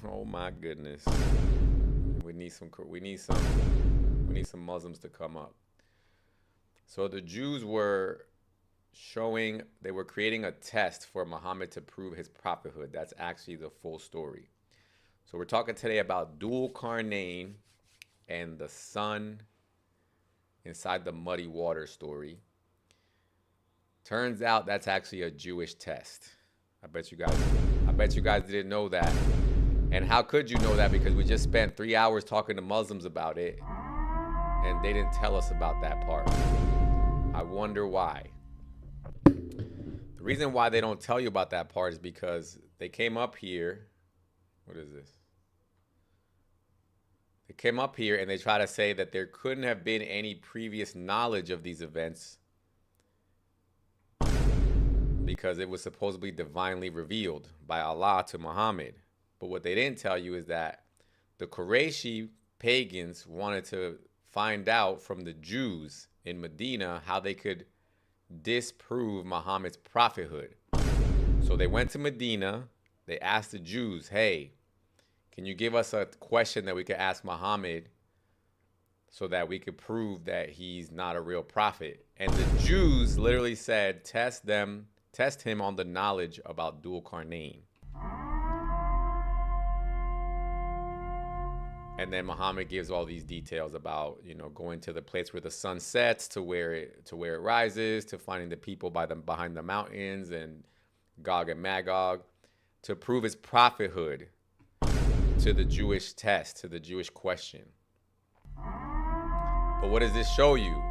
Oh my goodness. We need some. We need some Muslims to come up. So the Jews were they were creating a test for Muhammad to prove his prophethood. That's actually the full story. So we're talking today about Dual Qarnayn and the sun inside the muddy water story. Turns out that's actually a Jewish test. I bet you guys didn't know that. And how could you know that? Because we just spent 3 hours talking to Muslims about it, and they didn't tell us about that part. I wonder why. The reason why they don't tell you about that part is because they came up here. What is this? They came up here and they try to say that there couldn't have been any previous knowledge of these events because it was supposedly divinely revealed by Allah to Muhammad. But what they didn't tell you is that the Qurayshi pagans wanted to find out from the Jews in Medina how they could disprove Muhammad's prophethood. So they went to Medina. They asked the Jews, hey, can you give us a question that we could ask Muhammad so that we could prove that he's not a real prophet? And the Jews literally said, test him on the knowledge about Dual Qarnayn. And then Muhammad gives all these details about, going to the place where the sun sets, to where it rises, to finding the people behind the mountains and Gog and Magog, to prove his prophethood to the Jewish test, to the Jewish question. But what does this show you?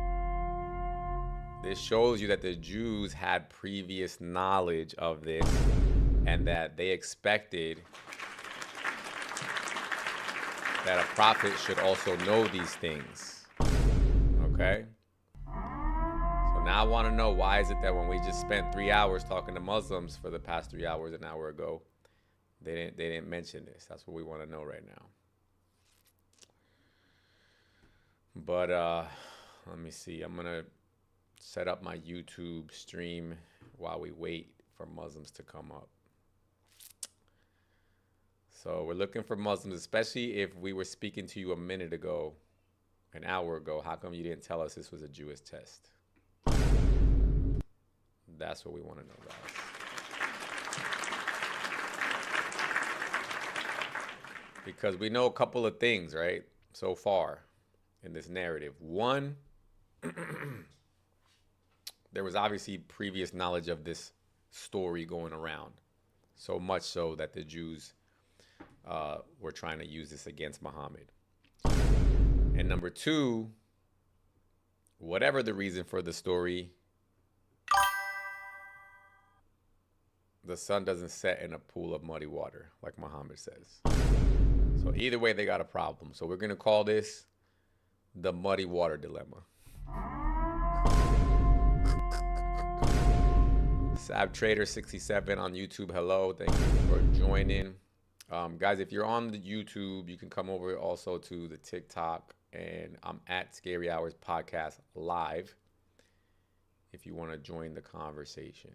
This shows you that the Jews had previous knowledge of this and that they expected that a prophet should also know these things. Okay? So now I want to know, why is it that when we just spent 3 hours talking to Muslims for the past 3 hours an hour ago, they didn't mention this? That's what we want to know right now. But let me see. I'm going to set up my YouTube stream while we wait for Muslims to come up. So we're looking for Muslims, especially if we were speaking to you an hour ago. How come you didn't tell us this was a Jewish test? That's what we want to know, guys. Because we know a couple of things, right, so far in this narrative. One, there was obviously previous knowledge of this story going around, so much so that the Jews were trying to use this against Muhammad. And number two, whatever the reason for the story, the sun doesn't set in a pool of muddy water, like Muhammad says. So either way, they got a problem. So we're going to call this the muddy water dilemma. Sab Trader 67 on YouTube. Hello. Thank you for joining. Guys, if you're on the YouTube, you can come over also to the TikTok, and I'm at Scary Hours Podcast Live if you want to join the conversation.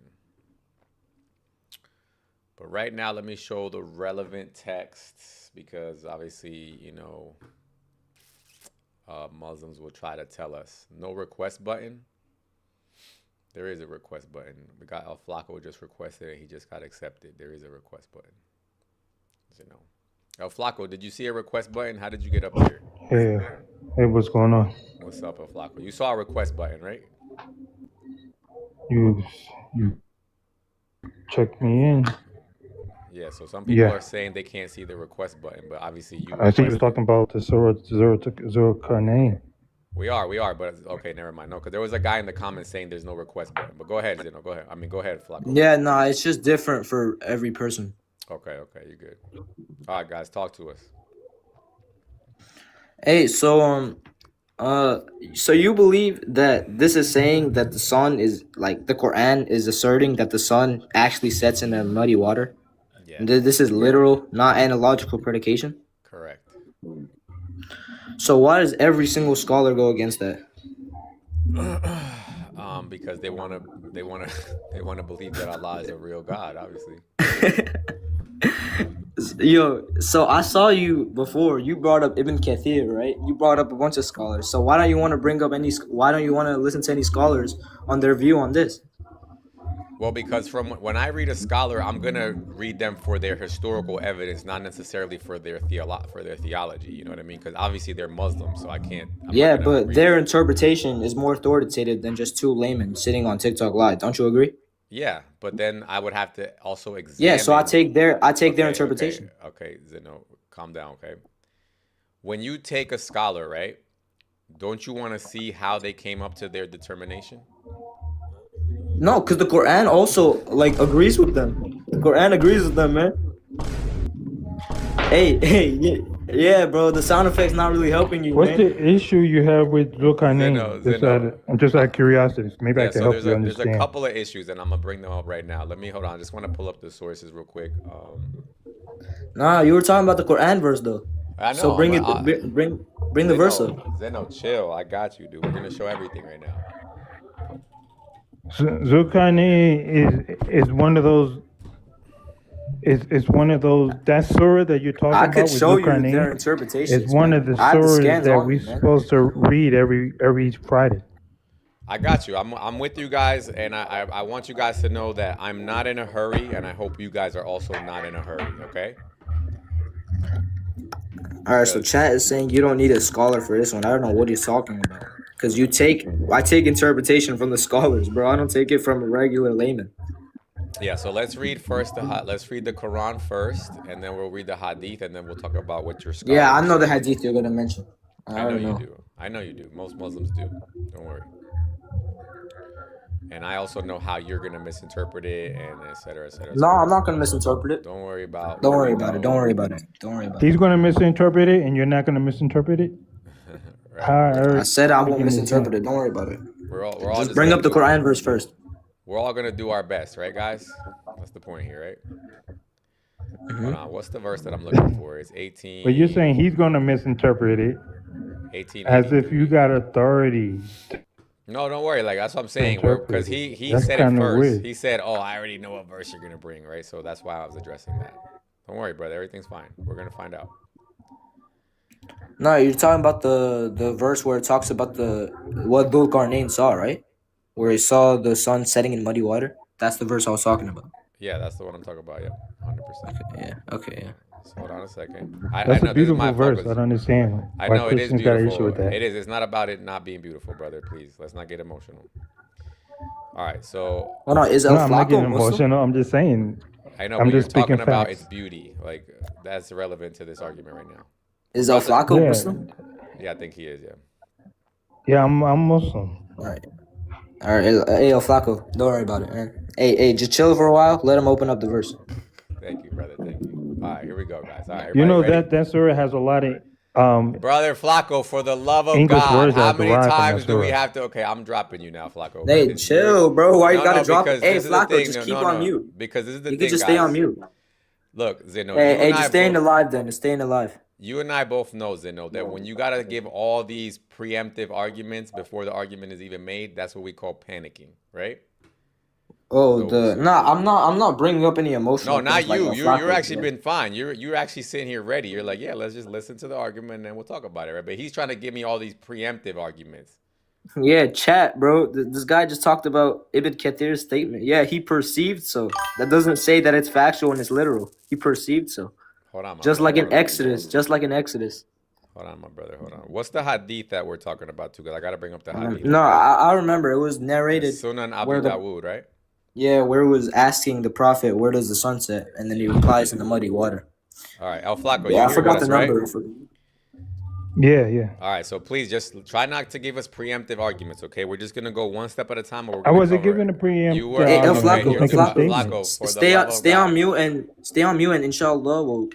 But right now, let me show the relevant texts, because obviously, Muslims will try to tell us. No request button. There is a request button. We got El Flaco just requested it. He just got accepted. There is a request button. El Flaco, did you see a request button? How did you get up here? Hey, what's going on? What's up, El Flaco? You saw a request button, right? You checked me in. Yeah, so some people are saying they can't see the request button, but obviously you. I think you're talking about the Zoro Qarnayn. We are, but okay, never mind. No, because there was a guy in the comments saying there's no request button. But go ahead, Zeno. Go ahead. Go ahead, Flaco. Yeah, no, it's just different for every person. Okay, you're good. All right, guys, talk to us. Hey, so you believe that this is saying that the sun is, like, the Quran is asserting that the sun actually sets in the muddy water? Yeah. And this is literal, not analogical predication? Correct. So why does every single scholar go against that? Because they want to believe that Allah is a real God, obviously. Yo, so I saw you before. You brought up Ibn Kathir, right? You brought up a bunch of scholars. So why don't you want to bring up any? Why don't you want to listen to any scholars on their view on this? Well, because from when I read a scholar, I'm gonna read them for their historical evidence, not necessarily for their theology. You know what I mean? Because obviously they're Muslims, so I can't. I'm not Yeah, gonna but read. their interpretation is more authoritative than just two laymen sitting on TikTok live. Don't you agree? Yeah, but then I would have to also Yeah, so I examine. take their Okay, okay, interpretation. okay, Zeno, calm down. Okay, when you take a scholar, right? Don't you want to see how they came up to their determination? No, because the Quran also like agrees with them. The Quran agrees with them, man. Hey, yeah, yeah, bro. The sound effect's not really helping you, What's man. the issue you have with Zeno, Zulkarnain? Zeno. Just out of curiosity. Maybe I Yeah, can so help you there's a understand. couple of issues, and I'm gonna bring them up right now. Let me hold on. I just want to pull up the sources real quick. Nah, you were talking about the Quran verse though. I So know. bring it, bring the verse up. Zeno, chill. I got you, dude. We're gonna show everything right now. Zulkarnain is one of those. It's one of those. That surah that you're I talking could about with show you their Zulkarnain is interpretations, one man. of the I have the surahs scans that on we're me, man. supposed to read every Friday. I got you. I'm with you guys, and I want you guys to know that I'm not in a hurry, and I hope you guys are also not in a hurry. Okay? All right, so Because chat is saying you don't need a scholar for this one. I don't know what he's talking about. Cause I take interpretation from the scholars, bro. I don't take it from a regular layman. yeah, so let's read first let's read the Quran first, and then we'll read the Hadith, and then we'll talk about what your Yeah, I scholars know the say. hadith you're gonna mention. I I know already you know. do. I know you do. Most Muslims do. Don't worry. And I also know how you're gonna misinterpret it, and et cetera, et cetera. No, I'm So not gonna misinterpret it. don't worry about Don't what worry we about it. know. Don't worry about it. Don't worry about it. He's going to misinterpret it, and you're not going to misinterpret it. Right? I said I won't Argument is misinterpret that? it. Don't worry about it. We're all Just just bring gonna up the do. Quran verse first. We're all gonna do our best, right, guys? That's the point here, right? Hold on. What's the verse that I'm looking for? It's But you're saying he's going to misinterpret it as if you 1883. got authority No, don't worry. Like that's what I'm to saying. We're because interpret it. he That's said it kind of first. weird. He said, "Oh, I already know what verse you're gonna bring," right? So that's why I was addressing that. Don't worry, brother. Everything's fine. We're gonna find out. No, you're talking about the verse where it talks about the what Dhul Qarnayn saw, right? Where he saw the sun setting in muddy water. That's the verse I was talking about. Yeah, that's the one I'm talking about. Yep, 100%. Yeah. Okay. Yeah. So hold on a second. I That's a know this is my beautiful verse. focus. I don't understand I why know it is Christians got an issue with beautiful. that. It is. It's not about it not being beautiful, brother. Please, let's not get emotional. All right. So Oh no, is No, El I'm not getting Flaco Muslim? emotional. I'm just saying. I know, I'm but you're just speaking talking about its facts. beauty. Like that's relevant to this argument right now. Is El About to. Flaco Yeah, Muslim? Yeah, I think he is. Yeah. yeah. I'm Muslim. All right. All right. Hey, El Flaco, don't worry about it, man. Hey, just chill for a while. Let him open up the verse. Thank you, brother. Thank you. All right, here we go, guys. All right, You everybody know ready? that surah has a lot of Brother Flacco, for the love of English God, words how that many derive from that times do we surah. have to? Okay, I'm dropping you now, Flacco. Hey, Because you're chill, bro. Why you no, gotta no, drop it? because Hey, this is the Flaco, thing. just No, keep no, on no. mute. Because this is the You can thing, just stay on guys. mute. Look, Zeno, Hey, just staying alive then. Just staying alive. you and I both know, Zeno, that when you gotta give all these preemptive arguments before the argument is even made, that's what we call panicking, right? Oh, So I'm not bringing up any emotional no, not things like you. El You're Flaco. actually been fine. You're actually sitting here ready. You're like, yeah, let's just listen to the argument and then we'll talk about it, right? But he's trying to give me all these preemptive arguments. Yeah, chat, bro. This guy just talked about Ibn Kathir's statement. Yeah, he perceived so. That doesn't say that it's factual and it's literal. He perceived so. Hold on, my Just brother. like in Hold on. Exodus. Just like in Exodus. Hold on, my brother. Hold on. What's the hadith that we're talking about too? Because I gotta bring up the hadith. No, Okay? I remember it was narrated Sunan where Abu the Dawood, right? where it was asking the prophet where does the sun set, and then he replies in the muddy water. All right, El Flaco, Yeah, you I here with forgot the us, right? number. Yeah. All right, so please just try not to give us preemptive arguments, okay? We're just gonna go one step at a time, or we're I gonna wasn't cover giving a it. preempt You were Hey, El okay. argument. I Flaco, was You're El making a Flaco, statement. Flaco, for the love of stay on God. mute and inshallah we'll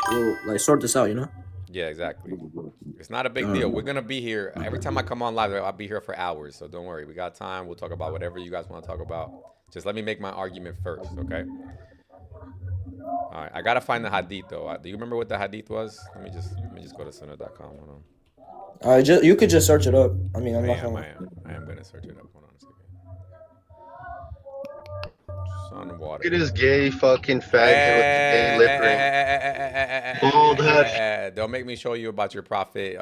like sort this out. You know. Yeah, exactly. It's not a big deal. We're gonna be here every time I come on live. I'll be here for hours, so don't worry. We got time. We'll talk about whatever you guys want to talk about. Just let me make my argument first, okay? All right, I gotta find the hadith though. Do you remember what the hadith was? Let me just go to sunnah.com. Hold on. You could just search it up. I mean, I'm I not am. gonna. I am gonna search it up. Hold on a second. on water. Look at this gay fucking fat head with the gay lip ring. Bald head. Don't make me show you about your prophet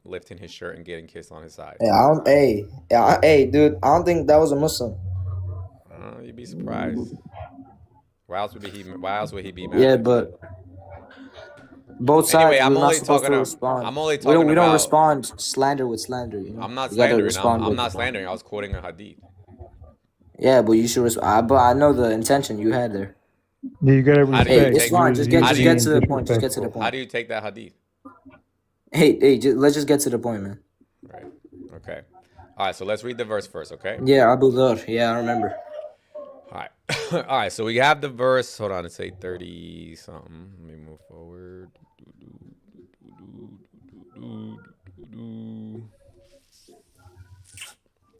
lifting his shirt and getting kissed on his side. Hey, dude, I don't think that was a Muslim. You'd be surprised. Why else would he be mad? Yeah, but both sides. Anyway, I'm we're only not supposed talking. to respond. I'm only talking we don't about. respond slander with slander. You know? I'm not You gotta slandering. respond I'm with- not slandering. I was quoting a hadith. Yeah, but you should respond. But I know the intention you had there. Yeah, you gotta How do respect. you Hey, it's take- fine. Just get how do to you- the point. Just get to the How point. do you take that hadith? Hey, let's just get to the point, man. Right. Okay. All right. So let's read the verse first. Okay. Yeah, Abu Dhar. Yeah, I remember. All right. All right. So we have the verse. Hold on. It's 8:30 something. Let me move forward.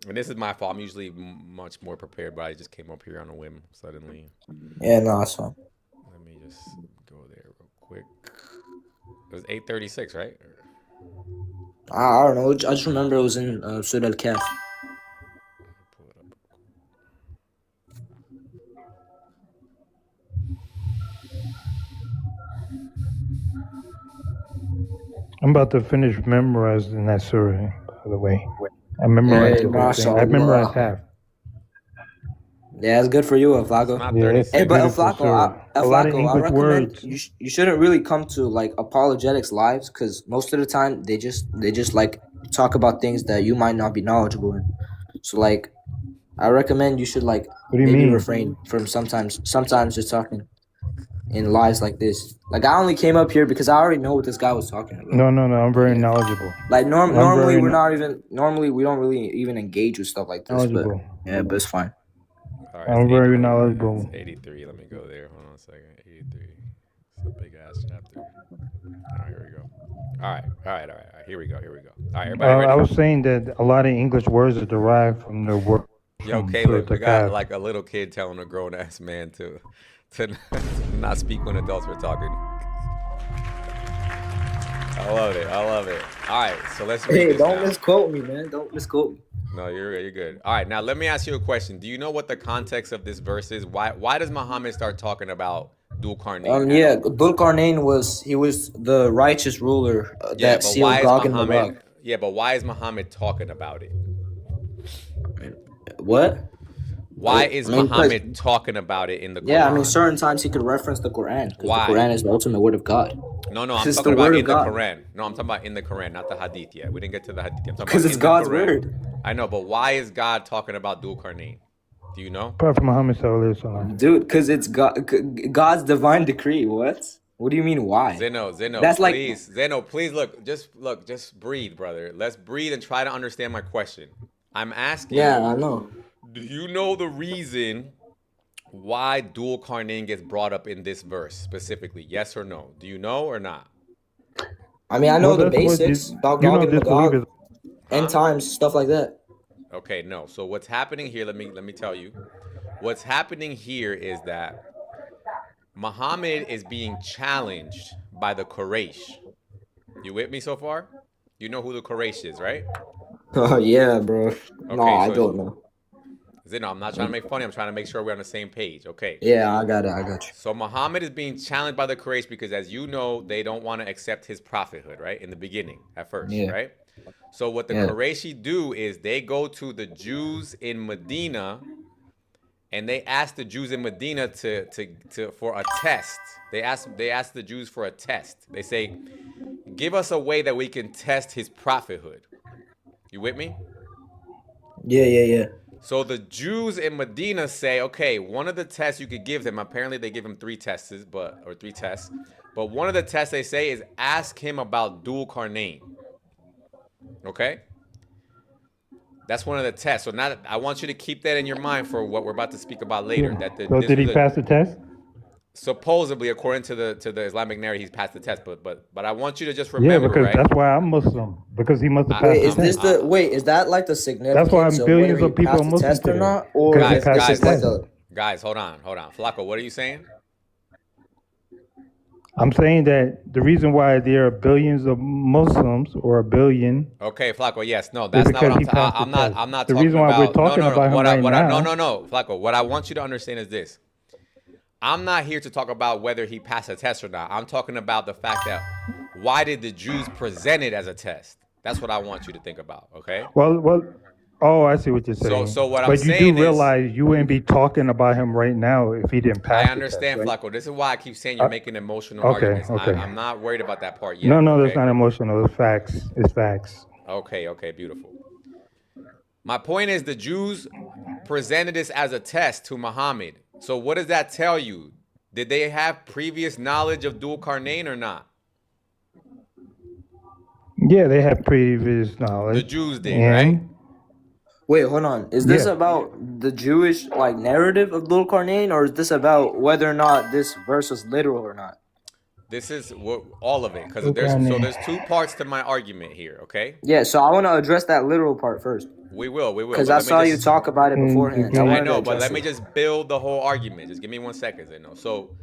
And this is my fault. I'm usually much more prepared, but I just came up here on a whim suddenly. Yeah, no, that's fine. Let me just go there real quick. It was 8:36, right? I don't know. I just remember it was in Surah Al-Kahf. Pull it up. I'm about to finish memorizing that surah, by the way. I memorized Hey, the whole thing. I mashallah. memorized half. Yeah, it's good for you, El It's Flaco. not Yeah, 36. Hey, but El beautiful Flaco, surah. El A lot of Flaco, I English recommend words. you shouldn't really come to like apologetics lives because most of the time they just like talk about things that you might not be knowledgeable in. So like, I recommend you should like What do you maybe mean? refrain from sometimes just talking in lives like this. Like I only came up here because I already know what this guy was talking about. No, I'm very knowledgeable. Like I'm normally very we're not even normally we don't really even engage with stuff like this. But knowledgeable. yeah, but it's fine. All right, I'm it's very 83. knowledgeable. It's 83. Let me go there. Hold on a second. 83. It's a big ass chapter. All right, here we go. All right. Here we go. All right, everybody ready? I was saying that a lot of English words are derived from the word. Yo, from Caleb, Surah we got Al-Kahf. like a little kid telling a grown ass man to not speak when adults were talking. I love it. All right, so let's read Hey, this don't now. misquote me, man. Don't misquote me. No, you're good. All right, now let me ask you a question. Do you know what the context of this verse is? Why does Muhammad start talking about Dhul Qarnayn? Yeah, Dhul Qarnayn was the righteous ruler Yeah, that but sealed why is Gog and Muhammad? Magog. Yeah, but why is Muhammad talking about it? What? Why is I mean, Muhammad talking about it in the Quran? Yeah, I mean, certain times he could reference the Quran because the Why? Quran is the ultimate word of God. No, I'm It's talking the about word in of the God. Quran. No, I'm talking about in the Quran, not the Hadith yet. We didn't get to the Hadith. I'm talking Because about it's in the God's Quran. word. I know, but why is God talking about Dhul Qarnayn? Do you know? Prophet Muhammad Sallallahu Alaihi Wasallam. Dude, because it's God's divine decree. What? What do you mean, why? Zeno, That's like- please look, just breathe, brother. Let's breathe and try to understand my question. I'm asking Yeah, you, I know. do you know the reason why Dhul Qarnayn gets brought up in this verse specifically? Yes or no? Do you know or not? I mean, I know Well, the that's what basics about you Gog know. and Disbelievers. Magog, end times, stuff like that. Okay, no. So what's happening here, let me tell you. What's happening here is that Muhammad is being challenged by the Quraysh. You with me so far? You know who the Quraysh is, right? Oh yeah, bro. No, Okay, I so- don't know. Zeno, I'm not trying to make funny. I'm trying to make sure we're on the same page. Okay. Yeah, I got you. So Muhammad is being challenged by the Quraysh because, as you know, they don't want to accept his prophethood, right? In the beginning, at first, Yeah. right? So what the Yeah. Qurayshi do is they go to the Jews in Medina and they ask the Jews in Medina for a test. They ask the Jews for a test. They say, give us a way that we can test his prophethood. You with me? Yeah. So the Jews in Medina say, okay, one of the tests you could give them, apparently they give him three tests, but one of the tests they say is ask him about Dhul Qarnayn. Okay? That's one of the tests. So now I want you to keep that in your mind for what we're about to speak about later. So did he pass the test? Supposedly, according to the Islamic narrative, he's passed the test. But I want you to just Yeah, remember, because right? that's why I'm Muslim. Because he must have Wait, passed is the this test. is that like the significance That's why of billions whether of people he are passed the Muslim test or today. not? Or Because he is passed this the like test. a Guys, hold on. Flacco, what are you saying? I'm saying that the reason why there are billions of Muslims or a billion Okay, Flacco. Yes, no, is that's not what because I'm. he passed the I'm not. test. I'm not The talking reason why we're about. No, talking no, no. about him right No, now. no, no, Flacco. What I want you to understand is this. I'm not here to talk about whether he passed a test or not. I'm talking about the fact that why did the Jews present it as a test? That's what I want you to think about. Okay. Well. Oh, I see what you're So, saying. so what I'm But you do saying is, realize you wouldn't be talking about him right now if he didn't I pass the test, understand, right? Flacco. This is why I keep saying you're Uh, making emotional okay. arguments. Okay. I'm not worried about that part No, yet. no, that's Okay. not emotional. It's facts. It's facts. Okay. Okay. Beautiful. My point is the Jews presented this as a test to Muhammad. So what does that tell you? Did they have previous knowledge of Dhul Qarnayn or not? Yeah, they have previous The knowledge, Jews did, right? and Wait, hold on. Is this yeah, about the Jewish like narrative of Dhul Qarnayn, or is this about whether or not this verse is literal or not? This is all of it because Zulkarnain. there's two parts to my argument here. Okay, Yeah, so I want to address that literal part first, we will, because but I let me saw you just. talk about it beforehand. I Okay. I wanted to know, but address let me it. just build the whole argument. Just give me 1 second, Zeno. So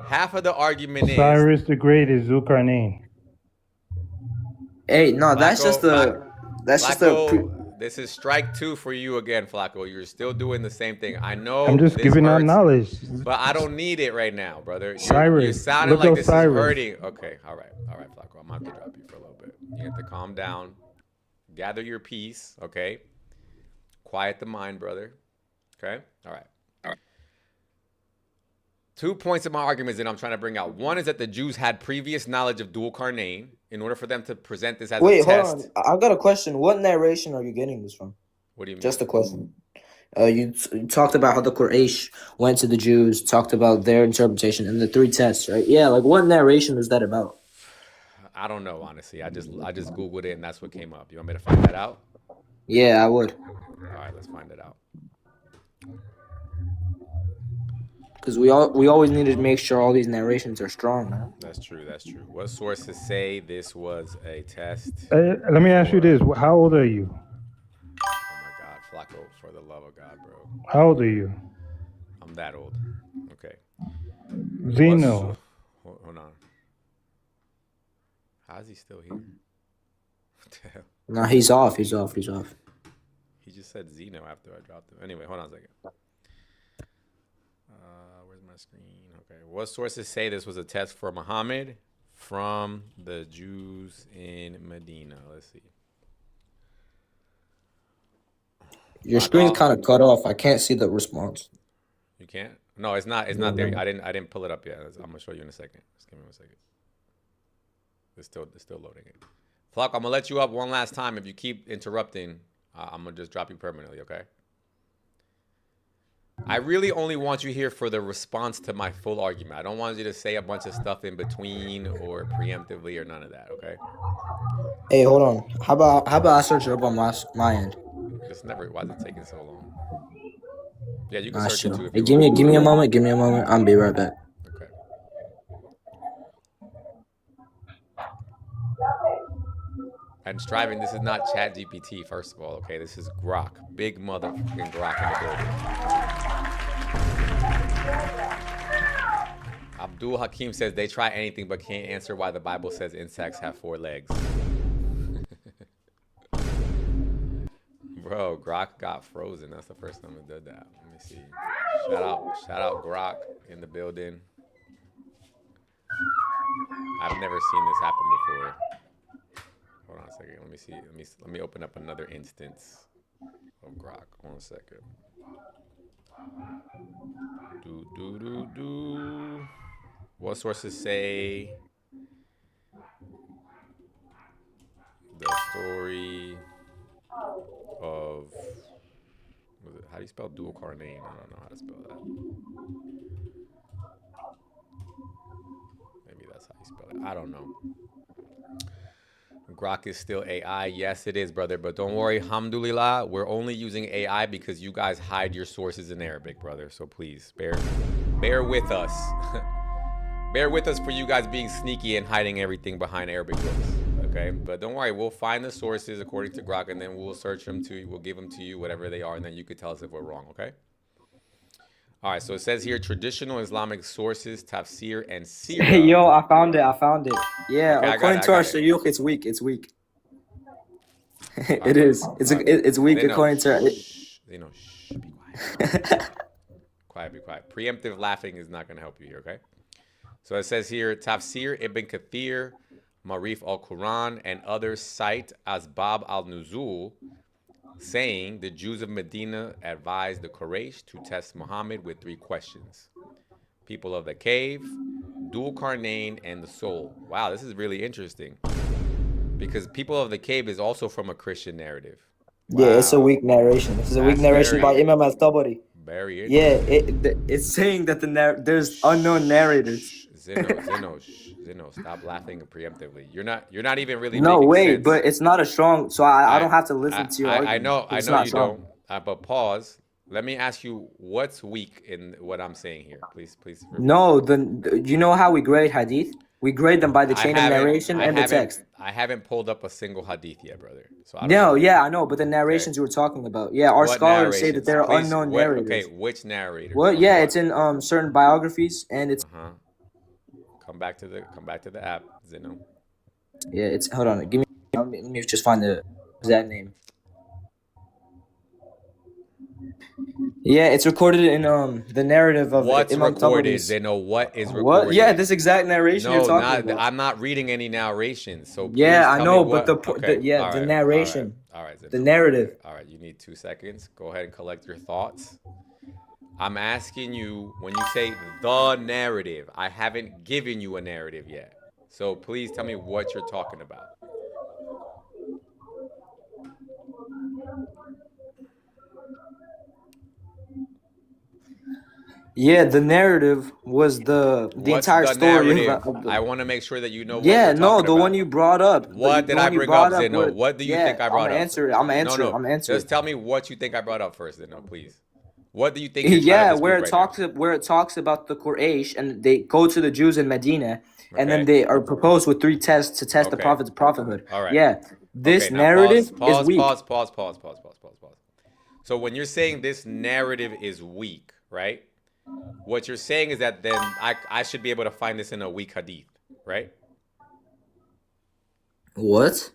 half of the argument is Cyrus the Great is Zulkarnain. Hey, no, that's just Flacco. the. This is strike 2 for you again, Flacco. You're still doing the same thing. I know I'm just this giving out hurts, knowledge. but I don't need it right now, brother. You're Cyrus, sounding look like up this Cyrus. is hurting. Okay, all right, Flacco. I'm gonna have to drop you for a little bit. You have to calm down, gather your peace. Okay, quiet the mind, brother. Okay, all right. 2 points of my arguments that I'm trying to bring out. One is that the Jews had previous knowledge of Dhul Qarnayn in order for them to present this as Wait, a hold test. on. I got a question. What narration are you getting this from? What do you mean? Just a question. You talked about how the Quraysh went to the Jews, talked about their interpretation and the 3 tests, right? Yeah, like what narration is that about? I don't know, honestly. I just Googled it and that's what came up. You want me to find that out? Yeah, I would. All right, let's find it out. Because we always needed to make sure all these narrations are strong, man. That's true. What sources say this was a test? Let me ask you this: how old are you? Oh my God, Flacco, for the love of God, bro. How old are you? I'm that old. Okay. Zeno. Hold on. How is he still here? What the hell? No, he's off. He's off. He just said Zeno after I dropped him. Anyway, hold on a second. Where's my screen? Okay. What sources say this was a test for Muhammad from the Jews in Medina? Let's see. Your screen's kind of cut off. I can't see the response. You can't? No, it's not. It's not there. I didn't pull it up yet. I'm gonna show you in a second. Just give me 1 second. It's still loading it. Flock, I'm gonna let you up one last time. If you keep interrupting, I'm gonna just drop you permanently. Okay. I really only want you here for the response to my full argument. I don't want you to say a bunch of stuff in between or preemptively or none of that, okay? Hey, hold on. How about I search it up on my end? Why is it taking so long? Yeah, you can search it too if Hey, you give want. me a moment. Give me a moment. I'll be right back. Okay. And striving, this is not Chat GPT, first of all, okay? This is Grok. Big motherfucking Grok in the building. Abdul Hakim says they try anything but can't answer why the Bible says insects have 4 legs. Bro, Grok got frozen. That's the first time it did that. Let me see. Shout out Grok in the building. I've never seen this happen before. Hold on a second. Let me see. Let me open up another instance of Grok. 1 second. What sources say the story of how do you spell Dhul Qarnayn? I don't know how to spell that. Maybe that's how you spell it. I don't know. Grok is still AI. Yes, it is, brother. But don't worry, alhamdulillah, we're only using AI because you guys hide your sources in Arabic, brother. So please, bear with us. Bear with us for you guys being sneaky and hiding everything behind Arabic books. Okay? But don't worry, we'll find the sources according to Grok, and then we'll search them to you. We'll give them to you, whatever they are, and then you could tell us if we're wrong, okay? All right, so it says here traditional Islamic sources, tafsir and Hey, sirah. yo, I found it. I found it. Yeah, Okay, I got it. according I to our got it. shayukh, it's weak. It's weak. All It right, is. all It's right. it's weak Zeno, according to. shh. Zeno, shh. Be quiet. Quiet, be quiet. Preemptive laughing is not going to help you here, okay? So it says here, Tafsir Ibn Kathir, Marif al-Quran, and others cite Asbab al-Nuzul, saying the Jews of Medina advised the Quraysh to test Muhammad with 3 questions. People of the cave, Dul Qarnayn, and the soul. Wow, this is really interesting. Because people of the cave is also from a Christian narrative. Yeah, it's a Wow. weak narration. This is a weak That's narration by very, Imam al-Tabari. very Yeah, interesting. it's saying that there's unknown narrators. Zeno, stop laughing preemptively. You're not even really No, making wait, sense. but it's not a strong. So I don't have to listen to your I argument. know, 'cause it's I know not you strong. don't. But pause. Let me ask you, what's weak in what I'm saying here? Please repeat. No, you know how we grade hadith? We grade them by the chain of narration and the text. I haven't pulled up a single hadith yet, brother. So I don't No, know. yeah, I know, but the Okay. narrations you were talking about, yeah, our What scholars say that narrations? there are Please. unknown What? narrators. Okay. Which narrators? Well, Of yeah, what? it's in certain biographies, and it's Come back to the app, Zeno. yeah, it's hold on, let me just find the exact name. Yeah, it's recorded in the narrative of What's Imam recorded, Tabari's. Zeno? What is recorded? What? Yeah, this exact narration you're No, talking about. I'm not reading any narrations. So please Yeah, I tell know, me but what. Okay. the narration, All right, Zeno. the narrative. All right. You need 2 seconds. Go ahead and collect your thoughts. I'm asking you when you say the narrative. I haven't given you a narrative yet. So please tell me what you're talking about. Yeah, the narrative was the What's entire the story narrative? of I want to make sure that you know what yeah, we're no, talking the about. one you brought up. What did the I one you bring brought up, Zeno? where- What do you yeah, think I brought I'm up? answer it. I'm gonna answer it. No. I'm gonna answer Just it. tell me what you think I brought up first, Zeno, please. What do you think you're trying Yeah, to disprove where it talks about the Quraysh and they go to the Jews in Medina, and then Okay. they are proposed with 3 tests to test the Okay. prophet's prophethood. All right. Yeah, this Okay, now narrative pause, is weak. pause. So when you're saying this narrative is weak, right? What you're saying is that then I should be able to find this in a weak hadith, right? What?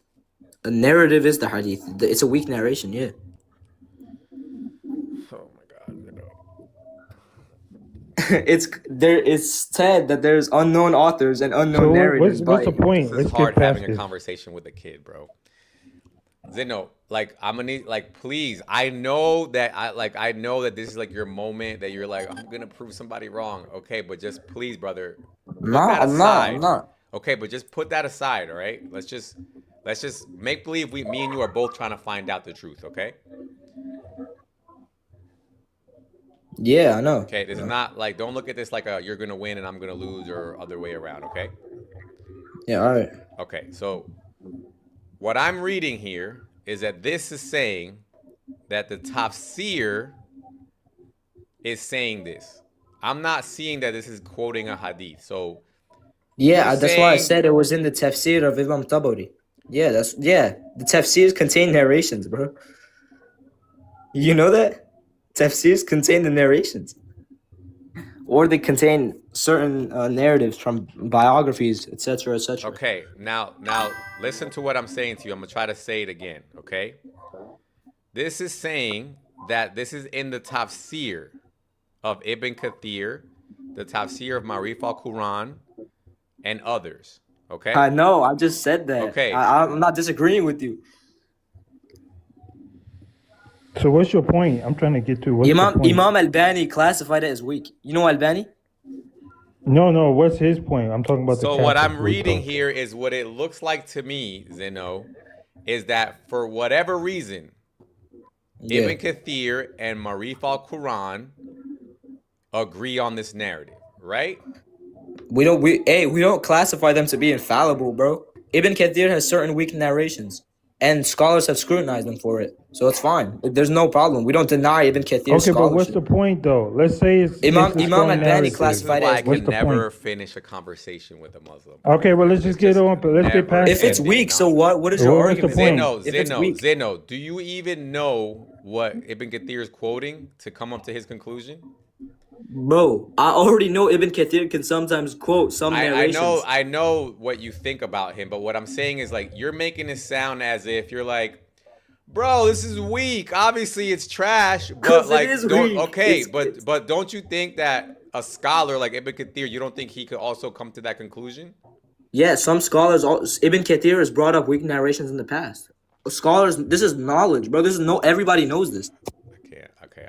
A narrative is the hadith. It's a weak narration. Yeah. Oh my God, Zeno. It's said that there's unknown authors and unknown So narrators. what's the point? This is Let's hard get past having a this. conversation with a kid, bro. Zeno, like I'm gonna need, like, please. I know that I know that this is like your moment that you're like, I'm gonna prove somebody wrong. Okay, but just please, brother, put No, that I'm aside. not. Okay, but just put that aside, all right? Let's just make believe me and you are both trying to find out the truth, okay? Yeah, I know. Okay, this is not like, don't look at this like you're gonna win and I'm gonna lose or other way around, okay? Yeah, all right. Okay, so what I'm reading here is that this is saying that the tafsir is saying this. I'm not seeing that this is quoting a hadith. So Yeah, you're that's why I saying- said it was in the tafsir of Imam Tabari. Yeah, the tafsirs contain narrations, bro. You know that? Tafsirs contain the narrations. Or they contain certain narratives from biographies, etc., etc. Okay, now listen to what I'm saying to you. I'm gonna try to say it again, okay? This is saying that this is in the tafsir of Ibn Kathir, the tafsir of Marif al-Quran, and others, okay? I know, I just said that. Okay. I'm not disagreeing with you. So what's your point? I'm trying to get to what's the point? Imam Albani classified it as weak. You know Albani? No. What's his point? I'm talking about the. So what chapter I'm we reading talked. here is what it looks like to me, Zeno, is that for whatever reason, Yeah. Ibn Kathir and Marif al-Quran agree on this narrative, right? We don't classify them to be infallible, bro. Ibn Kathir has certain weak narrations, and scholars have scrutinized them for it, so it's fine. There's no problem. We don't deny Ibn Kathir's Okay, but what's scholarship. the point though? Let's say it's Imam it's a Imam strong Albani narrative. This is classified why it I as can What's the never point? finish a conversation with a Muslim. Okay, well let's just get on. Let's get past If it's it. weak, so what? What is your Well, what's the argument? point? If it's weak, Zeno, do you even know what Ibn Kathir is quoting to come up to his conclusion? Bro, I already know Ibn Kathir can sometimes quote some narrations. I know what you think about him, but what I'm saying is like you're making it sound as if you're like, bro, this is weak. Obviously, it's trash. But Because it like, is don't weak. okay, It's but don't you think that a scholar like Ibn Kathir, you don't think he could also come to that conclusion? yeah, some scholars. Ibn Kathir has brought up weak narrations in the past. Scholars, this is knowledge, bro. This is no. Everybody knows this. I can't. Okay,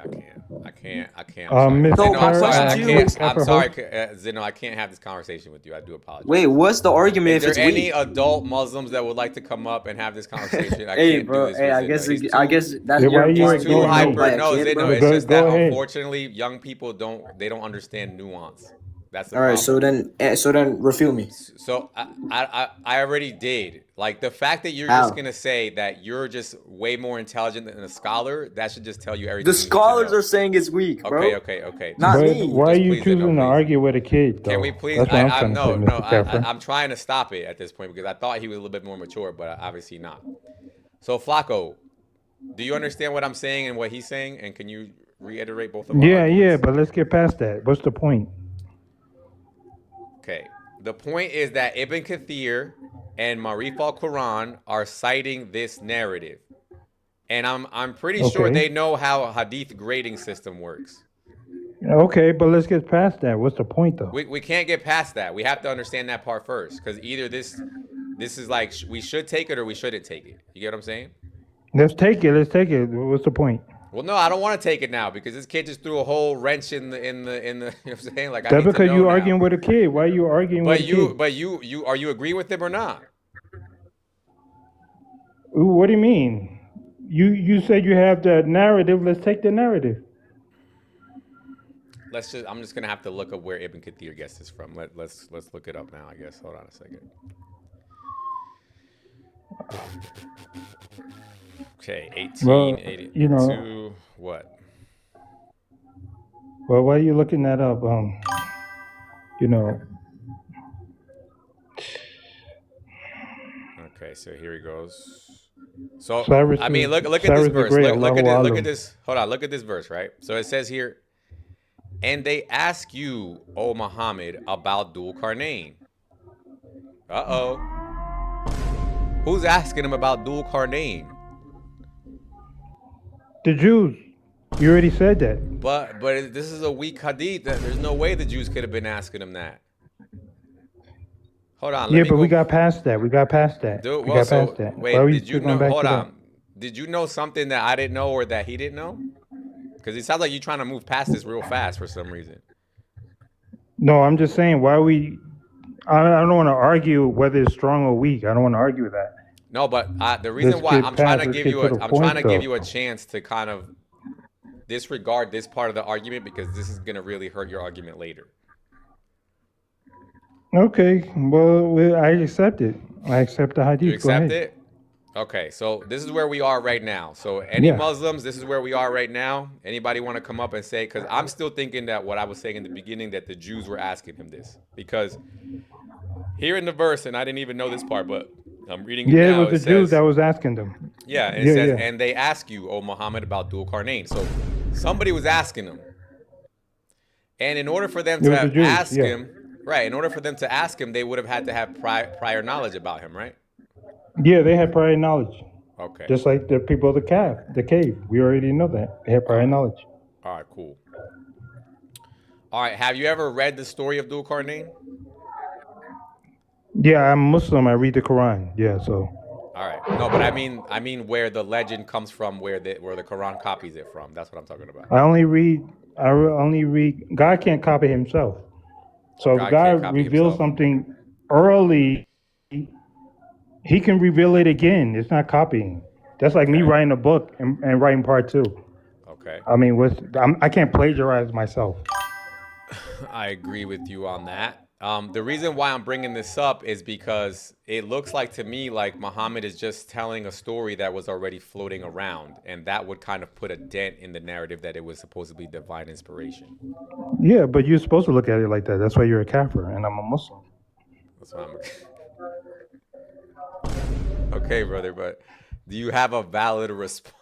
I can't. I'm sorry. Mr. So Zeno, I'm my sorry. question I to you can't. is, I'm Kafir sorry, host. Zeno. I can't have this conversation with you. I do apologize. wait, what's the argument Is if there it's any weak? adult Muslims that would like to come up and have this conversation? I Hey, can't do bro. this Hey, with I Zeno. guess He's I too. guess that Yeah, you're why are you He's implying too being held ignoring me? by hyper. a No, kid, Zeno. bro. It's Go, just that go ahead. unfortunately, young people don't understand nuance. That's the All right, problem. so then refute me. So I already did. Like the fact that you're just How? gonna say that you're just way more intelligent than a scholar, that should just tell you The everything you need to scholars know. are saying it's weak, bro. Okay. Not But me. why are Just you please, Zeno, choosing to please. argue with a kid, Can we though? please? That's what I'm I'm trying to say, no. Mr. Kafir. I'm trying to stop it at this point because I thought he was a little bit more mature, but obviously not. So Flacco, do you understand what I'm saying and what he's saying? And can you reiterate both of our Yeah, arguments? but let's get past that. What's the point? Okay. The point is that Ibn Kathir and Marif al-Quran are citing this narrative. And I'm pretty sure Okay. they know how hadith grading system works. Okay, but let's get past that. What's the point, though? We can't get past that. We have to understand that part first because either this is like we should take it or we shouldn't take it. You get what I'm saying? Let's take it. Let's take it. What's the point? Well, no, I don't want to take it now because this kid just threw a whole wrench in the you know what I'm saying? Like I That's need to because know you now. arguing with a kid. Why are you arguing with a kid? But you are you agree with him or not? Ooh, what do you mean? You said you have the narrative. Let's take the narrative. I'm just gonna have to look up where Ibn Kathir gets this from. Let's look it up now, I guess. Hold on a second. Okay, Well, 1882. What? Well, why are you looking that up? You know, Okay, so here he goes. So Cyrus I mean, is- look at Cyrus this the verse. Great, Look at Allahu this. Look Alam. at this. Hold on. Look at this verse, right? So it says here, and they ask you, O Muhammad, about Dhul Qarnayn. Uh-oh. Who's asking him about Dhul Qarnayn? The Jews. You already said that. But this is a weak hadith. There's no way the Jews could have been asking him that. Hold on. Yeah, me but we go- got past that. We got past that. Dude, we well, got so past that. wait, Why are we did you still going know? back Hold to on. Did you know something that I didn't know or that he didn't know? Because it sounds like you're trying to move past this real fast for some reason. that? No, I'm just saying why we. I don't want to argue whether it's strong or weak. I don't want to argue with that. No, but the reason Let's why get I'm trying past- to let's give get you to a the I'm point, trying to give though. you a chance to kind of disregard this part of the argument because this is gonna really hurt your argument later. Okay, well, I accept it. I accept the hadith. You Go accept ahead. it? Okay, so this is where we are right now. So any Yeah. Muslims, this is where we are right now. Anybody want to come up and say? Because I'm still thinking that what I was saying in the beginning that the Jews were asking him this because here in the verse, and I didn't even know this part, but I'm reading it Yeah, now. it was the Jews that was asking them. Yeah, and it Yeah, says, yeah. and they ask you, O Muhammad, about Dhul Qarnayn. So somebody was asking him. And in order for them It was to the Jews, ask yeah. him, right, in order for them to ask him, they would have had to have prior knowledge about him, right? Yeah, they had prior knowledge, Okay. just like the people of the cave. We already know that they had prior knowledge. All right, cool. All right, have you ever read the story of Dhul Qarnayn? Yeah, I'm Muslim. I read the Quran. Yeah, so All right. No, but I mean where the legend comes from, where the Quran copies it from. That's what I'm talking about. I only read. God can't copy himself. So God if can't God copy reveals himself. something early, He can reveal it again. It's not copying. That's like me Okay. writing a book and writing part two. Okay. I mean, I can't plagiarize myself. I agree with you on that. The reason why I'm bringing this up is because it looks like to me like Muhammad is just telling a story that was already floating around, and that would kind of put a dent in the narrative that it was supposedly divine inspiration. Yeah, but you're supposed to look at it like that. That's why you're a kafir, and I'm a Muslim. That's why I'm okay, brother. But do you have a valid response?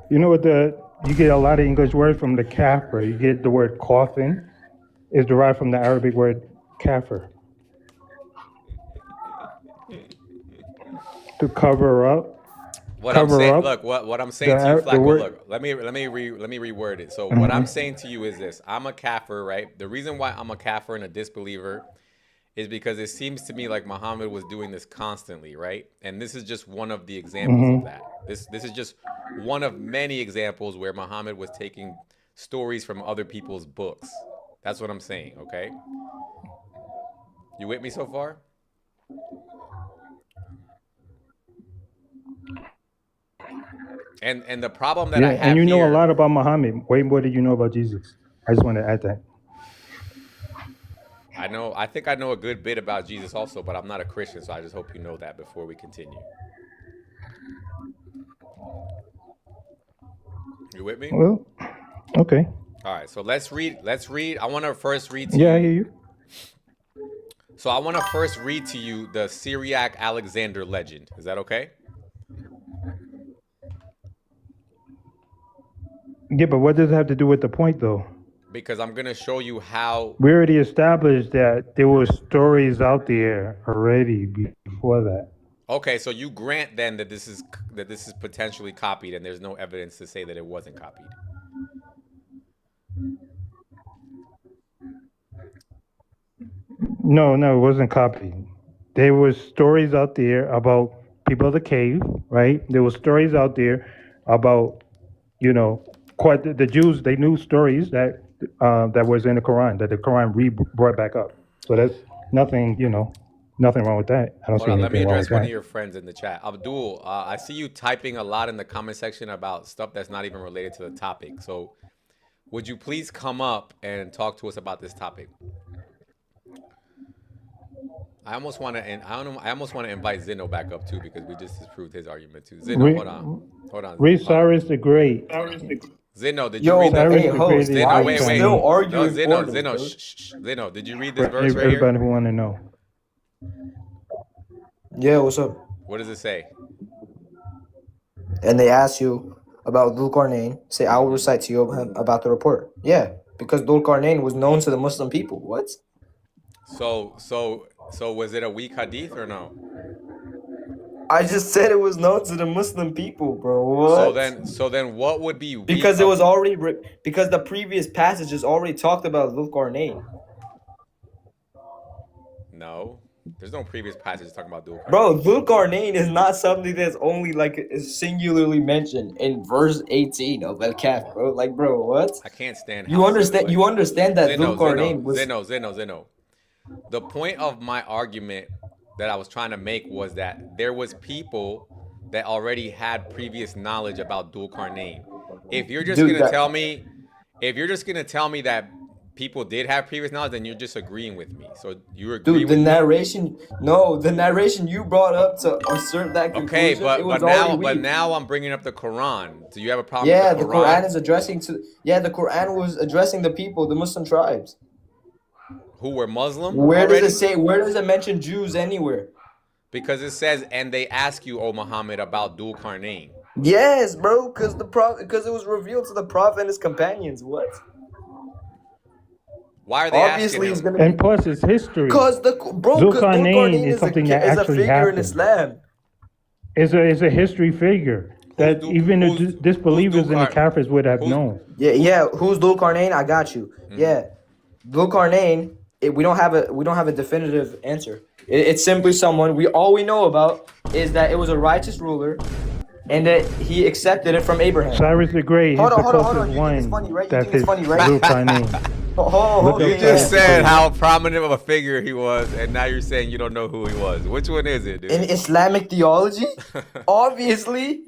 You know what you get a lot of English words from the kafir. You get the word coffin is derived from the Arabic word kafir, to cover up. What I'm Cover saying, up look, what I'm the saying to you, the Flacco. word. Look, let me reword it. So what I'm Mhm. saying to you is this: I'm a kafir, right? The reason why I'm a kafir and a disbeliever is because it seems to me like Muhammad was doing this constantly, right? And this is just one of the examples of Mhm. that. This is just one of many examples where Muhammad was taking stories from other people's books. That's what I'm saying. Okay, you with me so far? And the problem that I Yeah, and have you know a here, lot about Muhammad. Way more than you know about Jesus. I just want to add that. I think I know a good bit about Jesus also, but I'm not a Christian, so I just hope you know that before we continue. You with me? Well, okay. All right, so let's read. I want to first read to Yeah, I you. hear you. So I want to first read to you the Syriac Alexander legend. Is that okay? Yeah, but what does it have to do with the point, though? Because I'm going to show you how. We already established that there were stories out there already before that. Okay, so you grant then that this is potentially copied and there's no evidence to say that it wasn't copied. No, no, it wasn't copied. There was stories out there about people of the cave, right? There were stories out there about, you know, quite the Jews. They knew stories that was in the Quran, that the Quran brought back up. So that's nothing, nothing wrong with that. I don't Hold see on, let me anything wrong with address one of that. your friends in the chat. Abdul, I see you typing a lot in the comment section about stuff that's not even related to the topic. So, would you please come up and talk to us about this topic? I almost want to, and I don't know. I almost want to invite Zeno back up too because we just disproved his argument too. Zeno, Re, hold on, hold on, Read hold on. Cyrus the Great. Zeno, did you read Yo, the? Cyrus hey, the Great host, is Zeno, why Luke are you wait, wait. still Chinese. No, arguing Zeno, for them, Zeno, bro? shh, shh, shh. Zeno, did you read this For verse right here? everybody who want to know. Yeah, what's up? What does it say? And they ask you about Dhul Qarnayn, say, I will Mm-hmm. recite to you about the report. Yeah, because Dhul Qarnayn was known to the Muslim people. What? So was it a weak hadith or no? I just said it was known to the Muslim people, bro. So What? then, so then, what would be weak? Because it was already because the previous passages already talked about Dhul Qarnayn. No, there's no previous passage talking about dual Bro, Qarnayn. Dhul Qarnayn is not something that's only like is singularly mentioned in verse 18 of Al Kahf, bro. Like, bro, what? I can't stand how You understand? like You understand that Zeno, Dhul Zeno, Qarnayn was Zeno, Zeno, Zeno. The point of my argument that I was trying to make was that there was people that already had previous knowledge about dual Qarnayn. If you're just dude. gonna That tell me, if you're just gonna tell me that people did have previous knowledge, then you're just agreeing with me. So you agree dude, the with me? narration. No, the narration you brought up to assert that Okay, conclusion, it but was already but weak. now I'm bringing up the Quran. Do you have a problem with Yeah, the the Quran Quran? is addressing to. Yeah, the Quran was addressing the people, the Muslim tribes. Who were Muslim Where does it already? say? Where does it mention Jews anywhere? Because it says, and they ask you, O Muhammad, about dual Qarnayn. Yes, bro, because it was revealed to the Prophet and his companions. What? Why are they asking Obviously, it's him? gonna be And plus, it's history. because because Dhul Zulkarnain Qarnayn is something that is a actually figure in happened. Islam. It's a history figure that even the Who's dual disbelievers and the Qarnayn? Kafirs would have Who's known. Yeah, yeah. Who's Dhul Qarnayn? I got you. Yeah, Dhul Qarnayn. We don't have a definitive answer. It's simply someone all we know about is that it was a righteous ruler, and that he accepted it from Abraham. Cyrus the Great, he's Hold the on, hold on, hold closest on. You think it's one funny, right? You that think it's fits funny, right? Zulkarnain. Hold, You Look up just Cyrus the said Great. how prominent of a figure he was, and now you're saying you don't know who he was. Which one is it, in dude? Islamic theology, obviously.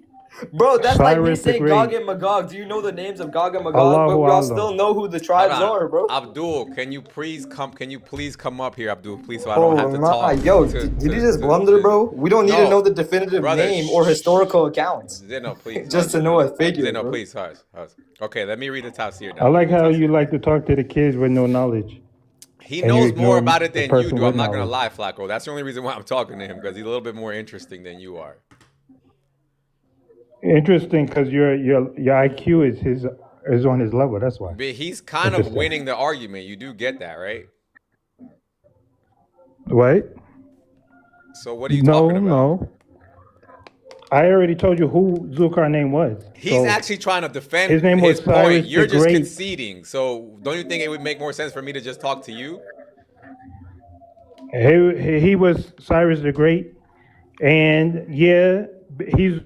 Bro, that's like me Cyrus the saying Gog Great. and Magog. Do you know the names of Gog and Magog? But Allahu we all still Allah. know who the Hold tribes on, are, bro. Abdul. Can you please come? Can you please come up here, Abdul, please, so I don't Oh have to nah, talk yo, to did you just blunder, bro? We don't need to know No, the definitive brother. name or historical accounts Zeno, please, just hush. to know a figure, Zeno, bro. please, hush, hush. Okay, let me read the tafsir I now. Let me like read the how you tafsir. like to talk to the kids with no knowledge, He and you knows more ignore about it the than you person do. with I'm not gonna knowledge. lie, Flacco. That's the only reason why I'm talking to him because he's a little bit more interesting than you are. Interesting, because your IQ is on his level. That's why. But he's kind of Interesting. winning the argument. You do get that, right? What? So what are you No, talking about? no. I already told you who Zulkarnain was. He's So actually trying to defend his name his was point. Cyrus the You're just Great. conceding. So don't you think it would make more sense for me to just talk to you? He was Cyrus the Great, and yeah, he's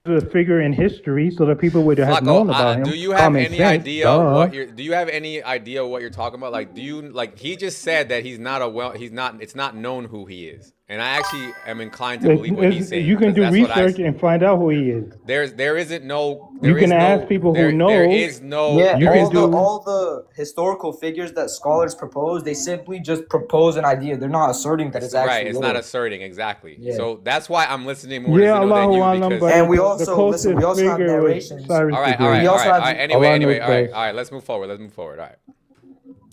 a figure in history, so that people would have Flacco, known about do him. you have Common any sense, idea duh. what you're? Do you have any idea what you're talking about? Like, do you like? He just said that he's not a well. He's not. It's not known who he is, and I actually am inclined to believe what he's saying. You can 'Cause do that's what I. research and find out who he is. There isn't no. You There can is ask no. people who There know. is no. Yeah, You There can is no. do. all the historical figures that scholars propose, they simply just propose an idea. They're not asserting that it's Right, actually it's not real. asserting exactly. Yeah. So that's why I'm listening more to Yeah, Zeno than Allahu you Alam, because. but And we the also listen. We closest also have figure was narrations. Cyrus All the right, all Great. right, We all also right, have- all right. Anyway, Allah anyway, knows all right, best. all right. Let's move forward. Let's move forward. All right.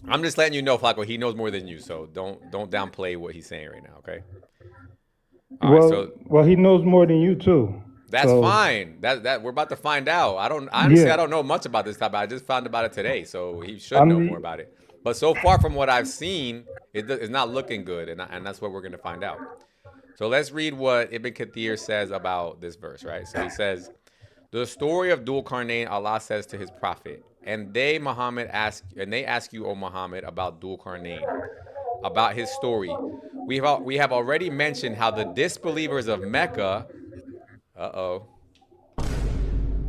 I'm just letting you know, Flacco. He knows more than you, so don't downplay what he's saying right now. Okay. All right, so Well, he knows more than you too. that's So, fine. That we're about to find out. Honestly, Yeah. I don't know much about this topic. I just found about it today, so he should know more about it. But so far from what I've seen, it's not looking good, and that's what we're gonna find out. So let's read what Ibn Kathir says about this verse, right? So he says, "The story of Dhul Qarnayn, Allah says to His Prophet, and they ask you, O Muhammad, about Dhul Qarnayn, about his story. We have already mentioned how the disbelievers of Mecca,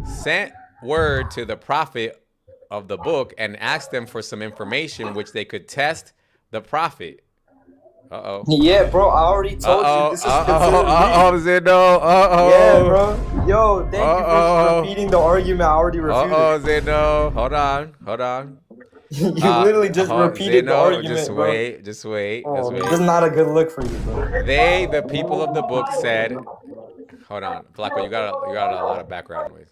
sent word to the prophet of the book and asked them for some information which they could test the prophet." Yeah, bro. I already told you this is considered weak. Zeno. Yeah, bro. Yo, thank you for repeating the argument. I already refuted. Zeno. Hold on. You literally just repeated the Zeno, argument, just bro. wait, just wait. This is not a good look for you, bro. They, the people of the book, said, hold on, Flacco, you got a lot of background noise.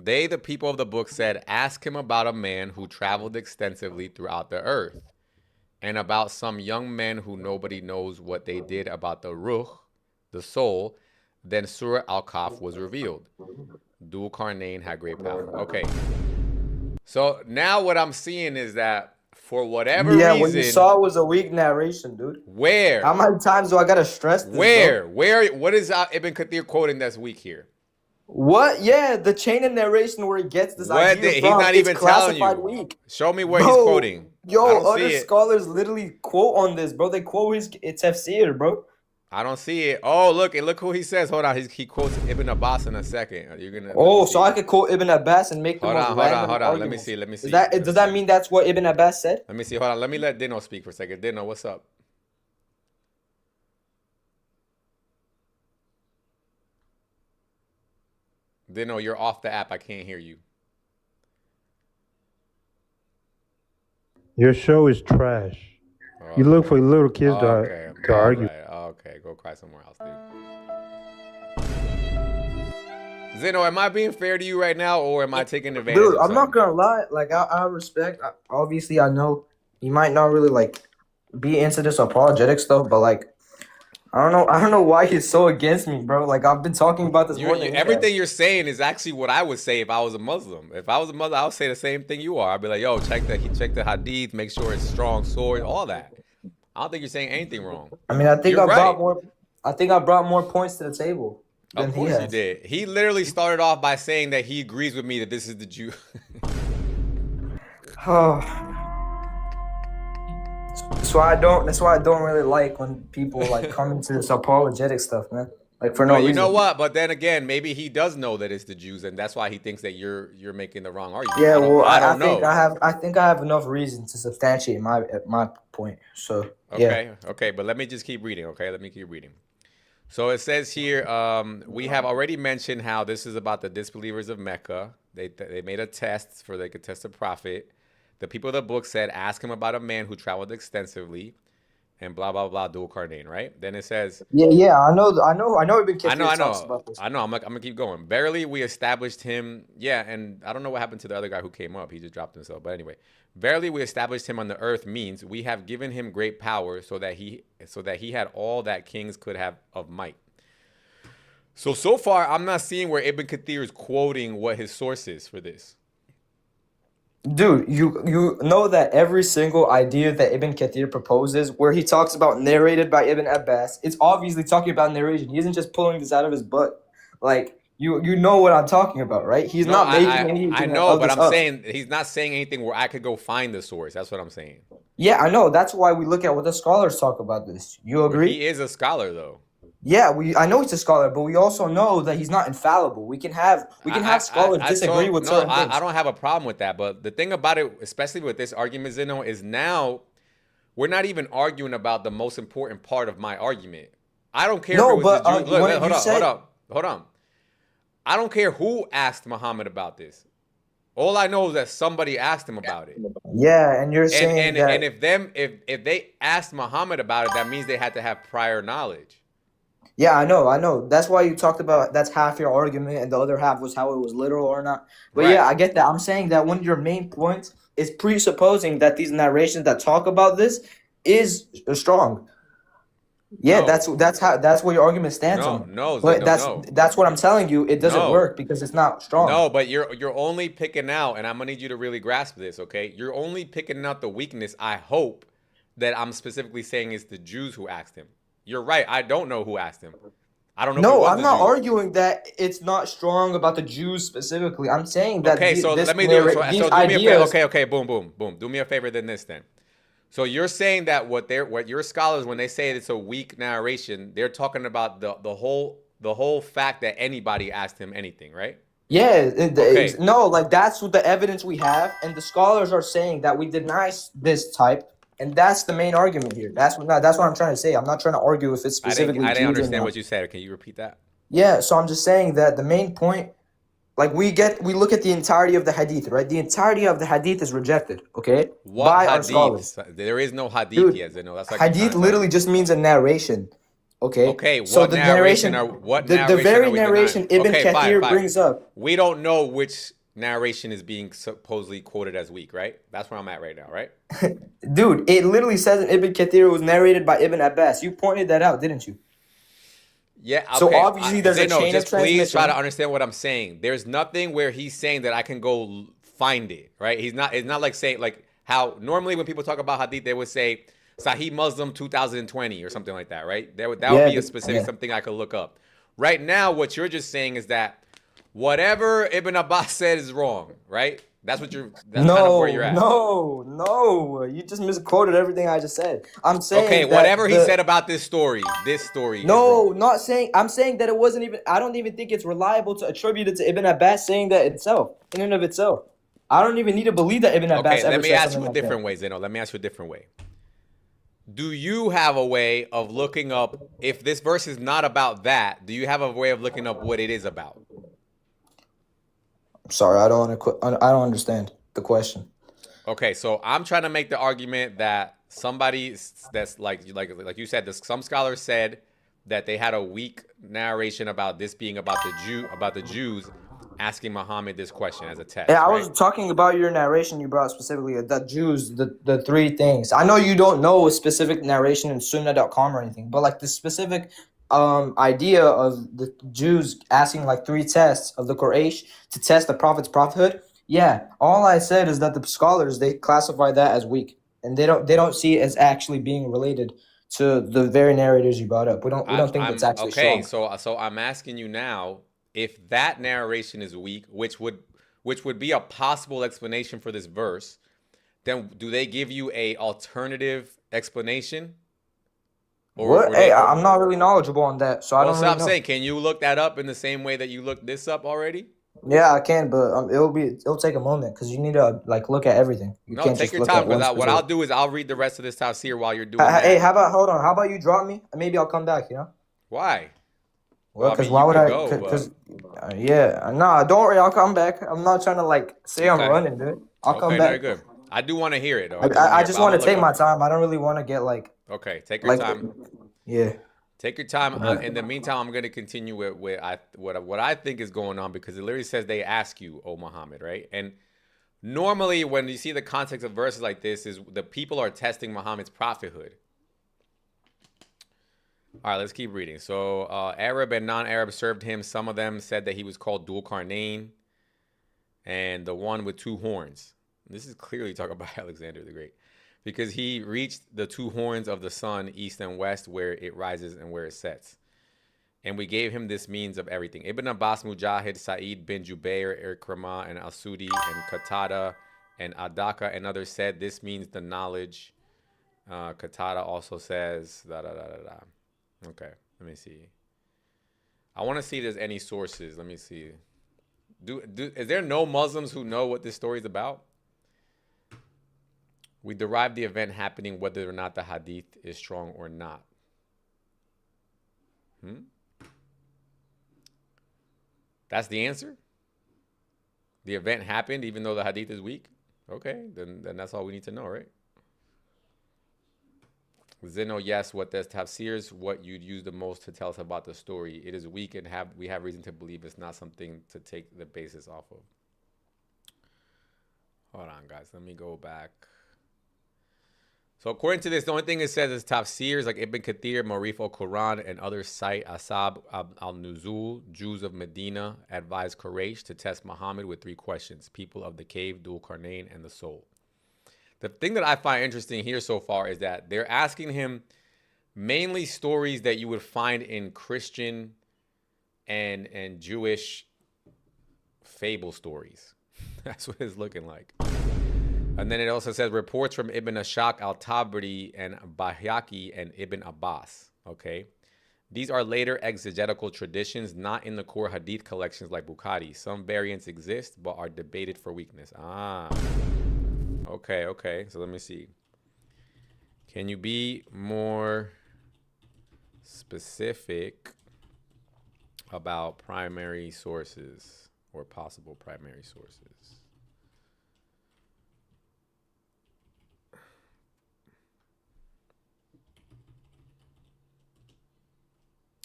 They, the people of the book, said, ask him about a man who traveled extensively throughout the earth, and about some young men who nobody knows what they did about the ruh, the soul. Then Surah Al-Kahf was revealed. Dhul Qarnayn had great power. Okay. So now what I'm seeing is that for whatever reason... what you saw was a weak narration, dude. Where? How many times do I gotta stress this, Where? bro? What is Ibn Kathir quoting that's weak here? What? Yeah, the chain of narration where he gets this idea He's from, not it's even telling classified you. weak. Show me where Bro, he's quoting. I Yo, don't other see it. scholars literally quote on this, bro. They quote his tafsir, bro. I don't see it. Oh, look who he says. Hold on. He quotes Ibn Abbas in a second. You're gonna. Oh, so I could quote Ibn Abbas and make the Hold most on. random Let arguments. me see. Does that mean that's what Ibn Abbas said? Let me see. Hold on. Let me let Dino speak for a second. Dino, what's up? Dino, you're off the app. I can't hear you. your show is trash. Oh, You look for little kids okay. to argue. Right. Okay. Go cry somewhere else, dude. Zeno, am I being fair to you right now, or am I taking advantage Dude, of I'm not something? gonna lie. Like, I respect. Obviously, I know you might not really like be into this apologetic stuff, but like, I don't know why he's so against me, bro. Like, I've been talking about this more than he has. Everything you're saying is actually what I would say if I was a Muslim. If I was a Muslim, I would say the same thing you are. I'd be like, yo, check the hadith, make sure it's strong sword, all that. I don't think you're saying anything wrong. I mean, I think You're right. I brought more points to the table than Of he course has. you did. He literally started off by saying that he agrees with me that this is the Jew. Oh. That's why I don't really like when people like come into this apologetic stuff, man. Like for no But you reason. know what? But then again, maybe he does know that it's the Jews, and that's why he thinks that you're making the wrong argument. Yeah, I don't know. I think I have enough reason to substantiate my point. So yeah. Okay, but let me just keep reading. Okay, let me keep reading. So it says here, we have already mentioned how this is about the disbelievers of Mecca. They made a test they could test the prophet. The people of the book said, ask him about a man who traveled extensively, and blah blah blah, Dhul Qarnayn, right? Then it says, Yeah, I know. Ibn Kathir I talks about this. know. I'm gonna keep going. Verily, we established him. Yeah, and I don't know what happened to the other guy who came up. He just dropped himself. But anyway, verily, we established him on the earth means we have given him great power, so that he had all that kings could have of might. So far, I'm not seeing where Ibn Kathir is quoting what his source is for this. Dude, you know that every single idea that Ibn Kathir proposes, where he talks about narrated by Ibn Abbas, it's obviously talking about narration. He isn't just pulling this out of his butt. Like you know what I'm talking about, right? He's No, not making I anything know, of but this I'm up. saying he's not saying anything where I could go find the source. That's what I'm saying. Yeah, I know. That's why we look at what the scholars talk about this. You Well, agree? he is a scholar, though. Yeah, I know he's a scholar, but we also know that he's not infallible. We can have scholars I disagree told with no, certain things. I don't have a problem with that. But the thing about it, especially with this argument, Zeno, is now we're not even arguing about the most important part of my argument. I don't care if it No, was the but Jew. Look, when hold you on, hold said on, hold on. I don't care who asked Muhammad about this. All I know is that somebody asked him about it. yeah, and you're And saying and and that if they asked Muhammad about it, that means they had to have prior knowledge. yeah, I know. That's why you talked about that's half your argument, and the other half was how it was literal or not. But yeah, Right. I get that. I'm saying that one of your main points is presupposing that these narrations that talk about this is strong. Yeah, No. that's what your argument stands No, on. no, But Zeno, no. that's what I'm telling you. It doesn't No. work because it's not strong. No, but you're only picking out, and I'm gonna need you to really grasp this, okay? You're only picking out the weakness. I hope that I'm specifically saying it's the Jews who asked him. You're right. I don't know who asked him. I don't know if it No, was I'm the not Jews. arguing that it's not strong about the Jews specifically. I'm saying that Okay, so this let me do it. these So do me a favor. ideas. Okay, okay, boom, boom, boom. Do me a favor than this then. So you're saying that what your scholars, when they say it's a weak narration, they're talking about the whole fact that anybody asked him anything, right? Yeah, Okay. no, like that's what the evidence we have, and the scholars are saying that we deny this type, and that's the main argument here. That's what I'm trying to say. I'm not trying to argue if it's specifically I didn't Jews or understand not. what you said. Can you repeat that? Yeah, so I'm just saying that the main point, like we look at the entirety of the hadith, right? The entirety of the hadith is rejected, okay, What by our hadith? scholars. There is no hadith Dude, yet, Zeno. That's like you're trying hadith to tell literally me. just means a narration, okay? Okay, So what the narration are narration, what the narration are very we denying? narration Ibn Okay, fine, Kathir fine. brings up. We don't know which narration is being supposedly quoted as weak, right? That's where I'm at right now, right? Dude, it literally says in Ibn Kathir it was narrated by Ibn Abbas. You pointed that out, didn't you? Yeah, So okay. obviously there's a Zeno, chain of just please try to transmission. understand what I'm saying. There's nothing where he's saying that I can go find it, right? He's not. It's not like saying like how normally when people talk about hadith, they would say Sahih Muslim 2020 or something like that, right? That would Yeah, be a specific yeah. something I could look up. Right now, what you're just saying is that whatever Ibn Abbas said is wrong, right? That's kind of where you're at. No. You just misquoted everything I just said. I'm Okay, saying that whatever he said about this story is no, wrong. not saying. I'm saying that it wasn't even. I don't even think it's reliable to attribute it to Ibn Abbas saying that itself, in and of itself. I don't even need to believe that Ibn Abbas Okay, let ever me said ask something you a like that. different way, Zeno. Let me ask you a different way. Do you have a way of looking up if this verse is not about that? Do you have a way of looking up what it is about? Sorry, I don't. I don't understand the question. Okay, so I'm trying to make the argument that somebody that's like you said, some scholars said that they had a weak narration about this being about the Jews asking Muhammad this question as a test. Yeah, I right? was talking about your narration you brought specifically, the Jews, the three things. I know you don't know a specific narration in Sunnah.com or anything, but like the specific idea of the Jews asking like three tests of the Quraysh to test the Prophet's prophethood. Yeah, all I said is that the scholars they classify that as weak, and they don't see it as actually being related to the very narrators you brought up. We don't think that's I'm actually okay. strong. So I'm asking you now if that narration is weak, which would be a possible explanation for this verse. Then do they give you a alternative explanation? What? Hey, I'm not really knowledgeable on that, so I Well, don't so really I'm know. saying, can you look that up in the same way that you looked this up already? Yeah, I can, but it'll take a moment because you need to like look at everything. You No, can't take just your look at time one because what I'll specific. do is I'll read the rest of this house here while you're doing Hey, that. how about hold on? How about you drop me? Maybe I'll come back. You know? Why? Well, Well, I because mean, why you would could I? go, Because but yeah, nah, don't worry. I'll come back. I'm not trying to like say I'm okay, running, dude. I'll come okay, no, you're back. good. I do want to hear it though. I, I do want to I, I hear it, just but I'm want gonna to look take it my up. time. I don't really want to get Okay, take your like time. yeah. Take your time. Right. In the meantime, I'm going to continue with what I think is going on because it literally says they ask you, "O Muhammad," right? And normally, when you see the context of verses like this, is the people are testing Muhammad's prophethood. All right, let's keep reading. So, Arab and non-Arab served him. Some of them said that he was called Dul Qarnayn and the one with two horns. This is clearly talking about Alexander the Great, because he reached the two horns of the sun, east and west, where it rises and where it sets. And we gave him this means of everything. Ibn Abbas, Mujahid, Sa'id bin Jubair, Ikrimah, and Al-Sudi, and Qatada, and Adaka, and others said this means the knowledge. Qatada also says da da da da da. Okay, let me see. I want to see if there's any sources. Let me see. Is there no Muslims who know what this story is about? We derive the event happening whether or not the hadith is strong or not. That's the answer? The event happened even though the hadith is weak? Okay, then that's all we need to know, right? Zeno, yes, what does tafsirs, what you'd use the most to tell us about the story. It is weak and we have reason to believe it's not something to take the basis off of. Hold on, guys. Let me go back. So according to this, the only thing it says is tafsirs like Ibn Kathir, Marif al-Quran, and others cite Ashab al-Nuzul, Jews of Medina, advised Quraysh to test Muhammad with 3 questions: people of the cave, Dul Qarnayn, and the soul. The thing that I find interesting here so far is that they're asking him mainly stories that you would find in Christian and Jewish fable stories. That's what it's looking like. And then it also says reports from Ibn Ashaq al-Tabari and Bahyaki and Ibn Abbas. Okay. These are later exegetical traditions, not in the core hadith collections like Bukhari. Some variants exist, but are debated for weakness. Okay. So let me see. Can you be more specific about primary sources or possible primary sources?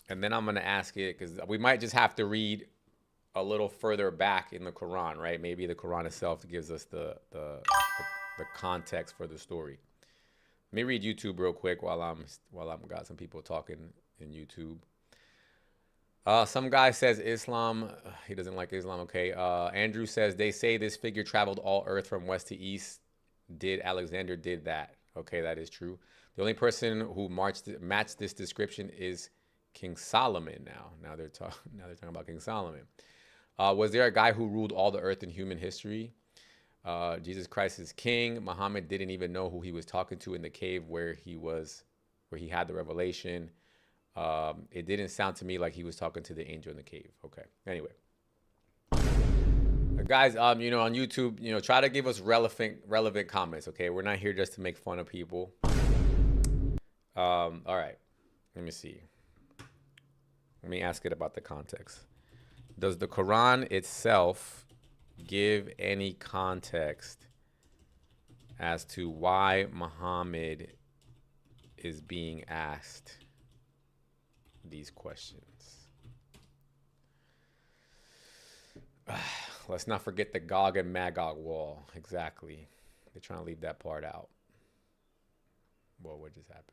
And then I'm going to ask it because we might just have to read a little further back in the Quran, right? Maybe the Quran itself gives us the context for the story. Let me read YouTube real quick while I'm got some people talking in YouTube. Some guy says Islam. He doesn't like Islam. Okay. Andrew says they say this figure traveled all Earth from west to east. Alexander did that? Okay, that is true. The only person who matched this description is King Solomon. Now they're talking about King Solomon. Was there a guy who ruled all the earth in human history? Jesus Christ is king. Muhammad didn't even know who he was talking to in the cave where he had the revelation. It didn't sound to me like he was talking to the angel in the cave. Okay. Anyway, guys, on YouTube, try to give us relevant comments. Okay, we're not here just to make fun of people. All right. Let me see. Let me ask it about the context. Does the Quran itself give any context as to why Muhammad is being asked these questions? Let's not forget the Gog and Magog wall. Exactly. They're trying to leave that part out. Well, what just happened?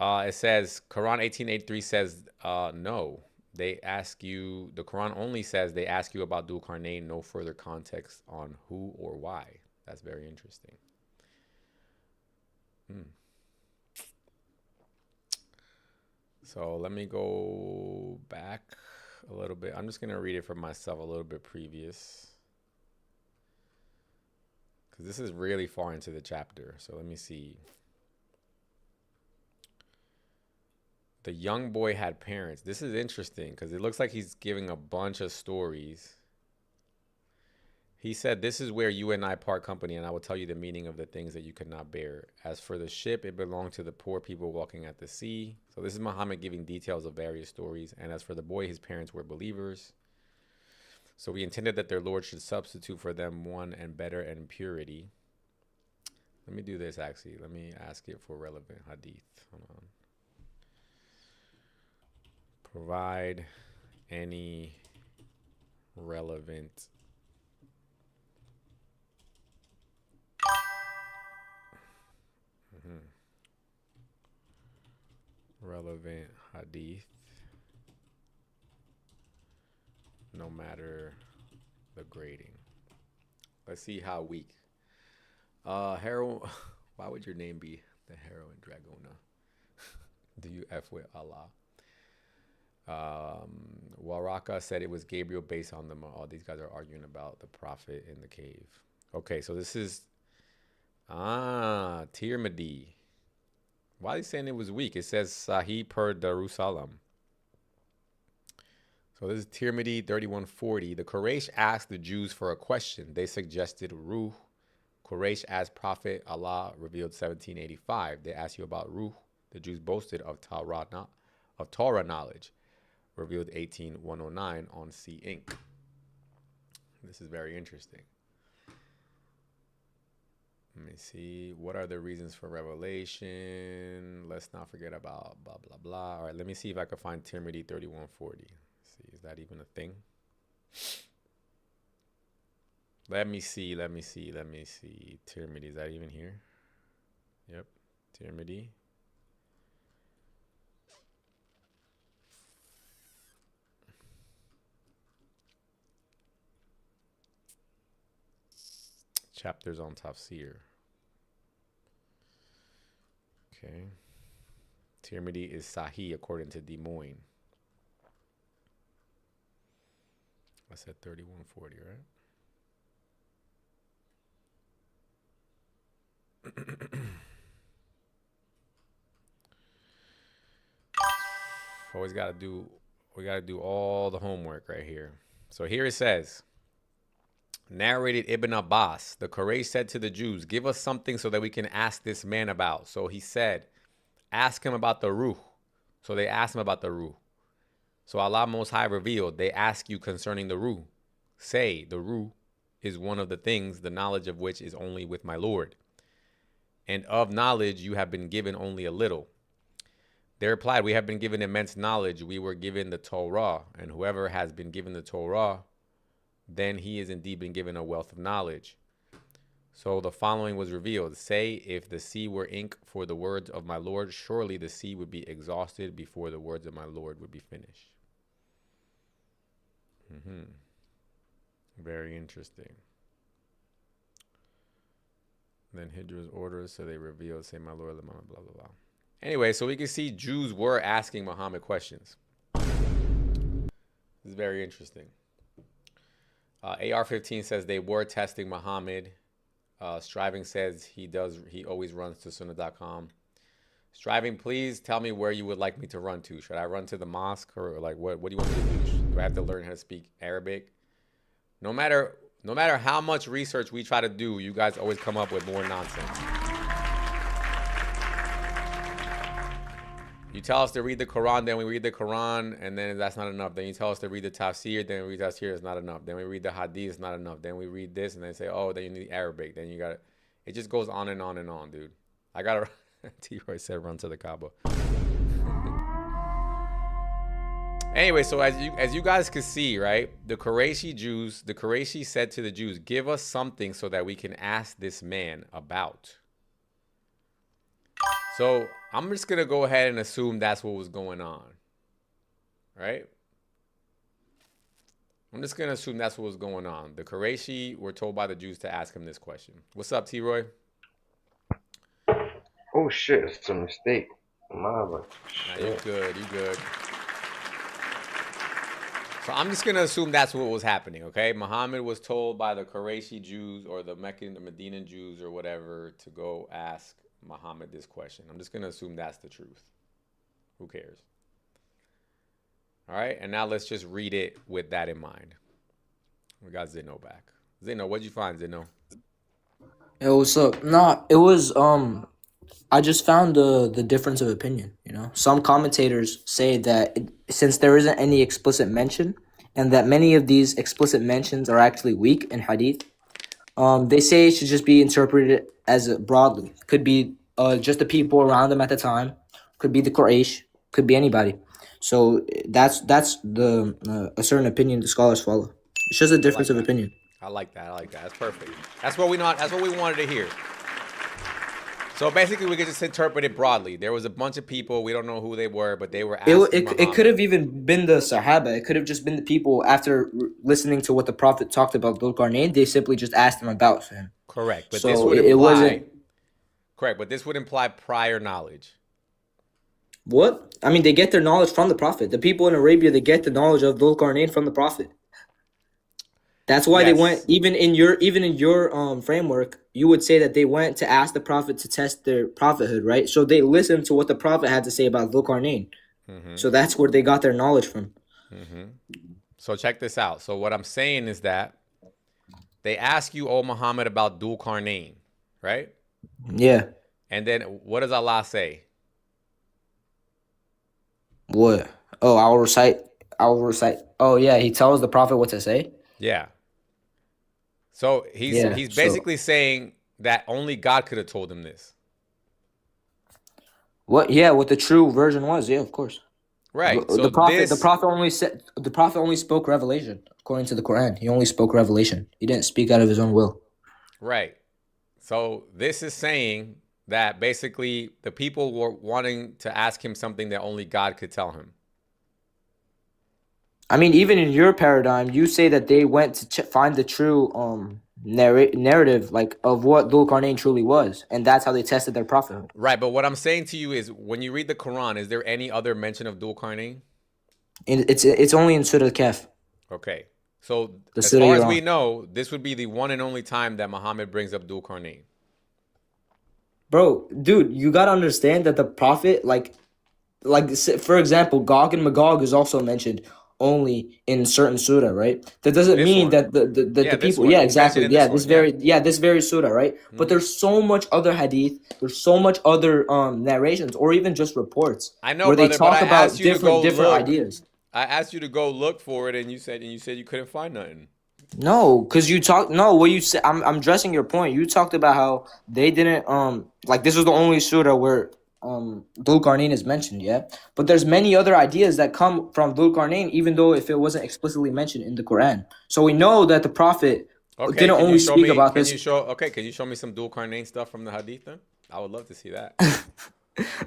It says Quran 18:83 says no. They ask you. The Quran only says they ask you about Dul Qarnayn. No further context on who or why. That's very interesting. So let me go back a little bit. I'm just gonna read it for myself a little bit previous, because this is really far into the chapter. So let me see. The young boy had parents. This is interesting because it looks like he's giving a bunch of stories. He said, this is where you and I part company, and I will tell you the meaning of the things that you could not bear. As for the ship, it belonged to the poor people walking at the sea. So this is Muhammad giving details of various stories. And as for the boy, his parents were believers. So we intended that their Lord should substitute for them one and better in purity. Let me do this, actually. Let me ask it for relevant hadith. Hold on. Provide any relevant relevant hadith, no matter the grading. Let's see how weak. Heroin. Why would your name be the Heroin Dragona? Do you F with Allah? Waraka said it was Gabriel based on them. All these guys are arguing about the prophet in the cave. Okay, so this is Tirmidhi. Why are they saying it was weak? It says Sahih per Darussalam. So this is Tirmidhi 3140. The Quraysh asked the Jews for a question. They suggested Ruh. Quraysh asked Prophet, Allah revealed 1785. They asked you about Ruh. The Jews boasted of Torah knowledge. Revealed 18109 on C Inc. This is very interesting. Let me see. What are the reasons for revelation? Let's not forget about blah, blah, blah. All right, let me see if I can find Tirmidhi 3140. See, is that even a thing? Let me see. Tirmidhi, is that even here? Yep, Tirmidhi. Chapters on Tafsir. Okay. Tirmidhi is Sahih according to Des Moines. I said 3140, right? We gotta do all the homework right here. So here it says, narrated Ibn Abbas, the Quraysh said to the Jews, give us something so that we can ask this man about. So he said, ask him about the Ruh. So they asked him about the Ruh. So Allah Most High revealed, they ask you concerning the Ruh. Say, the Ruh is one of the things, the knowledge of which is only with my Lord. And of knowledge you have been given only a little. They replied, we have been given immense knowledge. We were given the Torah, and whoever has been given the Torah, then he is indeed been given a wealth of knowledge. So the following was revealed. Say, if the sea were ink for the words of my Lord, surely the sea would be exhausted before the words of my Lord would be finished. Very interesting. Then Hidra's orders, so they revealed, say, my Lord, blah, blah, blah. Anyway, so we can see Jews were asking Muhammad questions. This is very interesting. AR-15 says they were testing Muhammad. Striving says he always runs to sunnah.com. Striving, please tell me where you would like me to run to. Should I run to the mosque, or like what do you want me to do? Do I have to learn how to speak Arabic? No matter how much research we try to do, you guys always come up with more nonsense. You tell us to read the Quran, then we read the Quran, and then that's not enough. Then you tell us to read the Tafsir, then we read Tafsir, it's not enough. Then we read the Hadith, it's not enough. Then we read this, and then say, oh, then you need Arabic. Then you got it just goes on and on and on, dude. I got to, T-Roy said run to the Kaaba. Anyway, so as you guys can see, right, the Qurayshi said to the Jews, give us something so that we can ask this man about. So I'm just going to go ahead and assume that's what was going on, right? I'm just going to assume that's what was going on. The Qurayshi were told by the Jews to ask him this question. What's up, T-Roy? Oh, shit, it's a mistake. Nah, you good. So I'm just going to assume that's what was happening, okay? Muhammad was told by the Qurayshi Jews or the Meccan, the Medina Jews or whatever to go ask Muhammad this question. I'm just going to assume that's the truth. Who cares? All right, and now let's just read it with that in mind. We got Zeno back. Zeno, what'd you find, Zeno? Yo, what's up? Nah, it was I just found the difference of opinion. You know, some commentators say that since there isn't any explicit mention, and that many of these explicit mentions are actually weak in hadith, they say it should just be interpreted as broadly. Could be just the people around them at the time. Could be the Quraysh. Could be anybody. So that's the a certain opinion the scholars follow. It's just a difference of opinion. I like that. That's perfect. That's what we wanted to hear. So basically, we could just interpret it broadly. There was a bunch of people. We don't know who they were, but they were It asking it could Muhammad. have even been the Sahaba. It could have just been the people after listening to what the Prophet talked about Dhul Qarnayn. They simply just asked him about him. Correct, but this So would it imply. wasn't Correct, but this would imply prior knowledge. what I mean. They get their knowledge from the Prophet. The people in Arabia, they get the knowledge of Dhul Qarnayn from the Prophet. That's why they went. Yes. Even in your framework, you would say that they went to ask the Prophet to test their prophethood, right? So they listened to what the Prophet had to say about Dhul Qarnayn. So that's where they got their knowledge from. So check this out. So what I'm saying is that they ask you, O Muhammad, about Dhul Qarnayn, right? Yeah. And then what does Allah say? What? Oh, I'll recite. Oh yeah, he tells the Prophet what to say. Yeah. So he's Yeah. he's So basically saying that only God could have told him this. what? Yeah, what the true version was. Yeah, of course. Right. So The Prophet. The this Prophet only said. The Prophet only spoke revelation according to the Quran. He only spoke revelation. He didn't speak out of his own will. right. So this is saying that basically the people were wanting to ask him something that only God could tell him. I mean, even in your paradigm, you say that they went to find the true narrative, like of what Dhul Qarnayn truly was, and that's how they tested their prophethood. Right, but what I'm saying to you is when you read the Quran, is there any other mention of Dhul Qarnayn? And it's only in Surah Al-Kahf. Okay. So The as Surah far as you're we on. know, this would be the one and only time that Muhammad brings up Dhul Qarnayn. Bro, dude, you gotta understand that the prophet, for example, Gog and Magog is also mentioned only in certain surah, right? That doesn't This mean one. that the Yeah, this people, one. yeah, It's mentioned exactly, in yeah, this one. Yeah. this very surah, right? But there's so much other hadith, there's so much other narrations, or even just reports I know, where they brother, but I talk asked about you to go different look. ideas. I asked you to go look for it, and you said you couldn't find nothing. No, because what you said. I'm addressing your point. You talked about how they didn't like this was the only surah where Dhul Qarnayn is mentioned, yeah. But there's many other ideas that come from Dhul Qarnayn, even though if it wasn't explicitly mentioned in the Quran. So we know that the Prophet Okay, didn't can you only show speak me? about Can this. you show? Okay, can you show me some Dhul Qarnayn stuff from the Hadith then? I would love to see that.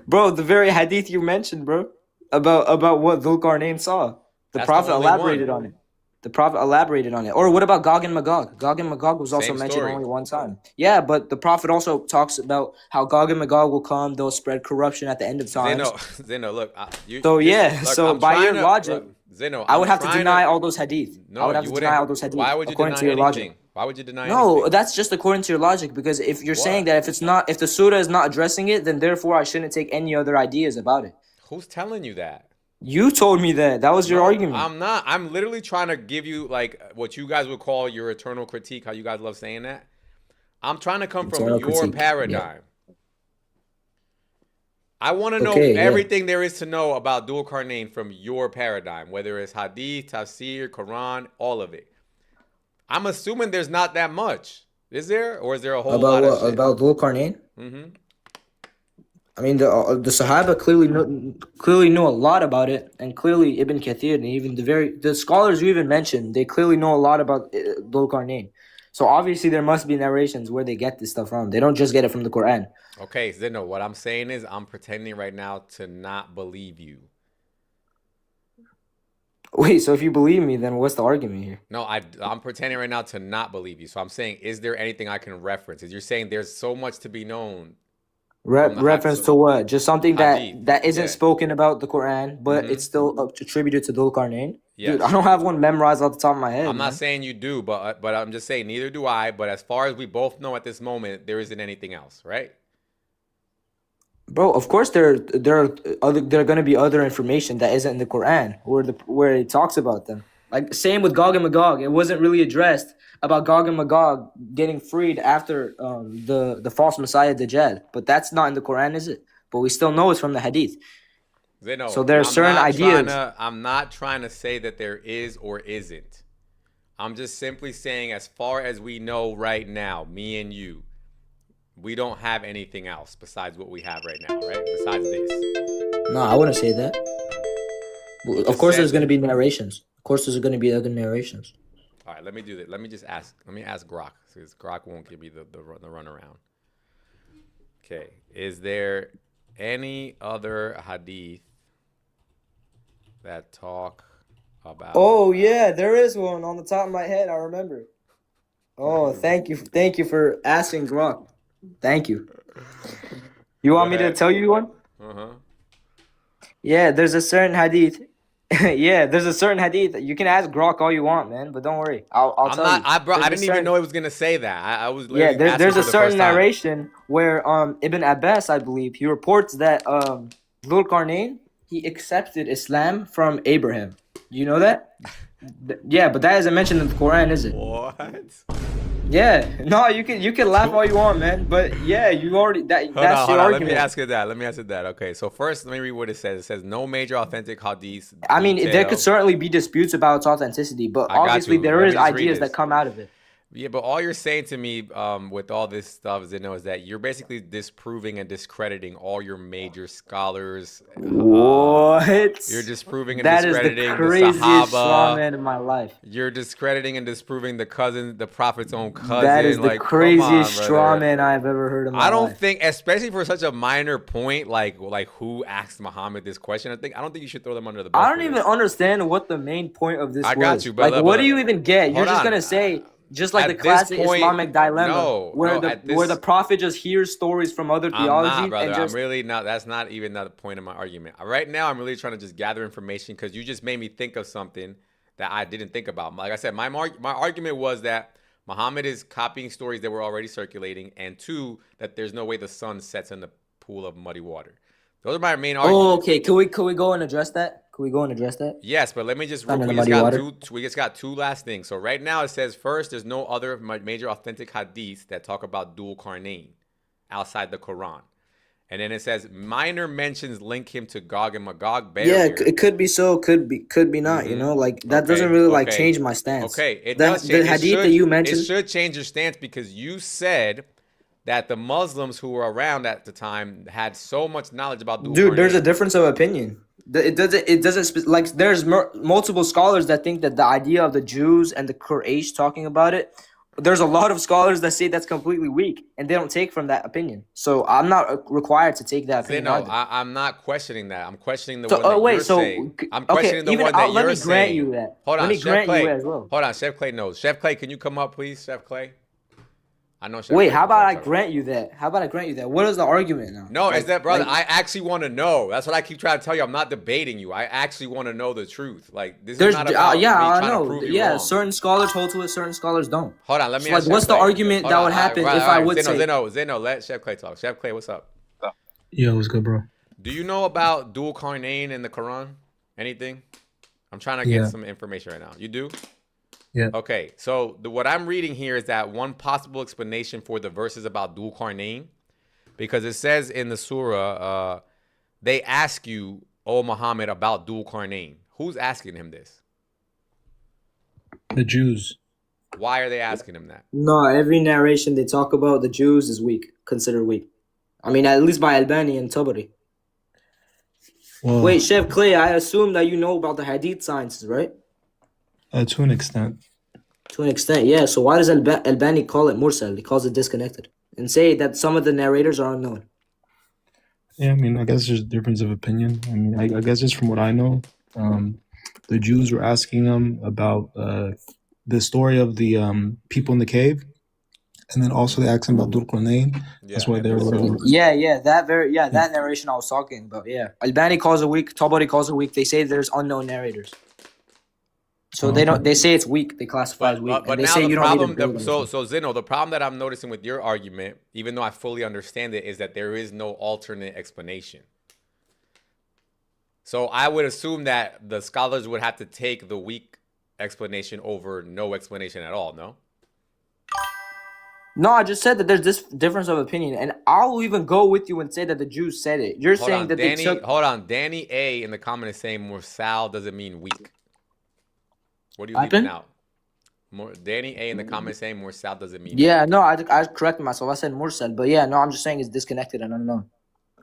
Bro, the very hadith you mentioned, bro, about what Dhul Qarnayn saw. The That's the Prophet only elaborated one. on it. The Prophet elaborated on it. Or what about Gog and Magog? Gog and Magog was also Same mentioned story. only one time. Yeah, but the Prophet also talks about how Gog and Magog will come. They'll spread corruption at the end of times. Zeno, look. So yeah, so I'm by trying your to, logic, Zeno, I would I'm have to trying deny all those hadith. No, I would have you to wouldn't. deny all those hadith Why would you according deny to your anything? logic. Why would you deny No, anything? that's just according to your logic. Because if you're saying that if the surah is not addressing it, then therefore I shouldn't take any other ideas about it. Who's telling you that? You told me that. That was your argument. I'm not. I'm literally trying to give you like what you guys would call your eternal critique. How you guys love saying that. I'm trying to come from Eternal your critique, yeah. paradigm. I want to know Okay, yeah. everything there is to know about Dhul Qarnayn from your paradigm, whether it's Hadith, Tafsir, Quran, all of it. I'm assuming there's not that much. Is there? Or is there a whole About lot what? of shit? About Dhul Qarnayn? Mm-hmm. I mean, the Sahaba clearly knew a lot about it, and clearly Ibn Kathir and even the scholars you even mentioned, they clearly know a lot about Dhul Qarnayn. So obviously there must be narrations where they get this stuff from. They don't just get it from the Quran. Okay, Zeno, what I'm saying is I'm pretending right now to not believe you. Wait, so if you believe me, then what's the argument here? No, I'm pretending right now to not believe you. So I'm saying, is there anything I can reference? Is you're saying there's so much to be known. Reference to what? Just something Hadith, that isn't yeah. spoken about the Quran, but it's still attributed to Dhul Qarnayn. Yes. Dude, I don't have one memorized off the top of my head. I'm not man. saying you do, but I'm just saying neither do I. But as far as we both know at this moment, there isn't anything else, right? Bro, of course there are going to be other information that isn't in the Quran where it talks about them. Like same with Gog and Magog, it wasn't really addressed about Gog and Magog getting freed after the false Messiah Dajjal, but that's not in the Quran, is it? But we still know it's from the Hadith. Zeno, So there are certain ideas. I'm not trying to say that there is or isn't. I'm just simply saying, as far as we know right now, me and you, we don't have anything else besides what we have right now, right? Besides this. No, I wouldn't say that. Well, of course, said there's going to that. be narrations. Of course, there's going to be other narrations. All right, let me do that. Let me ask Grok, because Grok won't give me the runaround. Okay. Is there any other hadith that talk about? Oh yeah, there is one on the top of my head. I remember. Oh, thank you for asking, Grok. Thank you. You Go want me to ahead. tell you one? Uh-huh. Yeah, there's a certain hadith. Yeah, there's a certain hadith. You can ask Grok all you want, man, but don't worry. I'll I'm tell not. you. I bro. I There's a didn't even certain know it was gonna say that. I was Yeah, literally asking there's for a the first certain time. narration where Ibn Abbas, I believe, he reports that Dhul Qarnayn, he accepted Islam from Abraham. You know that? Yeah, but that isn't mentioned in the Quran, is it? What? Yeah. No, you can laugh all you want, man. But yeah, you already that's your Hold on. argument. Let me ask it that. Okay, so first, let me read what it says. It says no major authentic hadiths. I mean, there detail- could certainly be disputes about its authenticity, but I got obviously you. there Let is me just read ideas this. that come out of it. Yeah, but all you're saying to me with all this stuff, Zeno, is that you're basically disproving and discrediting all your major scholars. What? You're disproving and That is the discrediting the craziest straw Sahaba. man in my life. You're discrediting and disproving the prophet's own cousin. That is the like, craziest come on, straw brother. man I've ever heard in my life. I don't think, especially for such a minor point, like who asked Muhammad this question. I don't think you should throw them under the bus. I don't for even this. understand what the main point of this I was. got you, but like, what do you even get? You're hold just on. gonna say, just like At the this classic point, Islamic dilemma, no, where no, the prophet just hears stories from other I'm theology not, brother. and just I'm really not. That's not even the point of my argument. Right now, I'm really trying to just gather information because you just made me think of something that I didn't think about. Like I said, my argument was that Muhammad is copying stories that were already circulating, and two, that there's no way the sun sets in the pool of muddy water. Those are my main arguments. Oh, okay. Can we go and address that? Can we go and address that? Yes, but let me just Sun in the we muddy water. just got two last things. So right now it says first, there's no other major authentic hadiths that talk about Dhul Qarnayn outside the Quran. And then it says minor mentions link him to Gog and Magog barrier. Yeah, it could be so, could be not. You know, like that doesn't really like change my stance. Okay, it the, does change. The hadith that you mentioned, it should change your stance because you said that the Muslims who were around at the time had so much knowledge about Dhul dude. Qarnayn. There's a difference of opinion. It doesn't like there's multiple scholars that think that the idea of the Jews and the Quraysh talking about it. There's a lot of scholars that say that's completely weak, and they don't take from that opinion. So I'm not required to take that opinion. No, I'm not questioning that. I'm questioning the one that you're saying. I'm questioning the one that let you're me grant you that. Hold on, let me Chef grant Clay. you as well. Hold on, Chef Clay knows. Chef Clay, can you come up, please, Chef Clay? I know. Wait, how about I grant you that? What is the argument now? No, is that, brother? I actually want to know. That's what I keep trying to tell you. I'm not debating you. I actually want to know the truth. Like this is not about me trying to prove you wrong. Certain scholars hold to it, certain scholars don't. Hold on, let me. So, ask what's Chef the Clay. argument that would happen if I would say? Zeno, let Chef Clay talk. Chef Clay, what's up? Yo, what's good, bro? Do you know about Dhul Qarnayn in the Quran? Anything? I'm trying to get some information right now. You do? Yeah. Okay, so what I'm reading here is that one possible explanation for the verses about Dhul Qarnayn, because it says in the surah, they ask you, O Muhammad, about Dhul Qarnayn. Who's asking him this? The Jews. Why are they asking him that? No, every narration they talk about the Jews is weak, considered weak. I mean, at least by Albani and Tabari. Well, wait, Chef Clay, I assume that you know about the Hadith sciences, right? To an extent. To an extent, yeah. So why does Albani call it mursal? He calls it disconnected. And say that some of the narrators are unknown. Yeah, I mean, I guess there's a difference of opinion. I mean, I guess just from what I know, the Jews were asking them about the story of the people in the cave. And then also they asked him about Dhul Qarnayn. That's why they were... that narration I was talking about, yeah. Albani calls it weak, Tabari calls it weak. They say there's unknown narrators. So they say it's weak. They classify as weak. But they now say the you problem, don't need to so Zeno, the problem that I'm noticing with your argument, even though I fully understand it, is that there is no alternate explanation. So I would assume that the scholars would have to take the weak explanation over no explanation at all, no? No, I just said that there's this difference of opinion, and I'll even go with you and say that the Jews said it. You're saying that they took... Hold on, Danny A in the comment is saying mursal doesn't mean weak. What are you leaving out? Danny A in the comment saying mursal doesn't mean yeah, weak. No, I corrected myself. I said mursal, but yeah, no, I'm just saying it's disconnected and unknown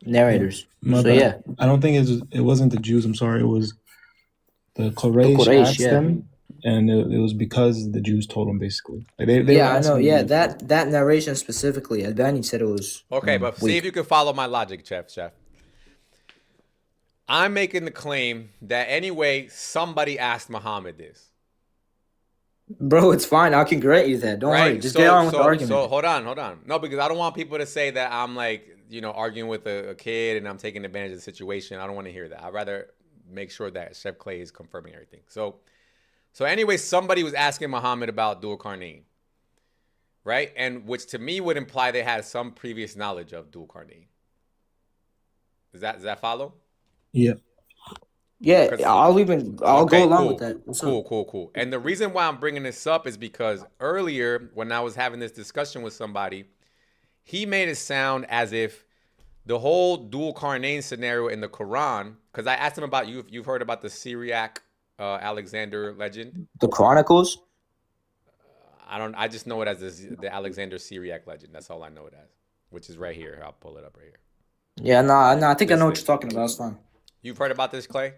narrators. Yeah. I don't think it wasn't the Jews, I'm sorry, it was the Quraysh asked them and it was because the Jews told them basically. Like they were Yeah, I know. asking Yeah, him, that narration specifically, Albani said it was Okay, but see if weak. you can follow my logic, Chef. I'm making the claim that anyway, somebody asked Muhammad this. Bro, it's fine. I can grant you that. Don't worry. Just get on with the argument. So hold on. No, because I don't want people to say that I'm like, arguing with a kid and I'm taking advantage of the situation. I don't want to hear that. I'd rather make sure that Chef Clay is confirming everything. So anyway, somebody was asking Muhammad about Dhul Qarnayn, right? And which to me would imply they had some previous knowledge of Dhul Qarnayn. Does that follow? yeah. Yeah, I'll go along with that. Cool. And the reason why I'm bringing this up is because earlier when I was having this discussion with somebody, he made it sound as if the whole Dhul Qarnayn scenario in the Quran, because I asked him about you've heard about the Syriac Alexander legend. The Chronicles? I just know it as the Alexander Syriac legend. That's all I know it as, which is right here. I'll pull it up right here. Yeah, no, I think I know what you're talking about. It's fine. You've heard about this, Clay?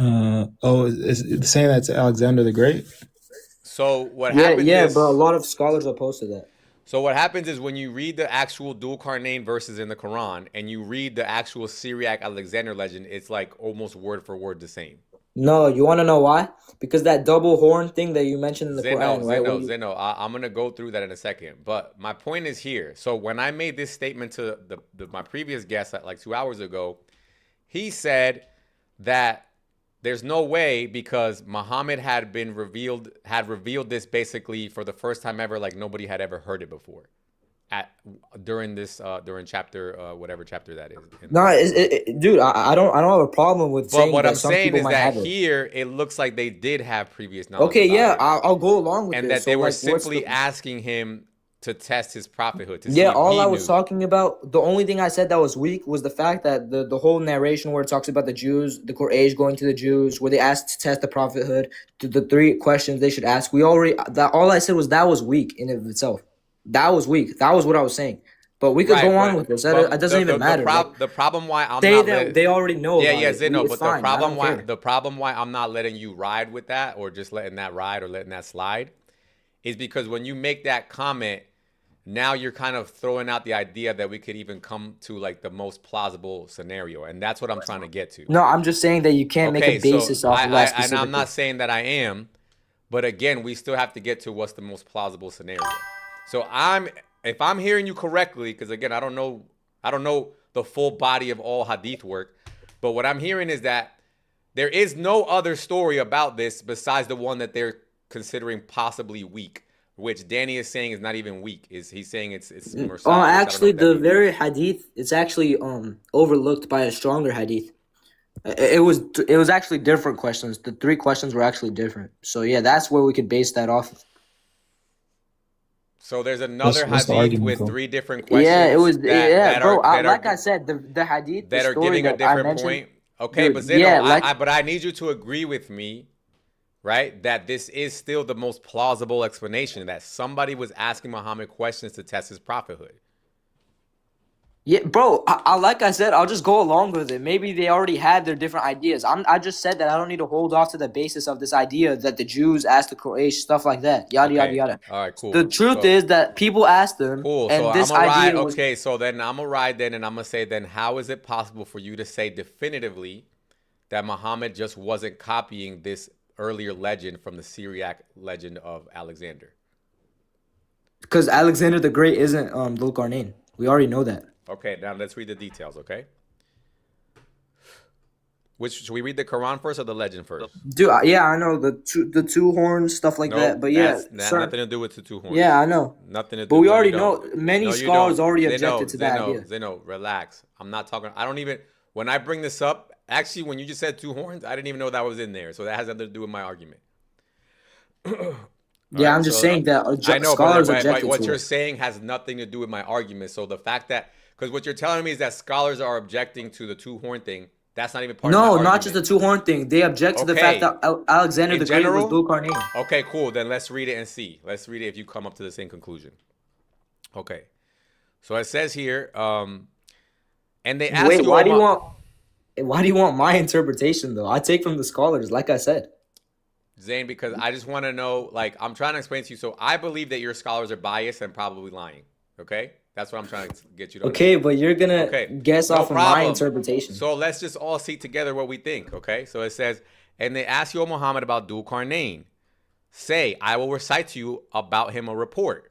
It's saying that's Alexander the Great. So what happens is, but a lot of scholars oppose to that. So what happens is when you read the actual Dhul Qarnayn verses in the Quran and you read the actual Syriac Alexander legend, it's like almost word for word the same. No, you want to know why? Because that double horn thing that you mentioned in the Quran, right? Zeno, I'm going to go through that in a second. But my point is here. So when I made this statement to my previous guest like 2 hours ago, he said that there's no way because Muhammad had revealed this basically for the first time ever, like nobody had ever heard it before. During chapter whatever chapter that is. No, dude, I don't have a problem with saying that. But what I'm saying is that here it looks like they did have previous knowledge. Okay, yeah, I'll go along with and this. And that they were simply asking him to test his prophethood. All I was talking about, the only thing I said that was weak was the fact that the whole narration where it talks about the Jews, the Quraysh going to the Jews, where they asked to test the prophethood, the 3 questions they should ask. All I said was that was weak in of itself. That was weak. That was what I was saying. But we could go on with this. It doesn't even matter. The problem why I'm they already know. Yeah, Zeno. But the problem why I'm not letting you ride with that, or just letting that ride, or letting that slide, is because when you make that comment, now you're kind of throwing out the idea that we could even come to like the most plausible scenario, and that's what I'm trying to get to. No, I'm just saying that you can't make a basis off of that specifically. And I'm not saying that I am, but again, we still have to get to what's the most plausible scenario. So if I'm hearing you correctly, because again, I don't know the full body of all hadith work, but what I'm hearing is that there is no other story about this besides the one that they're considering possibly weak, which Danny is saying is not even weak. He's saying it's Mursal. Actually, the very hadith, it's actually overlooked by a stronger hadith. It was actually different questions. The 3 questions were actually different. So yeah, that's where we could base that off of. So there's another hadith with 3 different questions. Yeah, it was. Like I said, the hadith that are giving a different point. Okay, dude, but Zeno, but I need you to agree with me, right? That this is still the most plausible explanation, that somebody was asking Muhammad questions to test his prophethood. Yeah, bro, like I said, I'll just go along with it. Maybe they already had their different ideas. I just said that I don't need to hold off to the basis of this idea that the Jews asked the Quraysh, stuff like that. Yada, yada, yada. All right, cool. The truth is that people asked them. Cool. And so this I'm idea ride. was... Okay, so then I'm going to ride then, and I'm going to say then, how is it possible for you to say definitively that Muhammad just wasn't copying this earlier legend from the Syriac legend of Alexander? Because Alexander the Great isn't Dhul Qarnayn. We already know that. Okay, now let's read the details, okay? Should we read the Quran first or the legend first? Dude, yeah, I know the two horns, stuff like that. But yeah, nothing to do with the 2 horns. Yeah, I know. Nothing to do. But we already know. Many scholars already objected to that idea. Zeno, relax. I'm not talking. I don't even. When I bring this up, actually, when you just said 2 horns, I didn't even know that was in there. So that has nothing to do with my argument. Yeah, I'm just saying that scholars objected to it. What you're saying has nothing to do with my argument. So the fact that, because what you're telling me is that scholars are objecting to the 2 horn thing. That's not even part of my argument. No, not just the 2 horn thing. They object to the fact that Alexander the Great was Dhul Qarnayn. Okay, cool. Then let's read it and see. Let's read it if you come up to the same conclusion. Okay. So it says here, and they ask you... Why do you want my interpretation, though? I take from the scholars, like I said. Zane, because I just want to know, like, I'm trying to explain to you. So I believe that your scholars are biased and probably lying. Okay? That's what I'm trying to get you to Okay, understand. but you're gonna Okay. guess No off of my problem. interpretation. So let's just all see together what we think. Okay? So it says, and they ask you, O Muhammad, about Dhul Qarnayn. Say, I will recite to you about him a report.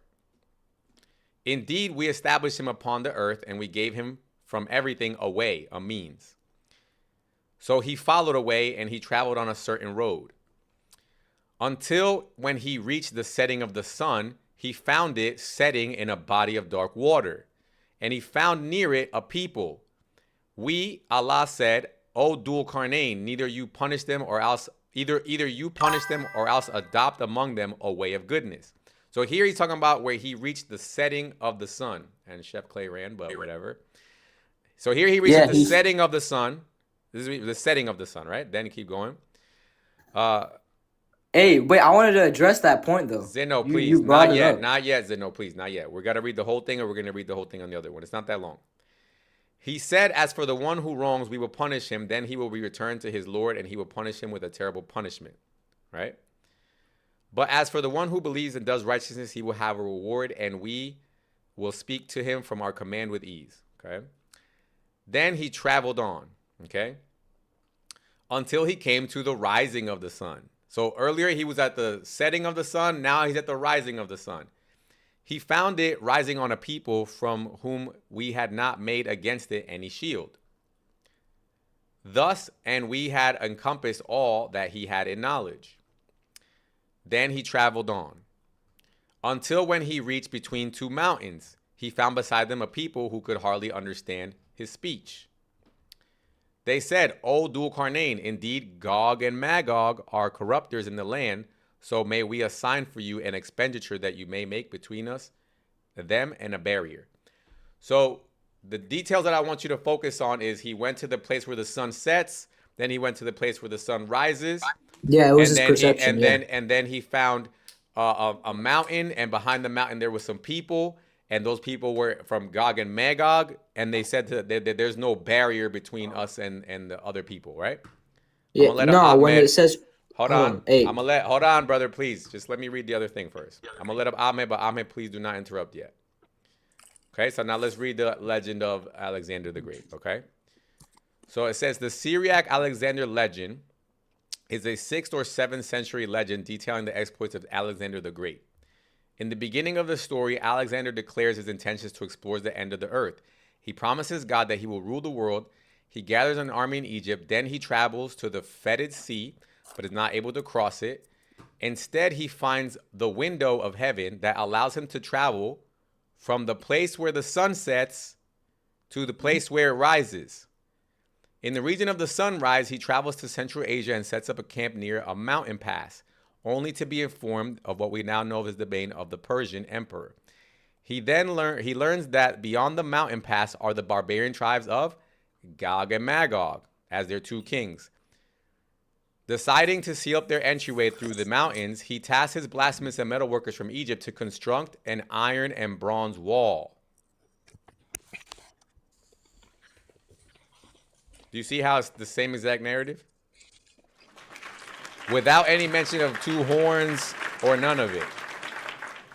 Indeed, we established him upon the earth, and we gave him from everything a way, a means. So he followed a way, and he traveled on a certain road. Until when he reached the setting of the sun, he found it setting in a body of dark water. And he found near it a people. We, Allah said, O Dhul Qarnayn, neither you punish them or else either you punish them or else adopt among them a way of goodness. So here he's talking about where he reached the setting of the sun. And Chef Clay ran, but whatever. So here he reaches the setting of the sun. This is the setting of the sun, right? Then keep going. Hey, wait, I wanted to address that point though. Zeno, please. You brought Not it yet. up. Not yet, Zeno, please. Not yet. We're going to read the whole thing, or we're going to read the whole thing on the other one. It's not that long. He said, as for the one who wrongs, we will punish him. Then he will be returned to his Lord, and he will punish him with a terrible punishment. Right? But as for the one who believes and does righteousness, he will have a reward, and we will speak to him from our command with ease. Okay? Then he traveled on. Okay? Until he came to the rising of the sun. So earlier he was at the setting of the sun. Now he's at the rising of the sun. He found it rising on a people from whom we had not made against it any shield. Thus, and we had encompassed all that he had in knowledge. Then he traveled on. Until when he reached between two mountains, he found beside them a people who could hardly understand his speech. They said, O Dhul Qarnayn, indeed Gog and Magog are corruptors in the land, so may we assign for you an expenditure that you may make between us, them, and a barrier. So the details that I want you to focus on is he went to the place where the sun sets, then he went to the place where the sun rises. Yeah, it was his perception. And then he found a mountain, and behind the mountain there was some people. And those people were from Gog and Magog, and they said that there's no barrier between us and the other people, right? Yeah, no, when it says... Hold on. Hey. Hold on, brother, please. Just let me read the other thing first. I'm going to let up Ahmed, but Ahmed, please do not interrupt yet. Okay, so now let's read the legend of Alexander the Great, okay? So it says, the Syriac Alexander legend is a 6th or 7th century legend detailing the exploits of Alexander the Great. In the beginning of the story, Alexander declares his intentions to explore the end of the earth. He promises God that he will rule the world. He gathers an army in Egypt. Then he travels to the Fetid Sea, but is not able to cross it. Instead, he finds the window of heaven that allows him to travel from the place where the sun sets to the place where it rises. In the region of the sunrise, he travels to Central Asia and sets up a camp near a mountain pass, only to be informed of what we now know as the bane of the Persian emperor. He learns that beyond the mountain pass are the barbarian tribes of Gog and Magog as their two kings. Deciding to seal up their entryway through the mountains, he tasks his blacksmiths and metalworkers from Egypt to construct an iron and bronze wall. Do you see how it's the same exact narrative? Without any mention of two horns or none of it.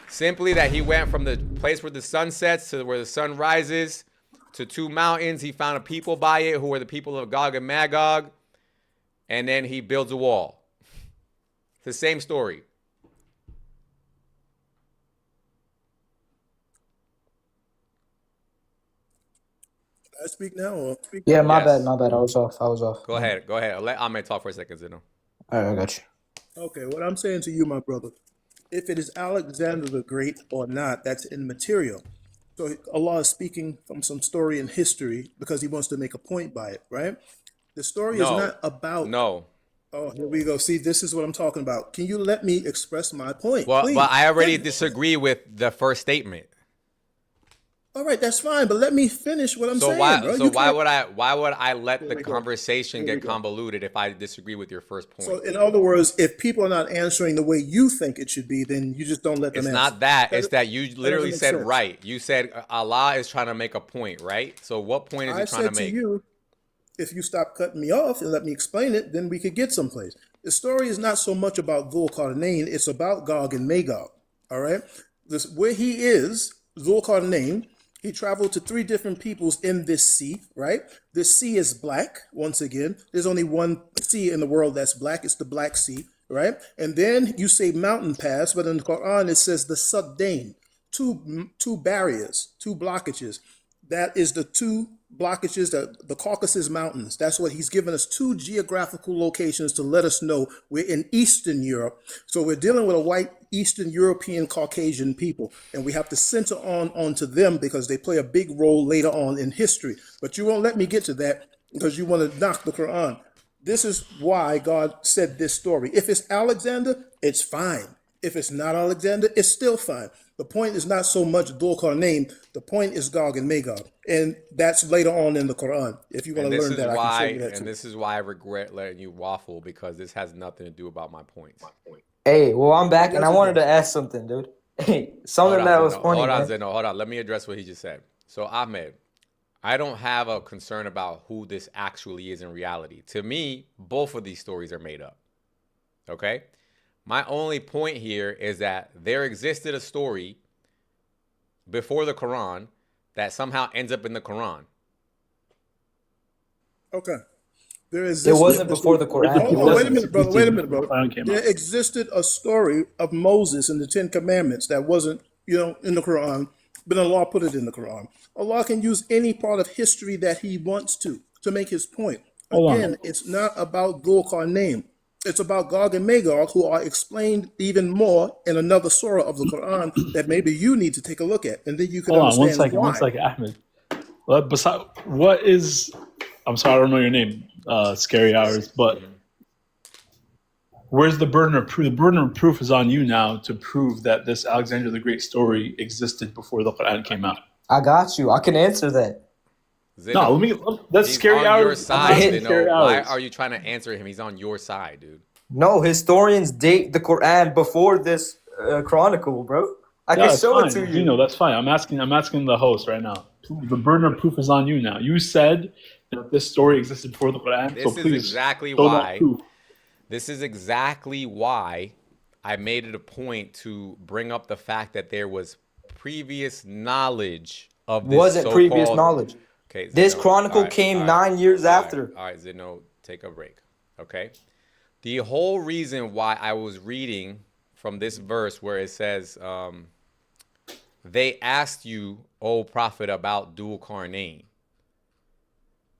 Simply that he went from the place where the sun sets to where the sun rises to two mountains. He found a people by it who were the people of Gog and Magog. And then he builds a wall. It's the same story. I speak now or speak? Yeah, my Yes. bad. I was off. Go ahead. Let Ahmed talk for a second, Zeno. All right, I got you. Okay, what I'm saying to you, my brother, if it is Alexander the Great or not, that's immaterial. So Allah is speaking from some story in history because he wants to make a point by it, right? The story is not about... No. Oh, here we go. See, this is what I'm talking about. Can you let me express my point, Well, please? but I already disagree with the first statement. All right, that's fine, but let me finish what I'm saying, bro. Why would I let the conversation get convoluted if I disagree with your first point? So in other words, if people are not answering the way you think it should be, then you just don't let them It's answer. not that. It's that you literally make said sense. right. You said Allah is trying to make a point, right? So what point is he I trying said to to make? you, if you stop cutting me off and let me explain it, then we could get someplace. The story is not so much about Dhul Qarnayn, it's about Gog and Magog. All right? Where he is, Dhul Qarnayn, he traveled to 3 different peoples in this sea, right? This sea is black, once again. There's only one sea in the world that's black. It's the Black Sea, right? And then you say mountain pass, but in the Quran it says the Suddain, two barriers, 2 blockages. That is the 2 blockages, the Caucasus Mountains. That's what he's given us, 2 geographical locations to let us know we're in Eastern Europe. So we're dealing with a white Eastern European Caucasian people, and we have to center onto them because they play a big role later on in history. But you won't let me get to that because you want to knock the Quran. This is why God said this story. If it's Alexander, it's fine. If it's not Alexander, it's still fine. The point is not so much Dhul Qarnayn. The point is Gog and Magog, and that's later on in the Quran. If you want to learn that, I can show you that too. And this is why I regret letting you waffle, because this has nothing to do about my points. Hey, well, I'm back, and I wanted to ask something, dude. Hey, something that was funny. Hold on, Zeno. Hold on. Let me address what he just said. So, Ahmed, I don't have a concern about who this actually is in reality. To me, both of these stories are made up. Okay? My only point here is that there existed a story before the Quran that somehow ends up in the Quran. Okay. It wasn't before the Quran. Oh, wait a minute, brother. Wait a minute, brother. There existed a story of Moses and the 10 Commandments that wasn't, in the Quran, but Allah put it in the Quran. Allah can use any part of history that he wants to make his point. Again, it's not about Dhul Qarnayn. It's about Gog and Magog, who are explained even more in another surah of the Quran that maybe you need to take a look at, and then you can understand why. One second, Ahmed. What is? I'm sorry, I don't know your name. Scary hours, but where's the burden of proof? The burden of proof is on you now to prove that this Alexander the Great story existed before the Quran came out. I got you. I can answer that. Zeno, that's Scary hours. Your side, why are you trying to answer him? He's on your side, dude. No, historians date the Quran before this chronicle, bro. I can show it to you. That's fine. I'm asking the host right now. The burden of proof is on you now. You said that this story existed before the Quran. This is exactly why I made it a point to bring up the fact that there was previous knowledge of this. Wasn't previous knowledge. Okay, Zeno, this chronicle came 9 years after. All right, Zeno, take a break. Okay. The whole reason why I was reading from this verse where it says, they asked you, O Prophet, about Dhul Qarnayn,